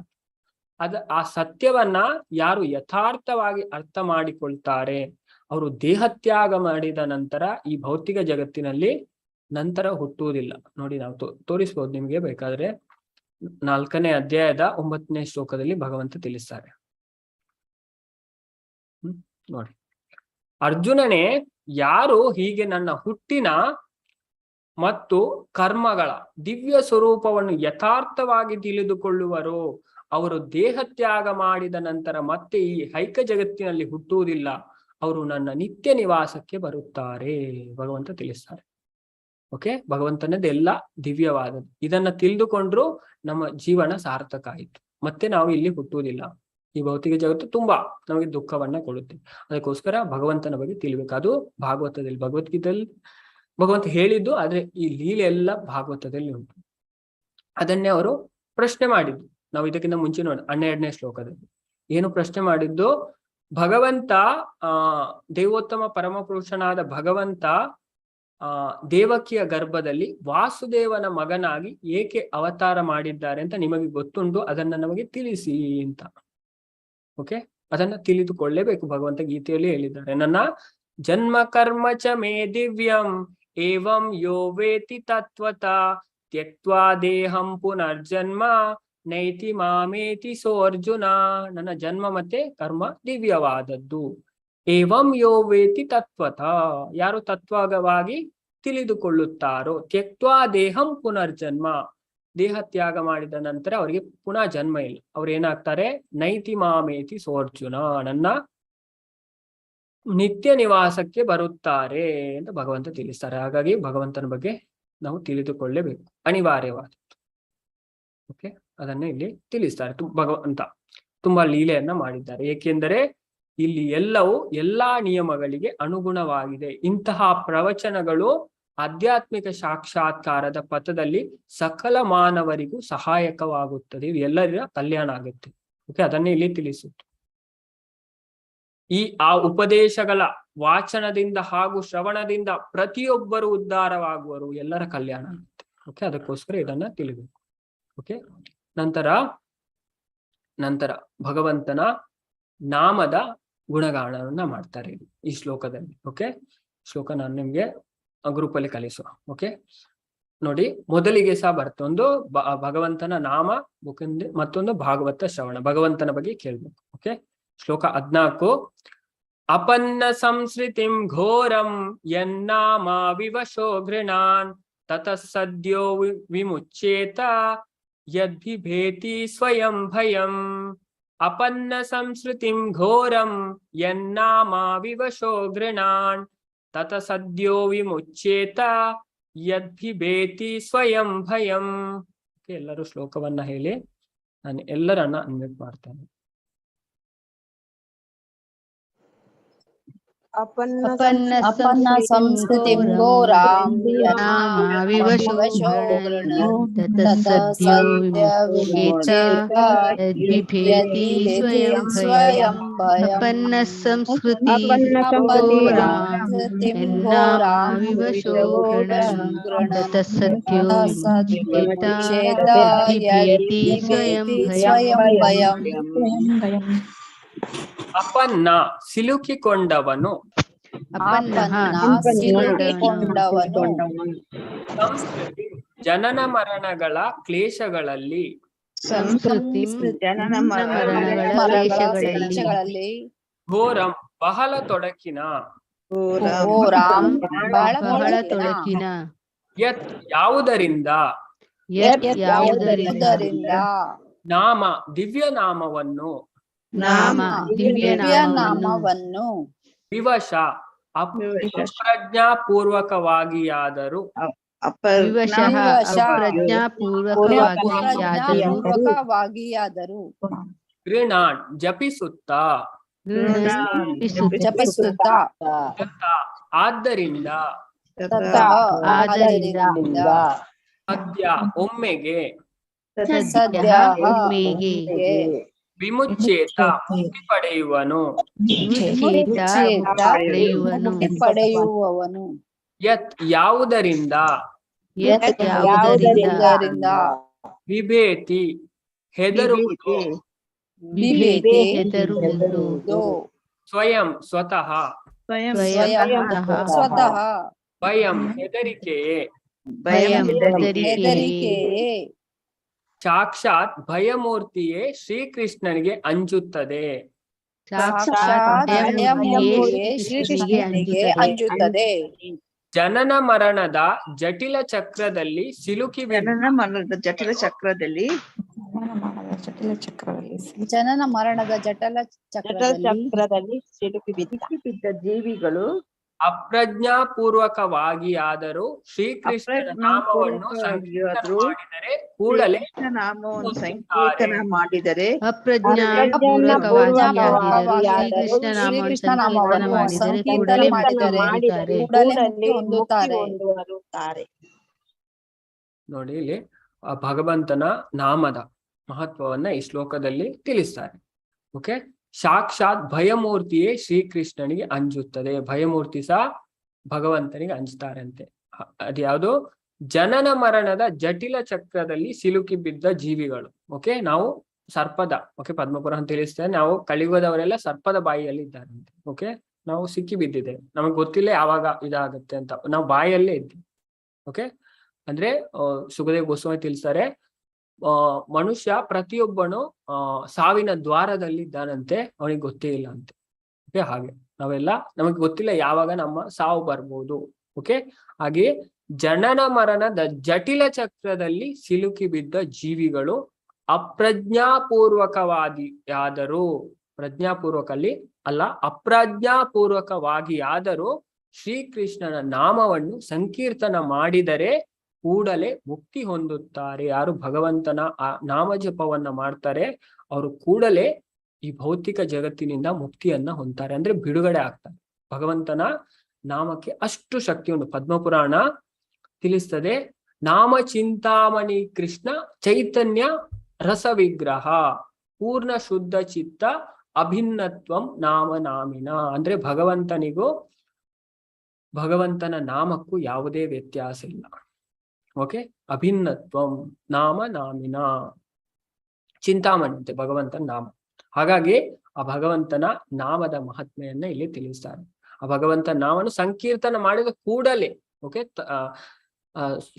ಆ ಸತ್ಯವನ್ನ ಯಾರು ಯಥಾರ್ಥವಾಗಿ ಅರ್ಥ ಮಾಡಿಕೊಳ್ತಾರೆ, ಅವರು ದೇಹತ್ಯಾಗ ಮಾಡಿದ ನಂತರ ಈ ಭೌತಿಕ ಜಗತ್ತಿನಲ್ಲಿ ನಂತರ ಹುಟ್ಟುವುದಿಲ್ಲ. ನೋಡಿ, ನಾವು ತೋರಿಸ್ಬೋದು ನಿಮ್ಗೆ ಬೇಕಾದ್ರೆ. 4ನೇ ಅಧ್ಯಾಯದ 9ನೇ ಶ್ಲೋಕದಲ್ಲಿ ಭಗವಂತ ತಿಳಿಸ್ತಾರೆ. ನೋಡಿ, ಅರ್ಜುನನೇ, ಯಾರು ಹೀಗೆ ನನ್ನ ಹುಟ್ಟಿನ ಮತ್ತು ಕರ್ಮಗಳ ದಿವ್ಯ ಸ್ವರೂಪವನ್ನು ಯಥಾರ್ಥವಾಗಿ ತಿಳಿದುಕೊಳ್ಳುವರೋ ಅವರು ದೇಹತ್ಯಾಗ ಮಾಡಿದ ನಂತರ ಮತ್ತೆ ಈ ಐಕ ಜಗತ್ತಿನಲ್ಲಿ ಹುಟ್ಟುವುದಿಲ್ಲ, ಅವರು ನನ್ನ ನಿತ್ಯ ನಿವಾಸಕ್ಕೆ ಬರುತ್ತಾರೆ ಭಗವಂತ ತಿಳಿಸ್ತಾರೆ. ಓಕೆ, ಭಗವಂತನದೆಲ್ಲ ದಿವ್ಯವಾದದ್ದು. ಇದನ್ನ ತಿಳಿದುಕೊಂಡ್ರು ನಮ್ಮ ಜೀವನ ಸಾರ್ಥಕ ಆಯಿತು. ಮತ್ತೆ ನಾವು ಇಲ್ಲಿ ಹುಟ್ಟುವುದಿಲ್ಲ. ಈ ಭೌತಿಕ ಜಗತ್ತು ತುಂಬಾ ನಮಗೆ ದುಃಖವನ್ನ ಕೊಡುತ್ತೆ. ಅದಕ್ಕೋಸ್ಕರ ಭಗವಂತನ ಬಗ್ಗೆ ತಿಳಿಬೇಕು. ಅದು ಭಾಗವತದಲ್ಲಿ, ಭಗವದ್ಗೀತೆಯಲ್ಲಿ ಭಗವಂತ ಹೇಳಿದ್ದು, ಆದ್ರೆ ಈ ಲೀಲೆ ಎಲ್ಲ ಭಾಗವತದಲ್ಲಿ ಉಂಟು. ಅದನ್ನೇ ಅವರು ಪ್ರಶ್ನೆ ಮಾಡಿದ್ದು. ನಾವು ಇದಕ್ಕಿಂತ ಮುಂಚೆ ನೋಡಿ 12ನೇ ಶ್ಲೋಕದಲ್ಲಿ ಏನು ಪ್ರಶ್ನೆ ಮಾಡಿದ್ದು, ಭಗವಂತ ದೇವೋತ್ತಮ ಪರಮಪುರುಷನಾದ ಭಗವಂತ ದೇವಕಿಯ ಗರ್ಭದಲ್ಲಿ ವಾಸುದೇವನ ಮಗನಾಗಿ ಏಕೆ ಅವತಾರ ಮಾಡಿದ್ದಾರೆ ಅಂತ ನಿಮಗೆ ಗೊತ್ತುಂಟು, ಅದನ್ನ ನಮಗೆ ತಿಳಿಸಿ ಅಂತ. ಓಕೆ, ಅದನ್ನ ತಿಳಿದುಕೊಳ್ಳೇಬೇಕು. ಭಗವಂತ ಗೀತೆಯಲ್ಲಿ ಹೇಳಿದ್ದಾರೆ, ನನ್ನ ಜನ್ಮ ಕರ್ಮ ಚ ಮೇ ದಿವ್ಯಂ ಏವಂ ಯೋ ವೇತಿ ತತ್ವತ ತ್ಯಕ್ತ್ವಾ ದೇಹಂ ಪುನರ್ಜನ್ಮ ನೈತಿ ಮಾಮೇತಿ ಸೋ ಅರ್ಜುನ. ನನ್ನ ಜನ್ಮ ಮತ್ತೆ ಕರ್ಮ ದಿವ್ಯವಾದದ್ದು. ಏವಂ ಯೋ ವೇತಿ ತತ್ವತ, ಯಾರು ತತ್ವವಾಗಿ ತಿಳಿದುಕೊಳ್ಳುತ್ತಾರೋ, ತ್ಯಕ್ತ್ವಾ ದೇಹಂ ಪುನರ್ಜನ್ಮ, ದೇಹ ತ್ಯಾಗ ಮಾಡಿದ ನಂತರ ಅವರಿಗೆ ಪುನಃ ಜನ್ಮ ಇಲ್ಲ. ಅವ್ರು ಏನಾಗ್ತಾರೆ, ನೈತಿ ಮಾಮೇತಿ ಸೋ ಅರ್ಜುನ, ನನ್ನ ನಿತ್ಯ ನಿವಾಸಕ್ಕೆ ಬರುತ್ತಾರೆ ಅಂತ ಭಗವಂತ ತಿಳಿಸ್ತಾರೆ. ಹಾಗಾಗಿ ಭಗವಂತನ ಬಗ್ಗೆ ನಾವು ತಿಳಿದುಕೊಳ್ಳಲೇಬೇಕು, ಅನಿವಾರ್ಯವಾದದ್ದು. ಓಕೆ, ಅದನ್ನ ಇಲ್ಲಿ ತಿಳಿಸ್ತಾರೆ. ಭಗವಂತ ತುಂಬಾ ಲೀಲೆಯನ್ನ ಮಾಡಿದ್ದಾರೆ. ಏಕೆಂದರೆ ಇಲ್ಲಿ ಎಲ್ಲವೂ ಎಲ್ಲಾ ನಿಯಮಗಳಿಗೆ ಅನುಗುಣವಾಗಿದೆ. ಇಂತಹ ಪ್ರವಚನಗಳು ಆಧ್ಯಾತ್ಮಿಕ ಸಾಕ್ಷಾತ್ಕಾರದ ಪಥದಲ್ಲಿ ಸಕಲ ಮಾನವರಿಗೂ ಸಹಾಯಕವಾಗುತ್ತದೆ. ಇದು ಎಲ್ಲರ ಕಲ್ಯಾಣ ಆಗುತ್ತೆ. ಓಕೆ, ಅದನ್ನೇ ಇಲ್ಲಿ ತಿಳಿಸುತ್ತೆ. ಆ ಉಪದೇಶಗಳ ವಾಚನದಿಂದ ಹಾಗೂ ಶ್ರವಣದಿಂದ ಪ್ರತಿಯೊಬ್ಬರು ಉದ್ಧಾರವಾಗುವರು, ಎಲ್ಲರ ಕಲ್ಯಾಣ ಆಗುತ್ತೆ. ಓಕೆ, ಅದಕ್ಕೋಸ್ಕರ ಇದನ್ನ ತಿಳಿಬೇಕು. ಓಕೆ, ನಂತರ ಭಗವಂತನ ನಾಮದ ಗುಣಗಾನವನ್ನ ಮಾಡ್ತಾರೆ ಈ ಶ್ಲೋಕದಲ್ಲಿ. ಓಕೆ, ಶ್ಲೋಕ ನಾನು ನಿಮ್ಗೆ ಗ್ರೂಪ್ ಅಲ್ಲಿ ಕಲಿಸುವ. ಓಕೆ, ನೋಡಿ, ಮೊದಲಿಗೆ ಸಹ ಬರುತ್ತೆ ಒಂದು ಭಗವಂತನ ನಾಮ, ಮತ್ತೊಂದು ಭಾಗವತ ಶ್ರವಣ, ಭಗವಂತನ ಬಗ್ಗೆ ಕೇಳ್ಬೇಕು. ಓಕೆ, ಶ್ಲೋಕ 14. ಅಪನ್ನ ಸಂಸ್ಕೃತಿಂ ಘೋರಂ ಯನ್ನಾಮ ವಿವಶೋ ಗೃಣಾನ್ ತತಃ ಸದ್ಯೋ ವಿಮುಚ್ಯೇತ ಯದ್ಭಿಭೇತಿ ಸ್ವಯಂ ಭಯಂ. ಅಪನ್ನ ಸಂಸ್ಕೃತಿಂ ಘೋರಂ ಯನ್ನಾಮ ವಿವಶೋ ಗೃಣಾನ್ ತತಃ ಸದ್ಯೋ ವಿಮುಚ್ಯೇತ ಯದ್ಭಿಭೇತಿ ಸ್ವಯಂ ಭಯಂ. ಎಲ್ಲರೂ ಶ್ಲೋಕವನ್ನ ಹೇಳಿ, ನಾನು ಎಲ್ಲರನ್ನ ಅನ್ಮ್ಯೂಟ್ ಮಾಡ್ತೇನೆ. ಅಪನ್ನ ಸಂಸ್ಕೃತಿಂ ಘೋರಾಂ ವಿವಶೋ ಗೃಣಾನ್ ಸದ್ಯೋ ವಿಮುಚ್ಯೇತ ಯದ್ಭಿಭೇತಿ ಸ್ವಯಂ ಭಯಂ. ಅಪನ್ನ ಸಂಸ್ಕೃತಿಂ ಘೋರಾಂ ವಿವಶೋ ಗೃಣಾನ್ ಸದ್ಯೋ ವಿಮುಚ್ಯೇತ ಯದ್ಭಿಭೇತಿ ಸ್ವಯಂ ಭಯಂ. ಅಪನ್ನ ಸಿಲುಕಿಕೊಂಡವನು, ಸಂಸ್ಕೃತಿ ಜನನ ಮರಣಗಳ ಕ್ಲೇಶಗಳಲ್ಲಿ, ಘೋರಂ ಬಹಳ ತೊಡಕಿನ, ಯತ್ ಯಾವುದರಿಂದ, ನಾಮ ದಿವ್ಯ ನಾಮವನ್ನು, ವಿವಶ ಅಪ್ರಜ್ಞಾಪೂರ್ವಕವಾಗಿಯಾದರೂ, ಗೃಣಾನ್ ಜಪಿಸುತ್ತಾ, ಆದ್ದರಿಂದ ಸದ್ಯ ಒಮ್ಮೆಗೆ, ವಿಮುಚ್ಯೇತ ಮುಕ್ತಿ ಪಡೆಯುವನು, ಯತ್ ಯಾವುದರಿಂದ, ವಿಭೇತಿ ಹೆದರುವುದು, ಬಿಭೇತಿ ಹೆದರುವುದು ಸ್ವಯಂ ಸ್ವತಃ ಸ್ವಯಂ ಸ್ವತಃ ಭಯಂ ಹೆದರಿಕೆಯೇ ಭಯಂ ಹೆದರಿಕೆಯೇ ಸಾಕ್ಷಾತ್ ಭಯಮೂರ್ತಿಯೇ ಶ್ರೀಕೃಷ್ಣನಿಗೆ ಅಂಜುತ್ತದೆ. ಸಾಕ್ಷಾತ್ ಭಯಮೂರ್ತಿಯೇ ಶ್ರೀಕೃಷ್ಣನಿಗೆ ಅಂಜುತ್ತದೆ. ಜನನ ಮರಣದ ಜಟಿಲ ಚಕ್ರದಲ್ಲಿ ಸಿಲುಕಿ ಜನನ ಮರಣದ ಜಟಿಲ ಚಕ್ರದಲ್ಲಿ ಜನನ ಮರಣದ ಜಟಲ ಚಕ್ರದಲ್ಲಿ ಸಿಲುಕಿ ಬಿದ್ದ ಜೀವಿಗಳು ಅಪ್ರಜ್ಞಾಪೂರ್ವಕವಾಗಿ ಆದರೂ ಶ್ರೀಕೃಷ್ಣನ ನಾಮವನ್ನು ಸಂಕೀರ್ತನ ಮಾಡಿದರೆ ಕೂಡಲೇ ನಾಮವನ್ನು ಸಂಕೀರ್ತನ ಮಾಡಿದರೆ ಅಪ್ರಜ್ಞಾಪೂರ್ವಕವಾಗಿ ಶ್ರೀಕೃಷ್ಣ ನಾಮವನ್ನು ಸಂಕೀರ್ತನ ಮಾಡಿದರೆ ಕೂಡಲೇ ಹೊಂದುತ್ತಾರೆ. ನೋಡಿ ಇಲ್ಲಿ ಆ ಭಗವಂತನ ನಾಮದ ಮಹತ್ವವನ್ನ ಈ ಶ್ಲೋಕದಲ್ಲಿ ತಿಳಿಸ್ತಾರೆ. ಓಕೆ, ಸಾಕ್ಷಾತ್ ಭಯಮೂರ್ತಿಯೇ ಶ್ರೀಕೃಷ್ಣನಿಗೆ ಅಂಜುತ್ತದೆ. ಭಯಮೂರ್ತಿ ಸಹ ಭಗವಂತನಿಗೆ ಅಂಜುತ್ತಾರೆ ಅಂತೆ. ಅದ್ಯಾವುದು? ಜನನ ಮರಣದ ಜಟಿಲ ಚಕ್ರದಲ್ಲಿ ಸಿಲುಕಿ ಬಿದ್ದ ಜೀವಿಗಳು. ಓಕೆ, ನಾವು ಸರ್ಪದ ಪದ್ಮಪುರಾಣ ತಿಳಿಸ್ತೇವೆ, ನಾವು ಕಲಿಯುಗದವರೆಲ್ಲ ಸರ್ಪದ ಬಾಯಿಯಲ್ಲಿ ಇದ್ದಾರಂತೆ. ಓಕೆ, ನಾವು ಸಿಕ್ಕಿ ಬಿದ್ದಿದ್ದೇವೆ, ನಮಗೆ ಗೊತ್ತಿಲ್ಲ ಯಾವಾಗ ಇದಾಗತ್ತೆ ಅಂತ, ನಾವು ಬಾಯಲ್ಲೇ ಇದ್ದೀವಿ. ಓಕೆ, ಅಂದ್ರೆ ಸುಖದೇವ್ ಗೋಸ್ವಾಮಿ ತಿಳಿಸ್ತಾರೆ, ಮನುಷ್ಯ ಪ್ರತಿಯೊಬ್ಬನು ಸಾವಿನ ದ್ವಾರದಲ್ಲಿ ಇದ್ದಾನಂತೆ, ಅವನಿಗೆ ಗೊತ್ತೇ ಇಲ್ಲ ಅಂತೆ. ಓಕೆ, ಹಾಗೆ ನಾವೆಲ್ಲ ನಮಗೆ ಗೊತ್ತಿಲ್ಲ ಯಾವಾಗ ನಮ್ಮ ಸಾವು ಬರ್ಬೋದು. ಓಕೆ, ಹಾಗೆ ಜನನ ಮರಣದ ಜಟಿಲ ಚಕ್ರದಲ್ಲಿ ಸಿಲುಕಿ ಬಿದ್ದ ಜೀವಿಗಳು ಅಪ್ರಜ್ಞಾಪೂರ್ವಕವಾಗಿ ಆದರೂ, ಪ್ರಜ್ಞಾಪೂರ್ವಕಲ್ಲಿ ಅಲ್ಲ, ಅಪ್ರಜ್ಞಾಪೂರ್ವಕವಾಗಿ ಆದರೂ ಶ್ರೀಕೃಷ್ಣನ ನಾಮವನ್ನು ಸಂಕೀರ್ತನ ಮಾಡಿದರೆ ಕೂಡಲೇ ಮುಕ್ತಿ ಹೊಂದುತ್ತಾರೆ. ಯಾರು ಭಗವಂತನ ಆ ನಾಮ ಜಪವನ್ನ ಮಾಡ್ತಾರೆ ಅವರು ಕೂಡಲೇ ಈ ಭೌತಿಕ ಜಗತ್ತಿನಿಂದ ಮುಕ್ತಿಯನ್ನ ಹೊಂದ್ತಾರೆ, ಅಂದ್ರೆ ಬಿಡುಗಡೆ ಆಗ್ತಾರೆ. ಭಗವಂತನ ನಾಮಕ್ಕೆ ಅಷ್ಟು ಶಕ್ತಿ ಉಂಟು. ಪದ್ಮಪುರಾಣ ತಿಳಿಸ್ತದೆ, ನಾಮ ಚಿಂತಾಮಣಿ ಕೃಷ್ಣ ಚೈತನ್ಯ ರಸ ವಿಗ್ರಹ ಪೂರ್ಣ ಶುದ್ಧ ಚಿತ್ತ ಅಭಿನ್ನತ್ವಂ ನಾಮ ನಾಮಿನ. ಅಂದ್ರೆ ಭಗವಂತನ ನಾಮಕ್ಕೂ ಯಾವುದೇ ವ್ಯತ್ಯಾಸ ಇಲ್ಲ. ಓಕೆ, ಅಭಿನ್ನತ್ವಂ ನಾಮ ನಾಮಿನ, ಚಿಂತಾಮಣಿ ಅಂತೆ ಭಗವಂತನ ನಾಮ. ಹಾಗಾಗಿ ಆ ಭಗವಂತನ ನಾಮದ ಮಹಾತ್ಮೆಯನ್ನ ಇಲ್ಲಿ ತಿಳಿಸ್ತಾರೆ. ಆ ಭಗವಂತನ ನಾಮವನ್ನು ಸಂಕೀರ್ತನ ಮಾಡಿದ ಕೂಡಲೇ, ಓಕೆ,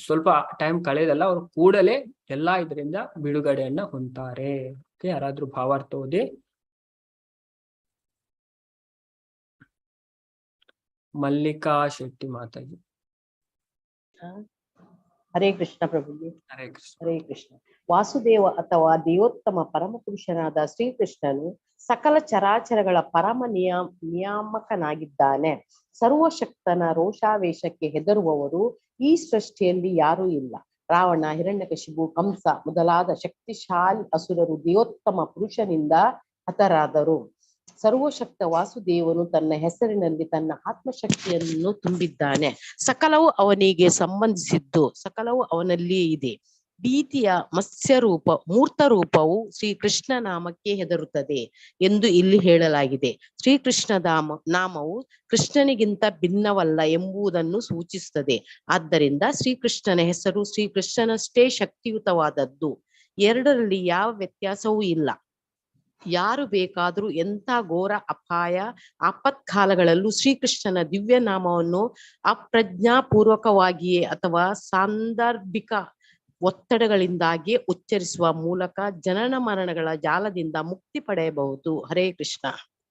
ಸ್ವಲ್ಪ ಟೈಮ್ ಕಳೆದಲ್ಲ, ಅವರು ಕೂಡಲೇ ಎಲ್ಲಾ ಇದರಿಂದ ಬಿಡುಗಡೆಯನ್ನ ಹೊಂದ್ತಾರೆ. ಓಕೆ, ಯಾರಾದ್ರೂ ಭಾವಾರ್ಥ ಓದಿ. ಮಲ್ಲಿಕಾ ಶೆಟ್ಟಿ ಮಾತಾಜಿ. ಹರೇ ಕೃಷ್ಣ ಪ್ರಭುಜಿ. ಹರೇ ಕೃಷ್ಣ. ಹರೇ ಕೃಷ್ಣ. ವಾಸುದೇವ ಅಥವಾ ದೇವೋತ್ತಮ ಪರಮಪುರುಷನಾದ ಶ್ರೀಕೃಷ್ಣನು ಸಕಲ ಚರಾಚರಗಳ ಪರಮ ನಿಯಾಮಕನಾಗಿದ್ದಾನೆ. ಸರ್ವಶಕ್ತನ ರೋಷಾವೇಶಕ್ಕೆ ಹೆದರುವವರು ಈ ಸೃಷ್ಟಿಯಲ್ಲಿ ಯಾರೂ ಇಲ್ಲ. ರಾವಣ, ಹಿರಣ್ಯಕಶಿಪು, ಕಂಸ ಮೊದಲಾದ ಶಕ್ತಿಶಾಲಿ ಅಸುರರು ದೇವೋತ್ತಮ ಪುರುಷನಿಂದ ಹತರಾದರು. ಸರ್ವಶಕ್ತ ವಾಸುದೇವನು ತನ್ನ ಹೆಸರಿನಲ್ಲಿ ತನ್ನ ಆತ್ಮಶಕ್ತಿಯನ್ನು ತುಂಬಿದ್ದಾನೆ. ಸಕಲವು ಅವನಿಗೆ ಸಂಬಂಧಿಸಿದ್ದು, ಸಕಲವು ಅವನಲ್ಲಿ ಇದೆ. ಭೀತಿಯ ಮೂರ್ತ ರೂಪವು ಶ್ರೀಕೃಷ್ಣ ನಾಮಕ್ಕೆ ಹೆದರುತ್ತದೆ ಎಂದು ಇಲ್ಲಿ ಹೇಳಲಾಗಿದೆ. ಶ್ರೀಕೃಷ್ಣ ನಾಮವು ಕೃಷ್ಣನಿಗಿಂತ ಭಿನ್ನವಲ್ಲ ಎಂಬುದನ್ನು ಸೂಚಿಸುತ್ತದೆ. ಆದ್ದರಿಂದ ಶ್ರೀಕೃಷ್ಣನ ಹೆಸರು ಶ್ರೀಕೃಷ್ಣನಷ್ಟೇ ಶಕ್ತಿಯುತವಾದದ್ದು. ಎರಡರಲ್ಲಿ ಯಾವ ವ್ಯತ್ಯಾಸವೂ ಇಲ್ಲ. ಯಾರು ಬೇಕಾದರೂ ಎಂಥ ಘೋರ ಅಪಾಯ ಆಪತ್ಕಾಲಗಳಲ್ಲೂ ಶ್ರೀಕೃಷ್ಣನ ದಿವ್ಯ ನಾಮವನ್ನು ಅಪ್ರಜ್ಞಾಪೂರ್ವಕವಾಗಿಯೇ ಅಥವಾ ಸಾಂದರ್ಭಿಕ ಒತ್ತಡಗಳಿಂದಾಗಿ ಉಚ್ಚರಿಸುವ ಮೂಲಕ ಜನನ ಮರಣಗಳ ಜಾಲದಿಂದ ಮುಕ್ತಿ ಪಡೆಯಬಹುದು. ಹರೇ ಕೃಷ್ಣ.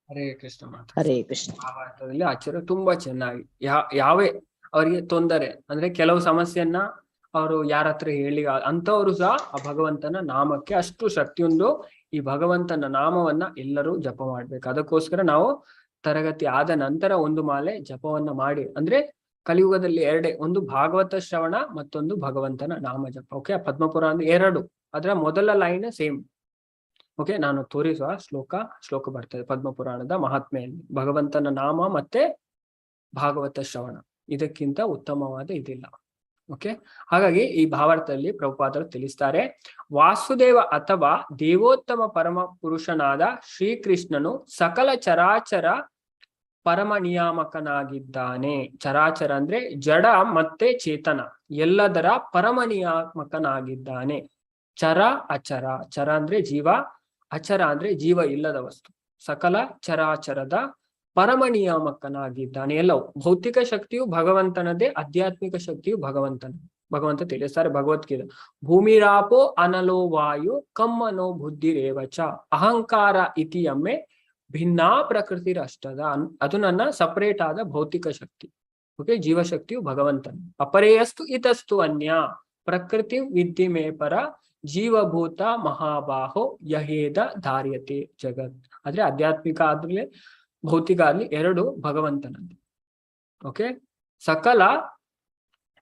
ಹರೇ ಕೃಷ್ಣ. ಹರೇ ಕೃಷ್ಣ. ಮಹಾಭಾರತದಲ್ಲಿ ಆಚಾರ್ಯ ತುಂಬಾ ಚೆನ್ನಾಗಿ ಯಾವೇ ಅವರಿಗೆ ತೊಂದರೆ ಅಂದ್ರೆ ಕೆಲವು ಸಮಸ್ಯೆಯನ್ನ ಅವರು ಯಾರ ಹತ್ರ ಹೇಳಿ ಅಂತವರು ಸಹ ಆ ಭಗವಂತನ ನಾಮಕ್ಕೆ ಅಷ್ಟು ಶಕ್ತಿಯೊಂದು. ಈ ಭಗವಂತನ ನಾಮವನ್ನ ಎಲ್ಲರೂ ಜಪ ಮಾಡ್ಬೇಕು. ಅದಕ್ಕೋಸ್ಕರ ನಾವು ತರಗತಿ ಆದ ನಂತರ ಒಂದು ಮಾಲೆ ಜಪವನ್ನ ಮಾಡಿ, ಅಂದ್ರೆ ಕಲಿಯುಗದಲ್ಲಿ ಎರಡೇ, ಒಂದು ಭಾಗವತ ಶ್ರವಣ, ಮತ್ತೊಂದು ಭಗವಂತನ ನಾಮ ಜಪ. ಓಕೆ, ಪದ್ಮಪುರಾಣ ಎರಡು, ಅದರ ಮೊದಲ ಲೈನ್ ಸೇಮ್. ಓಕೆ, ನಾನು ತೋರಿಸುವ ಶ್ಲೋಕ ಬರ್ತದೆ ಪದ್ಮಪುರಾಣದ ಮಹಾತ್ಮೆಯಲ್ಲಿ. ಭಗವಂತನ ನಾಮ ಮತ್ತೆ ಭಾಗವತ ಶ್ರವಣ, ಇದಕ್ಕಿಂತ ಉತ್ತಮವಾದ ಇದಿಲ್ಲ. ಓಕೆ, ಹಾಗಾಗಿ ಈ ಭಾವಾರ್ಥದಲ್ಲಿ ಪ್ರಭುಪಾದರು ತಿಳಿಸ್ತಾರೆ, ವಾಸುದೇವ ಅಥವಾ ದೇವೋತ್ತಮ ಪರಮ ಪುರುಷನಾದ ಶ್ರೀಕೃಷ್ಣನು ಸಕಲ ಚರಾಚರ ಪರಮ ನಿಯಾಮಕನಾಗಿದ್ದಾನೆ. ಚರಾಚರ ಅಂದ್ರೆ ಜಡ ಮತ್ತೆ ಚೇತನ ಎಲ್ಲದರ ಪರಮ ನಿಯಾಮಕನಾಗಿದ್ದಾನೆ. ಚರ ಅಚರ, ಚರ ಅಂದ್ರೆ ಜೀವ, ಅಚರ ಅಂದ್ರೆ ಜೀವ ಇಲ್ಲದ ವಸ್ತು. ಸಕಲ ಚರಾಚರದ ಪರಮ ನಿಯಾಮಕನಾಗಿದ್ದಾನೆ. ಎಲ್ಲವೂ ಭೌತಿಕ ಶಕ್ತಿಯು ಭಗವಂತನದೇ, ಆಧ್ಯಾತ್ಮಿಕ ಶಕ್ತಿಯು ಭಗವಂತ ತಿಳಿಸ್ತಾರೆ ಭಗವದ್ಗೀತೆ. ಭೂಮಿರಾಪೋ ಅನಲೋ ವಾಯು ಕಮ್ಮನೋ ಬುದ್ಧಿರೇವಚ ಅಹಂಕಾರ ಇತಿಯಮ್ಮೆ ಭಿನ್ನಾ ಪ್ರಕೃತಿರಷ್ಟದ. ಅದು ನನ್ನ ಸಪರೇಟ್ ಆದ ಭೌತಿಕ ಶಕ್ತಿ. ಓಕೆ, ಜೀವಶಕ್ತಿಯು ಭಗವಂತನ. ಅಪರೇಯಸ್ತು ಇತಸ್ತು ಅನ್ಯ ಪ್ರಕೃತಿ ವಿದ್ಯಮೇ ಪರ ಜೀವಭೂತ ಮಹಾಬಾಹೋ ಯಹೇದ ಧಾರ್ಯತೆ ಜಗತ್. ಆದ್ರೆ ಆಧ್ಯಾತ್ಮಿಕ ಆದ್ಮೇಲೆ ಭೌತಿಕ ಆಗ್ಲಿ ಎರಡು ಭಗವಂತನದ್ದು. ಓಕೆ, ಸಕಲ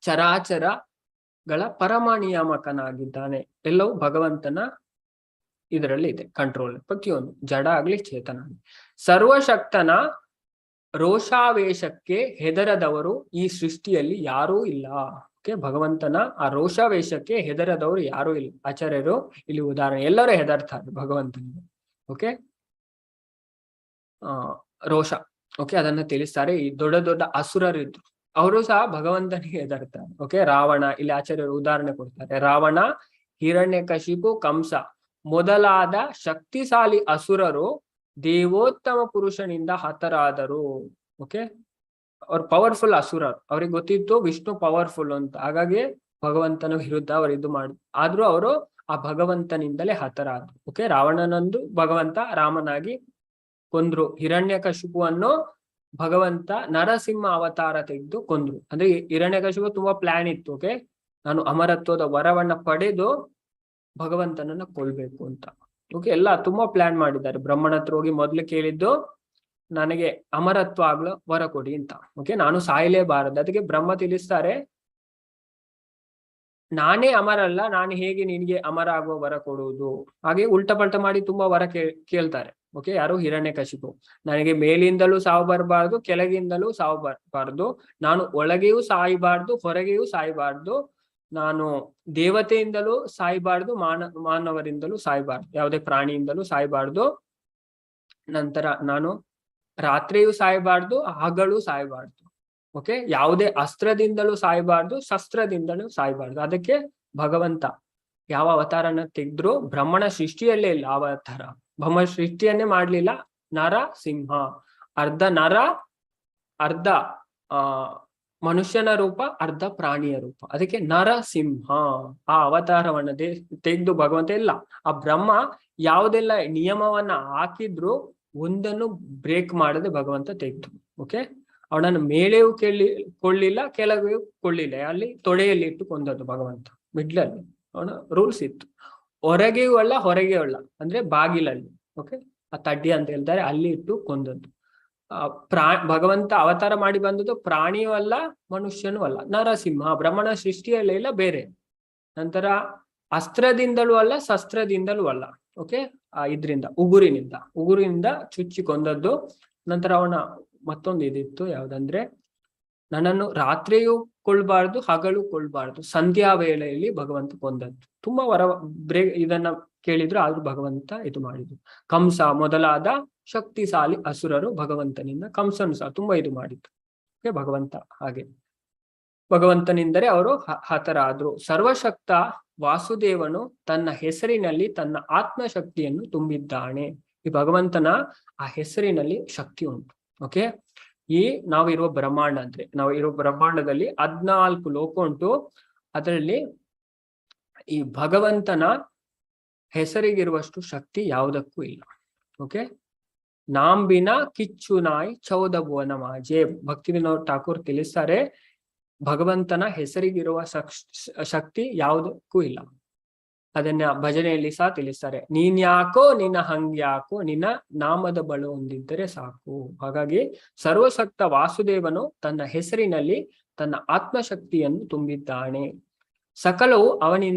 ಚರಾಚರಗಳ ಪರಮ ನಿಯಾಮಕನಾಗಿದ್ದಾನೆ. ಎಲ್ಲವೂ ಭಗವಂತನ ಇದರಲ್ಲಿ ಇದೆ, ಕಂಟ್ರೋಲ್. ಪ್ರತಿಯೊಂದು ಜಡ ಆಗ್ಲಿ ಚೇತನ ಆಗ್ಲಿ. ಸರ್ವಶಕ್ತನ ರೋಷಾವೇಶಕ್ಕೆ ಹೆದರದವರು ಈ ಸೃಷ್ಟಿಯಲ್ಲಿ ಯಾರೂ ಇಲ್ಲ. ಓಕೆ, ಭಗವಂತನ ಆ ರೋಷಾವೇಶಕ್ಕೆ ಹೆದರದವರು ಯಾರೂ ಇಲ್ಲ. ಆಚಾರ್ಯರು ಇಲ್ಲಿ ಉದಾಹರಣೆ, ಎಲ್ಲರೂ ಹೆದರ್ತಾರೆ ಭಗವಂತನಿಗೆ. ಓಕೆ, ರೋಷ. ಓಕೆ, ಅದನ್ನ ತಿಳಿಸ್ತಾರೆ. ಈ ದೊಡ್ಡ ದೊಡ್ಡ ಅಸುರರಿದ್ರು, ಅವರು ಸಹ ಭಗವಂತನಿಗೆ ಹೆದರ್ತಾರೆ. ಓಕೆ, ರಾವಣ, ಇಲ್ಲಿ ಆಚಾರ್ಯರು ಉದಾಹರಣೆ ಕೊಡ್ತಾರೆ. ರಾವಣ, ಹಿರಣ್ಯಕಶಿಪು, ಕಂಸ ಮೊದಲಾದ ಶಕ್ತಿಶಾಲಿ ಅಸುರರು ದೇವೋತ್ತಮ ಪುರುಷನಿಂದ ಹತರಾದರು. ಓಕೆ, ಅವ್ರು ಪವರ್ಫುಲ್ ಅಸುರರು, ಅವ್ರಿಗೆ ಗೊತ್ತಿತ್ತು ವಿಷ್ಣು ಪವರ್ಫುಲ್ ಅಂತ, ಹಾಗಾಗಿ ಭಗವಂತನ ವಿರುದ್ಧ ಅವರು ಇದು ಮಾಡಿದ್ರು. ಆದ್ರೂ ಅವರು ಆ ಭಗವಂತನಿಂದಲೇ ಹತರಾದ್ರು. ಓಕೆ, ರಾವಣನಂದು ಭಗವಂತ ರಾಮನಾಗಿ ಕೊಂದ್ರು. ಹಿರಣ್ಯಕಶಿಪುವನ್ನು ಭಗವಂತ ನರಸಿಂಹ ಅವತಾರ ತೆಗೆದು ಕೊಂದ್ರು. ಅಂದ್ರೆ ಹಿರಣ್ಯಕಶಿಪು ತುಂಬಾ ಪ್ಲಾನ್ ಇತ್ತು. ಓಕೆ, ನಾನು ಅಮರತ್ವದ ವರವನ್ನ ಪಡೆದು ಭಗವಂತನನ್ನ ಕೊಲ್ಬೇಕು ಅಂತ. ಓಕೆ, ಎಲ್ಲ ತುಂಬಾ ಪ್ಲಾನ್ ಮಾಡಿದ್ದಾರೆ. ಬ್ರಹ್ಮಣ ಹತ್ರ ಹೋಗಿ ಮೊದ್ಲು ಕೇಳಿದ್ದು ನನಗೆ ಅಮರತ್ವ ಆಗ್ಲೋ ವರ ಕೊಡಿ ಅಂತ. ಓಕೆ, ನಾನು ಸಾಯಲೇಬಾರದು. ಅದಕ್ಕೆ ಬ್ರಹ್ಮ ತಿಳಿಸ್ತಾರೆ, ನಾನೇ ಅಮರ ಅಲ್ಲ, ನಾನು ಹೇಗೆ ನಿನಗೆ ಅಮರ ಆಗುವ ವರ ಕೊಡುವುದು. ಹಾಗೆ ಉಲ್ಟಾ ಪಲ್ಟ ಮಾಡಿ ತುಂಬಾ ವರ ಕೇಳ್ತಾರೆ. ಓಕೆ, ಯಾರು? ಹಿರಣ್ಯಕಶಿಪು. ನನಗೆ ಮೇಲಿಂದಲೂ ಸಾವು ಬರಬಾರ್ದು, ಕೆಳಗಿಂದಲೂ ಸಾವು ಬರಬಾರ್ದು, ನಾನು ಒಳಗೆಯೂ ಸಾಯಬಾರ್ದು, ಹೊರಗೆಯೂ ಸಾಯಬಾರ್ದು, ನಾನು ದೇವತೆಯಿಂದಲೂ ಸಾಯಬಾರ್ದು, ಮಾನವರಿಂದಲೂ ಸಾಯಬಾರ್ದು, ಯಾವುದೇ ಪ್ರಾಣಿಯಿಂದಲೂ ಸಾಯಬಾರ್ದು. ನಂತರ ನಾನು ರಾತ್ರಿಯೂ ಸಾಯಬಾರ್ದು, ಹಗಲು ಸಾಯಬಾರ್ದು. ಓಕೆ, ಯಾವುದೇ ಅಸ್ತ್ರದಿಂದಲೂ ಸಾಯಬಾರ್ದು, ಶಸ್ತ್ರದಿಂದಲೂ ಸಾಯಬಾರ್ದು. ಅದಕ್ಕೆ ಭಗವಂತ ಯಾವ ಅವತಾರನ ತೆಗೆದ್ರು ಬ್ರಹ್ಮಣ ಸೃಷ್ಟಿಯಲ್ಲೇ ಇಲ್ಲ ಅವತಾರ. ಬ್ರಹ್ಮ ಸೃಷ್ಟಿಯನ್ನೇ ಮಾಡ್ಲಿಲ್ಲ. ನರ ಸಿಂಹ, ಅರ್ಧ ನರ, ಅರ್ಧ ಮನುಷ್ಯನ ರೂಪ, ಅರ್ಧ ಪ್ರಾಣಿಯ ರೂಪ. ಅದಕ್ಕೆ ನರಸಿಂಹ ಆ ಅವತಾರವನ್ನ ತೆಗೆದು ಭಗವಂತ ಇಲ್ಲ. ಆ ಬ್ರಹ್ಮ ಯಾವುದೆಲ್ಲ ನಿಯಮವನ್ನ ಹಾಕಿದ್ರು ಒಂದನ್ನು ಬ್ರೇಕ್ ಮಾಡದೆ ಭಗವಂತ ತೆಗೆದು. ಓಕೆ, ಅವನನ್ನು ಮೇಲೆಯೂ ಕೊಳ್ಳಿಲ್ಲ, ಕೆಳಗೆಯೂ ಕೊಳ್ಳಿಲ್ಲ. ಅಲ್ಲಿ ತೊಡೆಯಲ್ಲಿ ಇಟ್ಟು ಕೊಂದದ್ದು ಭಗವಂತ. ಮಿಡ್ಲಲ್ಲಿ ಅವನ ರೂಲ್ಸ್ ಇತ್ತು. ಹೊರಗೆಯೂ ಅಲ್ಲ, ಹೊರಗೆಯೂ ಅಲ್ಲ, ಅಂದ್ರೆ ಬಾಗಿಲಲ್ಲಿ. ಓಕೆ, ಆ ತಡ್ಡಿ ಅಂತ ಹೇಳ್ತಾರೆ, ಅಲ್ಲಿ ಇಟ್ಟು ಕೊಂದದ್ದು. ಭಗವಂತ ಅವತಾರ ಮಾಡಿ ಬಂದದ್ದು ಪ್ರಾಣಿಯೂ ಅಲ್ಲ, ಮನುಷ್ಯನೂ ಅಲ್ಲ. ನರಸಿಂಹ ಬ್ರಹ್ಮಣ ಸೃಷ್ಟಿಯಲ್ಲೇ ಇಲ್ಲ, ಬೇರೆ. ನಂತರ ಅಸ್ತ್ರದಿಂದಲೂ ಅಲ್ಲ, ಶಸ್ತ್ರದಿಂದಲೂ ಅಲ್ಲ. ಓಕೆ, ಇದ್ರಿಂದ ಉಗುರಿನಿಂದ ಚುಚ್ಚಿ ಕೊಂದದ್ದು. ನಂತರ ಅವನ ಮತ್ತೊಂದು ಇದಿತ್ತು, ಯಾವ್ದಂದ್ರೆ ನನ್ನನ್ನು ರಾತ್ರಿಯೂ ಕೊಳ್ಬಾರ್ದು, ಹಗಲು ಕೊಳ್ಬಾರ್ದು, ಸಂಧ್ಯಾ ವೇಳೆಯಲ್ಲಿ ಭಗವಂತ ಕೊಂದದ್ದು. ತುಂಬಾ ಇದನ್ನ ಕೇಳಿದ್ರು, ಆದ್ರೂ ಭಗವಂತ ಇದು ಮಾಡಿದ್ರು. ಕಂಸ ಮೊದಲಾದ ಶಕ್ತಿಶಾಲಿ ಅಸುರರು ಭಗವಂತನಿಂದ, ಕಂಸನು ಸಹ ತುಂಬಾ ಇದು ಮಾಡಿದ್ರು. ಓಕೆ, ಭಗವಂತ ಹಾಗೆ ಭಗವಂತನಿಂದಲೇ ಅವರು ಹತರಾದ್ರು. ಸರ್ವಶಕ್ತ ವಾಸುದೇವನು ತನ್ನ ಹೆಸರಿನಲ್ಲಿ ತನ್ನ ಆತ್ಮಶಕ್ತಿಯನ್ನು ತುಂಬಿದ್ದಾನೆ. ಈ ಭಗವಂತನ ಆ ಹೆಸರಿನಲ್ಲಿ ಶಕ್ತಿ ಉಂಟು. ಓಕೆ, ನಾವಿರುವ ಬ್ರಹ್ಮಾಂಡ ಅಂದ್ರೆ ನಾವಿರುವ ಬ್ರಹ್ಮಾಂಡದಲ್ಲಿ 14 ಲೋಕ ಉಂಟು. ಅದರಲ್ಲಿ ಈ ಭಗವಂತನ ಹೆಸರಿಗಿರುವಷ್ಟು ಶಕ್ತಿ ಯಾವುದಕ್ಕೂ ಇಲ್ಲ. ಓಕೆ, ನಾಂಬಿನ ಕಿಚ್ಚು ನಾಯಿ 14 ಭುವನ ಮಾಜೆ. ಭಕ್ತಿವಿನೋದ್ ಠಾಕೂರ್ ತಿಳಿಸ್ತಾರೆ, ಭಗವಂತನ ಹೆಸರಿಗಿರುವ ಶಕ್ತಿ ಯಾವುದಕ್ಕೂ ಇಲ್ಲ. ಅದನ್ನ ಭಜನೆಯಲ್ಲಿ ಸಹ ತಿಳಿಸ್ತಾರೆ. ನೀನ್ಯಾಕೋ ನಿನ್ನ ಹಂಗ್ಯಾಕೋ, ನಿನ್ನ ನಾಮದ ಬಳು ಹೊಂದಿದ್ದರೆ ಸಾಕು. ಹಾಗಾಗಿ ಸರ್ವಶಕ್ತ ವಾಸುದೇವನು ತನ್ನ ಹೆಸರಿನಲ್ಲಿ ತನ್ನ ಆತ್ಮಶಕ್ತಿಯನ್ನು ತುಂಬಿದ್ದಾನೆ. ಸಕಲವು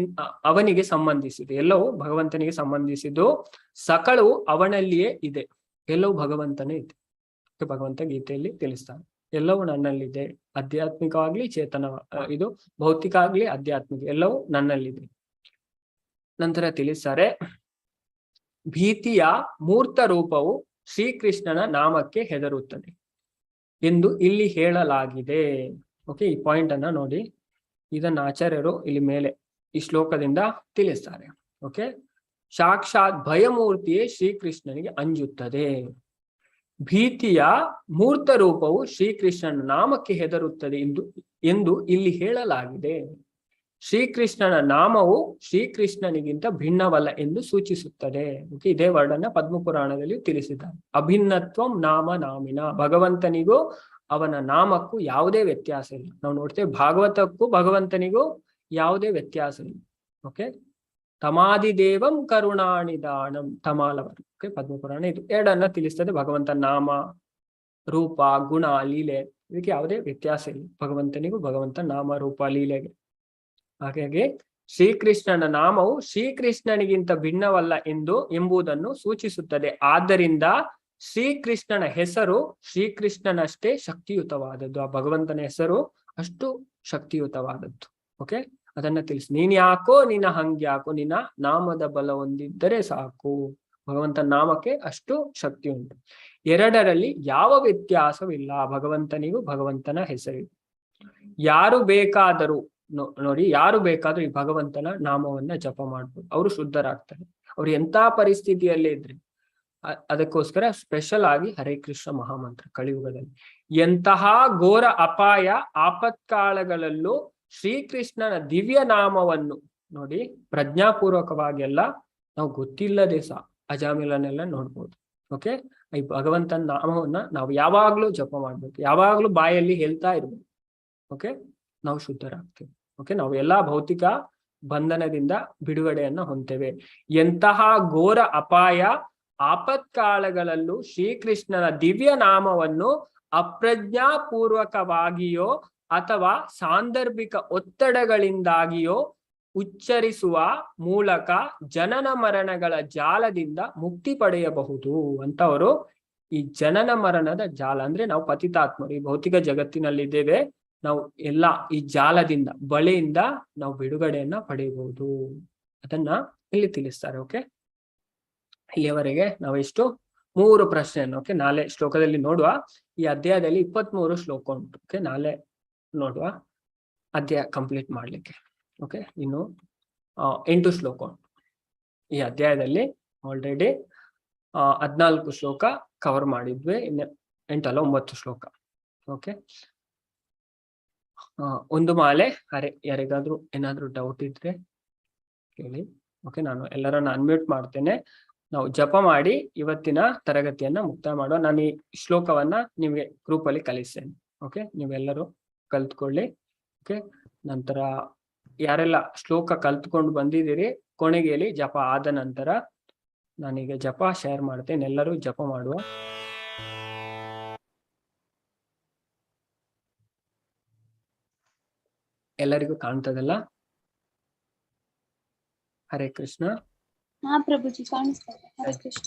ಅವನಿಗೆ ಸಂಬಂಧಿಸಿದೆ. ಎಲ್ಲವೂ ಭಗವಂತನಿಗೆ ಸಂಬಂಧಿಸಿದ್ದು. ಸಕಲವು ಅವನಲ್ಲಿಯೇ ಇದೆ. ಎಲ್ಲವೂ ಭಗವಂತನೇ ಇದೆ. ಭಗವಂತ ಗೀತೆಯಲ್ಲಿ ತಿಳಿಸ್ತಾನೆ, ಎಲ್ಲವೂ ನನ್ನಲ್ಲಿದೆ. ಆಧ್ಯಾತ್ಮಿಕವಾಗ್ಲಿ ಚೇತನ, ಇದು ಭೌತಿಕ ಆಗ್ಲಿ ಆಧ್ಯಾತ್ಮಿಕ, ಎಲ್ಲವೂ ನನ್ನಲ್ಲಿದೆ. ನಂತರ ತಿಳಿಸ್ತಾರೆ, ಭೀತಿಯ ಮೂರ್ತ ರೂಪವು ಶ್ರೀಕೃಷ್ಣನ ನಾಮಕ್ಕೆ ಹೆದರುತ್ತದೆ ಎಂದು ಇಲ್ಲಿ ಹೇಳಲಾಗಿದೆ. ಓಕೆ, ಈ ಪಾಯಿಂಟ್ ಅನ್ನ ನೋಡಿ. ಇದನ್ನ ಆಚಾರ್ಯರು ಇಲ್ಲಿ ಮೇಲೆ ಈ ಶ್ಲೋಕದಿಂದ ತಿಳಿಸ್ತಾರೆ. ಓಕೆ, ಸಾಕ್ಷಾತ್ ಭಯಮೂರ್ತಿಯೇ ಶ್ರೀಕೃಷ್ಣನಿಗೆ ಅಂಜುತ್ತದೆ. ಭೀತಿಯ ಮೂರ್ತ ರೂಪವು ಶ್ರೀಕೃಷ್ಣನ ನಾಮಕ್ಕೆ ಹೆದರುತ್ತದೆ ಎಂದು ಇಲ್ಲಿ ಹೇಳಲಾಗಿದೆ. ಶ್ರೀಕೃಷ್ಣನ ನಾಮವು ಶ್ರೀಕೃಷ್ಣನಿಗಿಂತ ಭಿನ್ನವಲ್ಲ ಎಂದು ಸೂಚಿಸುತ್ತದೆ. ಇದೇ ವರ್ಣನ ಪದ್ಮಪುರಾಣದಲ್ಲಿ ತಿಳಿಸಿದ್ದಾರೆ. ಅಭಿನ್ನತ್ವಂ ನಾಮ ನಾಮಿನ, ಭಗವಂತನಿಗೂ ಅವನ ನಾಮಕ್ಕೂ ಯಾವುದೇ ವ್ಯತ್ಯಾಸ ಇಲ್ಲ. ನಾವು ನೋಡ್ತೇವೆ ಭಾಗವತಕ್ಕೂ ಭಗವಂತನಿಗೂ ಯಾವುದೇ ವ್ಯತ್ಯಾಸ ಇಲ್ಲ. ಓಕೆ, ತಮಾದಿದೇವಂ ಕರುಣಾನಿದಾನಂ ತಮಾಲವರು. ಓಕೆ, ಪದ್ಮಪುರಾಣ ಇದು ಎರಡನ್ನ ತಿಳಿಸ್ತದೆ. ಭಗವಂತನ ನಾಮ, ರೂಪ, ಗುಣ, ಲೀಲೆ ಇದಕ್ಕೆ ಯಾವುದೇ ವ್ಯತ್ಯಾಸ ಇಲ್ಲ. ಭಗವಂತನಿಗೂ ಭಗವಂತನ ನಾಮ, ರೂಪ, ಲೀಲೆಗೆ. ಹಾಗಾಗಿ ಶ್ರೀಕೃಷ್ಣನ ನಾಮವು ಶ್ರೀಕೃಷ್ಣನಿಗಿಂತ ಭಿನ್ನವಲ್ಲ ಎಂಬುದನ್ನು ಸೂಚಿಸುತ್ತದೆ. ಆದ್ದರಿಂದ ಶ್ರೀಕೃಷ್ಣನ ಹೆಸರು ಶ್ರೀಕೃಷ್ಣನಷ್ಟೇ ಶಕ್ತಿಯುತವಾದದ್ದು. ಆ ಭಗವಂತನ ಹೆಸರು ಅಷ್ಟು ಶಕ್ತಿಯುತವಾದದ್ದು. ಓಕೆ, ಅದನ್ನ ತಿಳಿಸಿ. ನೀನ್ ಯಾಕೋ ನಿನ್ನ ಹಂಗ್ಯಾಕೋ, ನಿನ್ನ ನಾಮದ ಬಲ ಹೊಂದಿದ್ದರೆ ಸಾಕು. ಭಗವಂತನ ನಾಮಕ್ಕೆ ಅಷ್ಟು ಶಕ್ತಿ ಉಂಟು. ಎರಡರಲ್ಲಿ ಯಾವ ವ್ಯತ್ಯಾಸವಿಲ್ಲ. ಭಗವಂತನಿಗೂ ಭಗವಂತನ ಹೆಸರಿಗೂ ಯಾರು ಬೇಕಾದರೂ ನೋಡಿ, ಯಾರು ಬೇಕಾದ್ರೂ ಈ ಭಗವಂತನ ನಾಮವನ್ನ ಜಪ ಮಾಡ್ಬೋದು. ಅವರು ಶುದ್ಧರಾಗ್ತಾರೆ. ಅವ್ರು ಎಂತ ಪರಿಸ್ಥಿತಿಯಲ್ಲೇ ಇದ್ರೆ. ಅದಕ್ಕೋಸ್ಕರ ಸ್ಪೆಷಲ್ ಆಗಿ ಹರೇ ಕೃಷ್ಣ ಮಹಾಮಂತ್ರ ಕಲಿಯುಗದಲ್ಲಿ ಎಂತಹ ಘೋರ ಅಪಾಯ ಆಪತ್ಕಾಲಗಳಲ್ಲೂ ಶ್ರೀಕೃಷ್ಣನ ದಿವ್ಯ ನಾಮವನ್ನು ನೋಡಿ ಪ್ರಜ್ಞಾಪೂರ್ವಕವಾಗಿ ಎಲ್ಲ ನಾವು ಗೊತ್ತಿಲ್ಲದೆ ಸಹ ಅಜಾಮಿಲನೆಲ್ಲ ನೋಡ್ಬೋದು. ಓಕೆ, ಈ ಭಗವಂತನ ನಾಮವನ್ನ ನಾವು ಯಾವಾಗ್ಲೂ ಜಪ ಮಾಡ್ಬೇಕು, ಯಾವಾಗ್ಲೂ ಬಾಯಲ್ಲಿ ಹೇಳ್ತಾ ಇರ್ಬೇಕು. ಓಕೆ, ನಾವು ಶುದ್ಧರಾಗ್ತೇವೆ. ಓಕೆ, ನಾವು ಎಲ್ಲಾ ಭೌತಿಕ ಬಂಧನದಿಂದ ಬಿಡುಗಡೆಯನ್ನ ಹೊಂತೇವೆ. ಎಂತಹ ಘೋರ ಅಪಾಯ ಆಪತ್ಕಾಲಗಳಲ್ಲೂ ಶ್ರೀಕೃಷ್ಣನ ದಿವ್ಯ ನಾಮವನ್ನು ಅಪ್ರಜ್ಞಾಪೂರ್ವಕವಾಗಿಯೋ ಅಥವಾ ಸಾಂದರ್ಭಿಕ ಒತ್ತಡಗಳಿಂದಾಗಿಯೋ ಉಚ್ಚರಿಸುವ ಮೂಲಕ ಜನನ ಮರಣಗಳ ಜಾಲದಿಂದ ಮುಕ್ತಿ ಪಡೆಯಬಹುದು ಅಂತ ಅವರು. ಈ ಜನನ ಮರಣದ ಜಾಲ ಅಂದ್ರೆ ನಾವು ಪತಿತಾತ್ಮರು ಈ ಭೌತಿಕ ಜಗತ್ತಿನಲ್ಲಿದ್ದೇವೆ. ನಾವು ಎಲ್ಲ ಈ ಜಾಲದಿಂದ, ಬಳೆಯಿಂದ ನಾವು ಬಿಡುಗಡೆಯನ್ನ ಪಡೆಯಬಹುದು. ಅದನ್ನ ಇಲ್ಲಿ ತಿಳಿಸ್ತಾರೆ. ಓಕೆ, ಇಲ್ಲಿಯವರೆಗೆ ನಾವು ಎಷ್ಟು 3 ಪ್ರಶ್ನೆಯನ್ನು ಓಕೆ ನಾಳೆ ಶ್ಲೋಕದಲ್ಲಿ ನೋಡುವ. ಈ ಅಧ್ಯಾಯದಲ್ಲಿ 23 ಶ್ಲೋಕ ಉಂಟು. ಓಕೆ, ನಾಳೆ ನೋಡುವ ಅಧ್ಯಾಯ ಕಂಪ್ಲೀಟ್ ಮಾಡ್ಲಿಕ್ಕೆ. ಓಕೆ, ಇನ್ನು 8 ಶ್ಲೋಕ ಉಂಟು ಈ ಅಧ್ಯಾಯದಲ್ಲಿ. ಆಲ್ರೆಡಿ 14 ಶ್ಲೋಕ ಕವರ್ ಮಾಡಿದ್ವಿ. ಇನ್ನು 8 ಅಲ್ಲ 9 ಶ್ಲೋಕ. ಓಕೆ, ಒಂದು ಮಾಲೆ ಯಾರಿಗಾದ್ರೂ ಏನಾದ್ರೂ ಡೌಟ್ ಇದ್ರೆ ಕೇಳಿ. ಓಕೆ, ನಾನು ಎಲ್ಲರನ್ನ ಅನ್ಮ್ಯೂಟ್ ಮಾಡ್ತೇನೆ. ನಾವು ಜಪ ಮಾಡಿ ಇವತ್ತಿನ ತರಗತಿಯನ್ನ ಮುಕ್ತಾಯ ಮಾಡುವ. ನಾನು ಈ ಶ್ಲೋಕವನ್ನ ನಿಮ್ಗೆ ಗ್ರೂಪ್ ಅಲ್ಲಿ ಕಲಿಸ್ತೇನೆ. ಓಕೆ, ನೀವೆಲ್ಲರೂ ಕಲ್ತ್ಕೊಳ್ಳಿ. ಓಕೆ, ನಂತರ ಯಾರೆಲ್ಲ ಶ್ಲೋಕ ಕಲ್ತ್ಕೊಂಡು ಬಂದಿದ್ದೀರಿ ಕೊನೆಗೆಯಲ್ಲಿ ಜಪ ಆದ ನಂತರ ನಾನೀಗ ಜಪ ಶೇರ್ ಮಾಡ್ತೇನೆ. ಎಲ್ಲರೂ ಜಪ ಮಾಡುವ. ಎಲ್ಲರಿಗೂ ಕಾಣ್ತದಲ್ಲ? ಹರೇ ಕೃಷ್ಣ. ಹಾ ಪ್ರಭುಜಿ, ಕಾಣಿಸ್ತಾ ಇದೆ. ಹರೇ ಕೃಷ್ಣ.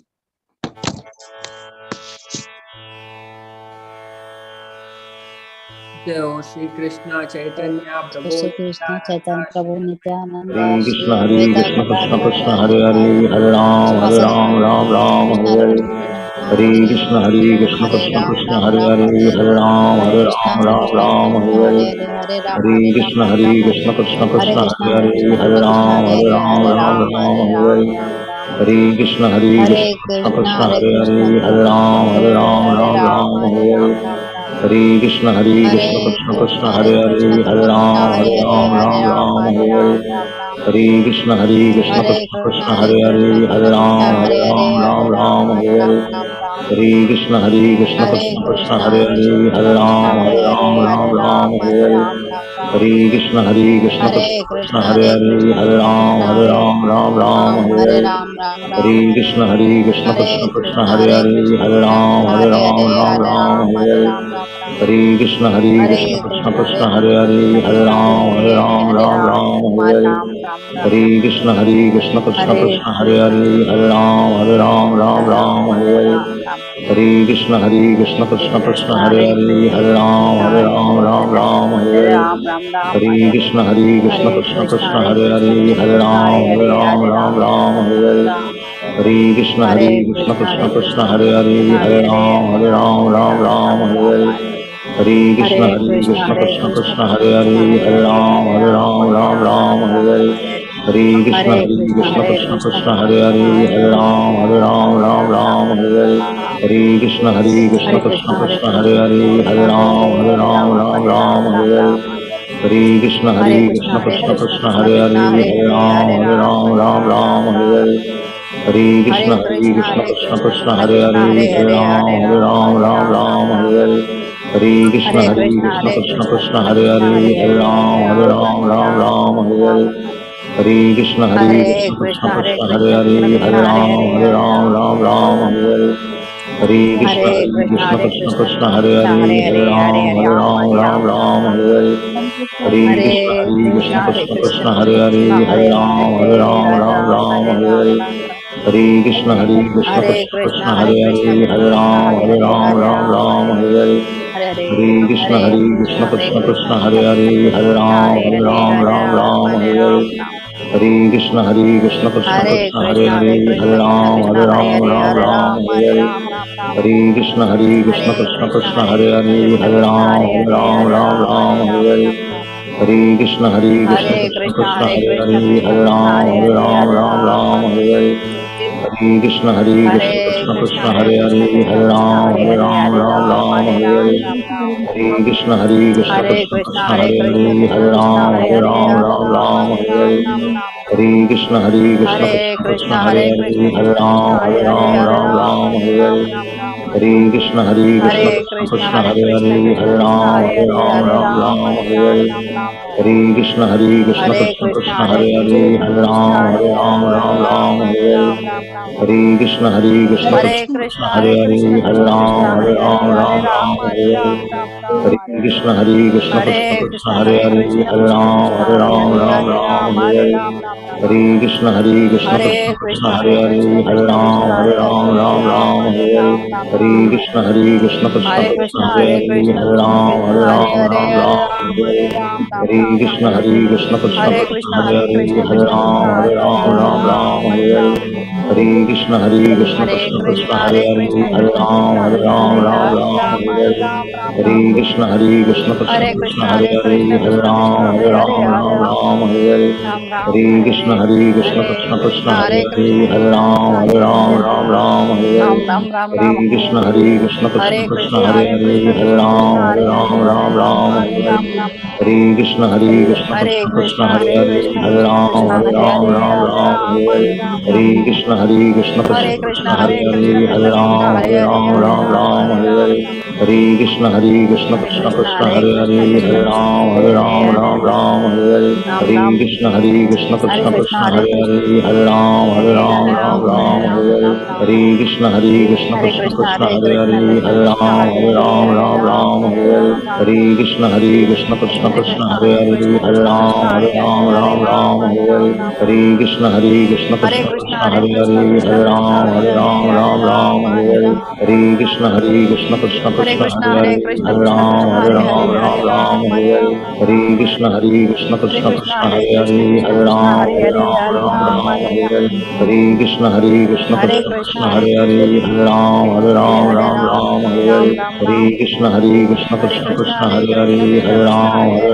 जय हो श्री कृष्ण चैतन्य प्रभु श्री कृष्ण चैतन्य प्रभु नित्यानंद। हरे कृष्ण कृष्ण कृष्ण हरे हरे, हरे राम राम राम हरे हरे। हरे कृष्ण कृष्ण कृष्ण हरे हरे, हरे राम राम हरे हरे। हरे कृष्ण कृष्ण कृष्ण हरे हरे, हरे राम राम हरे हरे। हरे कृष्ण कृष्ण हरे हरे, हरे राम राम हरे हरे। हरे कृष्ण कृष्ण कृष्ण हरे हरे, हरे राम राम हरे हरे। हरे कृष्ण कृष्ण कृष्ण हरे हरे, हरे राम राम हरे हरे। हरे कृष्ण कृष्ण कृष्ण हरे हरे, हरे राम राम हरे हरे। हरे कृष्ण कृष्ण कृष्ण हरे हरे, हरे राम राम हरे हरे। हरे कृष्ण कृष्ण कृष्ण हरे हरे, हरे राम राम हरे हरे। हरे कृष्ण कृष्ण कृष्ण हरे हरे, हरे राम राम हरे हरे। हरे कृष्ण कृष्ण कृष्ण हरे हरे, हरे राम राम हरे हरे। हरे कृष्ण कृष्ण कृष्ण हरे हरे, हरे राम राम हरे हरे। हरे कृष्ण कृष्ण कृष्ण हरे हरे, हरे राम राम हरे हरे। हरे कृष्ण कृष्ण कृष्ण हरे हरे, हरे राम राम हरे हरे। हरे कृष्ण कृष्ण कृष्ण हरे हरे, हरे राम राम हरे हरे। हरे कृष्ण कृष्ण कृष्ण हरे हरे हरे राम राम राम हरे हरे हरे कृष्ण कृष्ण कृष्ण हरे हरे हरे राम राम हरे हरे हरे कृष्ण कृष्ण कृष्ण हरे हरे हरे राम राम हरे हरे हरे कृष्ण कृष्ण कृष्ण हरे हरे हरे राम राम हरे हरे हरे कृष्ण कृष्ण कृष्ण हरे हरे हरे राम राम हरे हरे हरे कृष्ण कृष्ण कृष्ण हरे हरे हरे राम हरे हरे हरे कृष्ण कृष्ण कृष्ण हरे हरे हरे राम हरे हरे हरे कृष्ण कृष्ण हरे हरे हरे राम हरे हरे हरे कृष्ण कृष्ण हरे हरे हरे राम हरे हरे हरे कृष्ण कृष्ण कृष्ण हरे हरे हरे राम हरे हरे हरे कृष्ण कृष्ण कृष्ण हरे हरे हरे राम हरे हरे हरे कृष्ण कृष्ण कृष्ण हरे हरे हरे राम हरे हरे हरे कृष्ण कृष्ण कृष्ण हरे हरे हरे राम हरे हरे हरे कृष्ण कृष्ण कृष्ण हरे हरे हरे राम हरे हरे हरे कृष्ण कृष्ण कृष्ण हरे हरे हरे राम हरे हरे हरे कृष्ण कृष्ण कृष्ण हरे हरे हरे राम हरे हरे हरे कृष्ण कृष्ण कृष्ण हरे हरे हरे राम हरे हरे हरे कृष्ण कृष्ण कृष्ण हरे हरे हरे राम हरे हरे हरे कृष्ण कृष्ण कृष्ण हरे हरे हरे राम हरे हरे हरे कृष्ण कृष्ण कृष्ण हरे हरे हरे राम हरे हरे हरे कृष्ण कृष्ण कृष्ण हरे हरे हरे राम हरे हरे हरे कृष्ण कृष्ण कृष्ण कृष्ण हरे हरे हरे राम हरे हरे हरे कृष्ण कृष्ण कृष्ण कृष्ण हरे हरे हरे राम हरे हरे हरे कृष्ण कृष्ण कृष्ण कृष्ण हरे हरे हरे राम हरे हरे हरे कृष्ण कृष्ण कृष्ण कृष्ण हरे हरे हरे राम हरे हरे हरे कृष्ण कृष्ण कृष्ण कृष्ण हरे हरे हरे राम हरे हरे हरे कृष्ण कृष्ण कृष्ण कृष्ण हरे हरे हरे राम हरे हरे हरे कृष्ण कृष्ण कृष्ण कृष्ण हरे हरे हरे राम हरे हरे हरे कृष्ण कृष्ण कृष्ण कृष्ण हरे हरे हरे राम हरे हरे हरे कृष्ण कृष्ण कृष्ण कृष्ण हरे हरे हरे राम हरे हरे हरे कृष्ण कृष्ण कृष्ण कृष्ण हरे हरे हरे राम हरे हरे हरे कृष्ण कृष्ण कृष्ण कृष्ण हरे हरे हरे राम हरे हरे हरे कृष्ण कृष्ण कृष्ण कृष्ण हरे हरे हरे राम हरे हरे हरे कृष्ण कृष्ण कृष्ण कृष्ण हरे हरे हरे राम हरे हरे हरे कृष्ण कृष्ण कृष्ण कृष्ण हरे हरे हरे राम हरे हरे हरे कृष्ण कृष्ण कृष्ण कृष्ण हरे हरे हरे राम हरे हरे हरे कृष्ण कृष्ण कृष्ण कृष्ण हरे हरे हरे राम हरे हरे हरे कृष्ण कृष्ण कृष्ण कृष्ण हरे हरे हरे राम हरे हरे हरे कृष्ण कृष्ण कृष्ण कृष्ण हरे हरे हरे राम हरे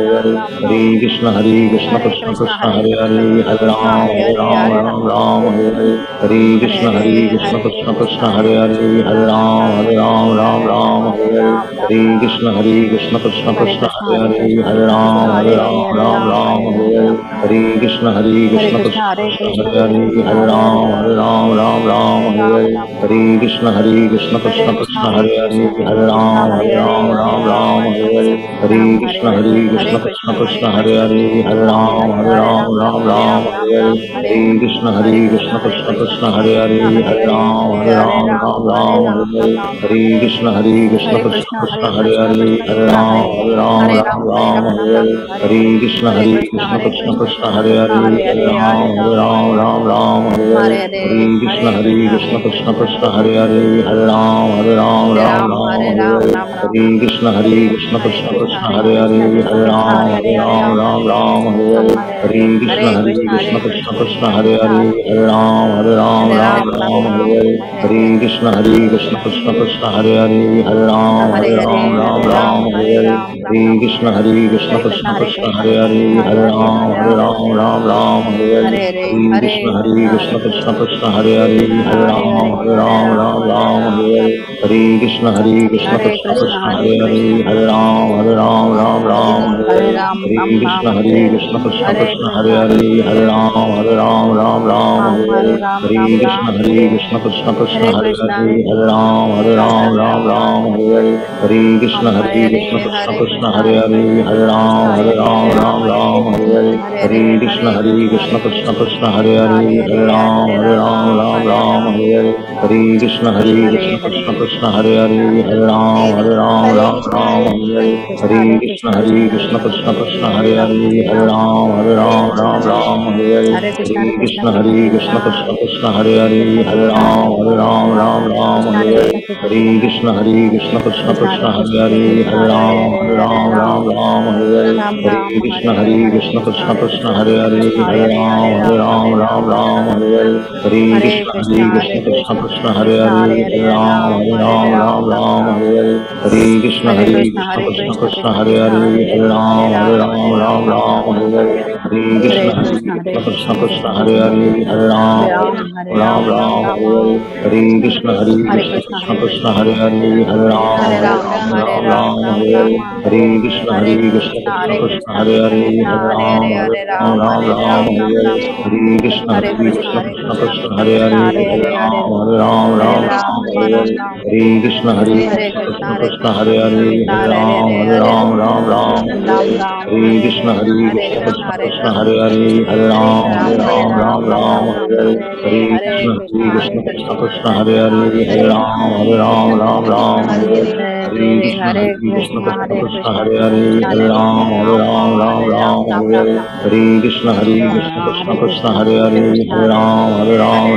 हरे हरे कृष्ण कृष्ण कृष्ण कृष्ण हरे हरे हरे राम हरे हरे हरे कृष्ण कृष्ण कृष्ण कृष्ण हरे हरे हरे राम हरे हरे हरे कृष्ण कृष्ण कृष्ण कृष्ण हरे हरे हरे राम हरे हरे हरे कृष्ण कृष्ण कृष्ण कृष्ण हरे हरे हरे राम हरे हरे हरे कृष्ण कृष्ण कृष्ण कृष्ण हरे हरे हरे राम हरे हरे हरे कृष्ण कृष्ण कृष्ण कृष्ण हरे हरे हरे राम हरे हरे हरे कृष्ण कृष्ण कृष्ण कृष्ण हरे हरे हरे राम हरे हरे हरे कृष्ण कृष्ण कृष्ण कृष्ण हरे हरे हरे राम हरे हरे हरे कृष्ण कृष्ण कृष्ण कृष्ण हरे हरे हरे राम हरे हरे हरे कृष्ण कृष्ण कृष्ण कृष्ण हरे हरे हरे राम हरे हरे राम हरे राम राम हरे कृष्ण कृष्ण कृष्ण हरे हरे हरे राम राम राम हरे हरे हरे कृष्ण कृष्ण कृष्ण हरे हरे हरे राम राम राम हरे हरे हरे कृष्ण कृष्ण कृष्ण हरे हरे हरे राम राम हरे हरे हरे कृष्ण कृष्ण कृष्ण कृष्ण हरे हरे हरे राम राम हरे हरे हरे कृष्ण कृष्ण कृष्ण कृष्ण हरे हरे हरे राम राम हरे हरे हरे कृष्ण कृष्ण कृष्ण कृष्ण हरे हरे हरे राम राम हरे हरे हरे कृष्ण कृष्ण कृष्ण कृष्ण हरे हरे हरे राम राम हरे हरे हरे कृष्ण कृष्ण कृष्ण कृष्ण हरे हरे हरे राम राम हरे हरे हरे कृष्ण कृष्ण कृष्ण कृष्ण हरे हरे हरे राम राम हरे हरे हरे कृष्ण कृष्ण कृष्ण कृष्ण हरे हरे हरे राम राम हरे हरे हरे कृष्ण कृष्ण कृष्ण कृष्ण हरे हरे हरे राम राम हरे हरे हरे कृष्ण कृष्ण कृष्ण कृष्ण हरे हरे हरे राम राम हरे हरे हरे कृष्ण कृष्ण कृष्ण कृष्ण हरे हरे हरे राम राम हरे हरे हरे कृष्ण कृष्ण कृष्ण कृष्ण हरे हरे हरे राम राम हरे हरे हरे कृष्ण कृष्ण कृष्ण कृष्ण हरे हरे हरे राम राम हरे हरे हरे कृष्ण कृष्ण कृष्ण कृष्ण हरे हरे हरे राम राम हरे हरे हरे कृष्ण कृष्ण कृष्ण कृष्ण हरे हरे हरे राम राम हरे हरे हरे कृष्ण कृष्ण कृष्ण कृष्ण हरे हरे हरे राम राम हरे हरे हरे कृष्ण कृष्ण कृष्ण हरे हरे हरे राम राम हरे हरे हरे कृष्ण कृष्ण कृष्ण कृष्ण हरे हरे हरे राम राम हरे हरे हरे कृष्ण कृष्ण कृष्ण कृष्ण हरे हरे हरे राम हरे हरे हरे कृष्ण कृष्ण कृष्ण हरे हरे हरे राम राम हरे हरे हरे कृष्ण कृष्ण कृष्ण हरे हरे हरे राम राम हरे हरे हरे कृष्ण कृष्ण कृष्ण हरे हरे हरे राम हरे हरे हरे कृष्ण कृष्ण कृष्ण हरे हरे हरे राम राम हरे हरे हरे कृष्ण कृष्ण कृष्ण हरे हरे हरे राम राम हरे हरे हरे कृष्ण कृष्ण कृष्ण कृष्ण हरे हरे हरे राम हरे हरे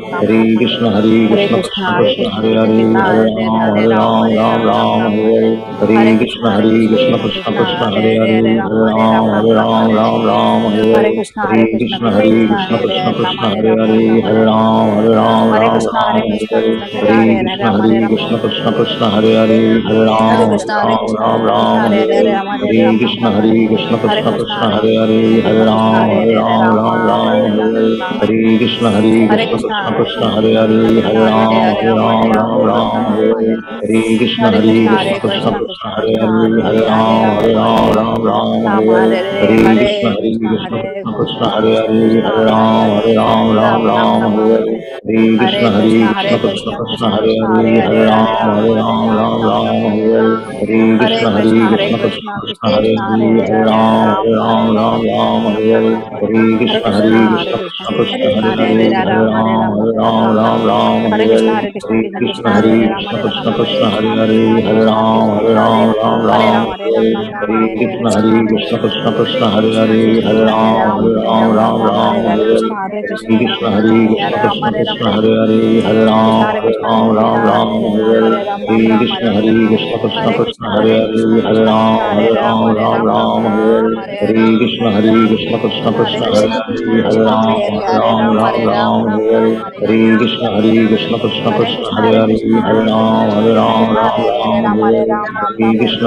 हरे कृष्ण कृष्ण कृष्ण हरे हरे हरे राम राम हरे हरे हरे कृष्ण कृष्ण कृष्ण हरे हरे हरे राम राम हरे हरे हरे कृष्ण कृष्ण कृष्ण कृष्ण हरे हरे हरे राम राम हरे हरे हरे कृष्ण कृष्ण कृष्ण हरे हरे हरे राम हरे हरे हरे कृष्ण कृष्ण कृष्ण हरे हरे हरे राम हरे हरे हरे कृष्ण कृष्ण कृष्ण हरे हरे हरे राम हरे हरे हरे कृष्ण कृष्ण कृष्ण हरे हरे हरे राम हरे हरे हरे कृष्ण कृष्ण कृष्ण हरे हरे हरे राम हरे हरे हरे कृष्ण कृष्ण कृष्ण हरे हरे हरे राम हरे हरे हरे कृष्ण कृष्ण कृष्ण हरे हरे हरे राम हरे हरे हरे कृष्ण कृष्ण कृष्ण कृष्ण हरे हरे हरे राम हरे हरे हरे कृष्ण कृष्ण कृष्ण हरे हरे हरे राम हरे हरे हरे कृष्ण कृष्ण कृष्ण हरे हरे हरे राम हरे हरे हरे कृष्ण कृष्ण कृष्ण हरे हरे हरे राम हरे हरे हरे कृष्ण कृष्ण कृष्ण हरे हरे हरे राम हरे हरे हरे कृष्ण कृष्ण कृष्ण हरे हरे हरे राम हरे हरे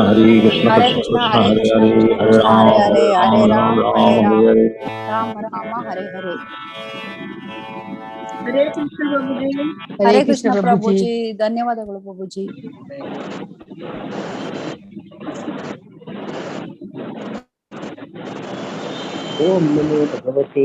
हरे कृष्ण कृष्ण कृष्ण हरे हरे हरे राम हरे हरे हरे कृष्ण प्रभुजी हरे कृष्ण प्रभुजी ಧನ್ಯವಾದಗಳು ಪ್ರಭುಜಿ ओम नमो भगवते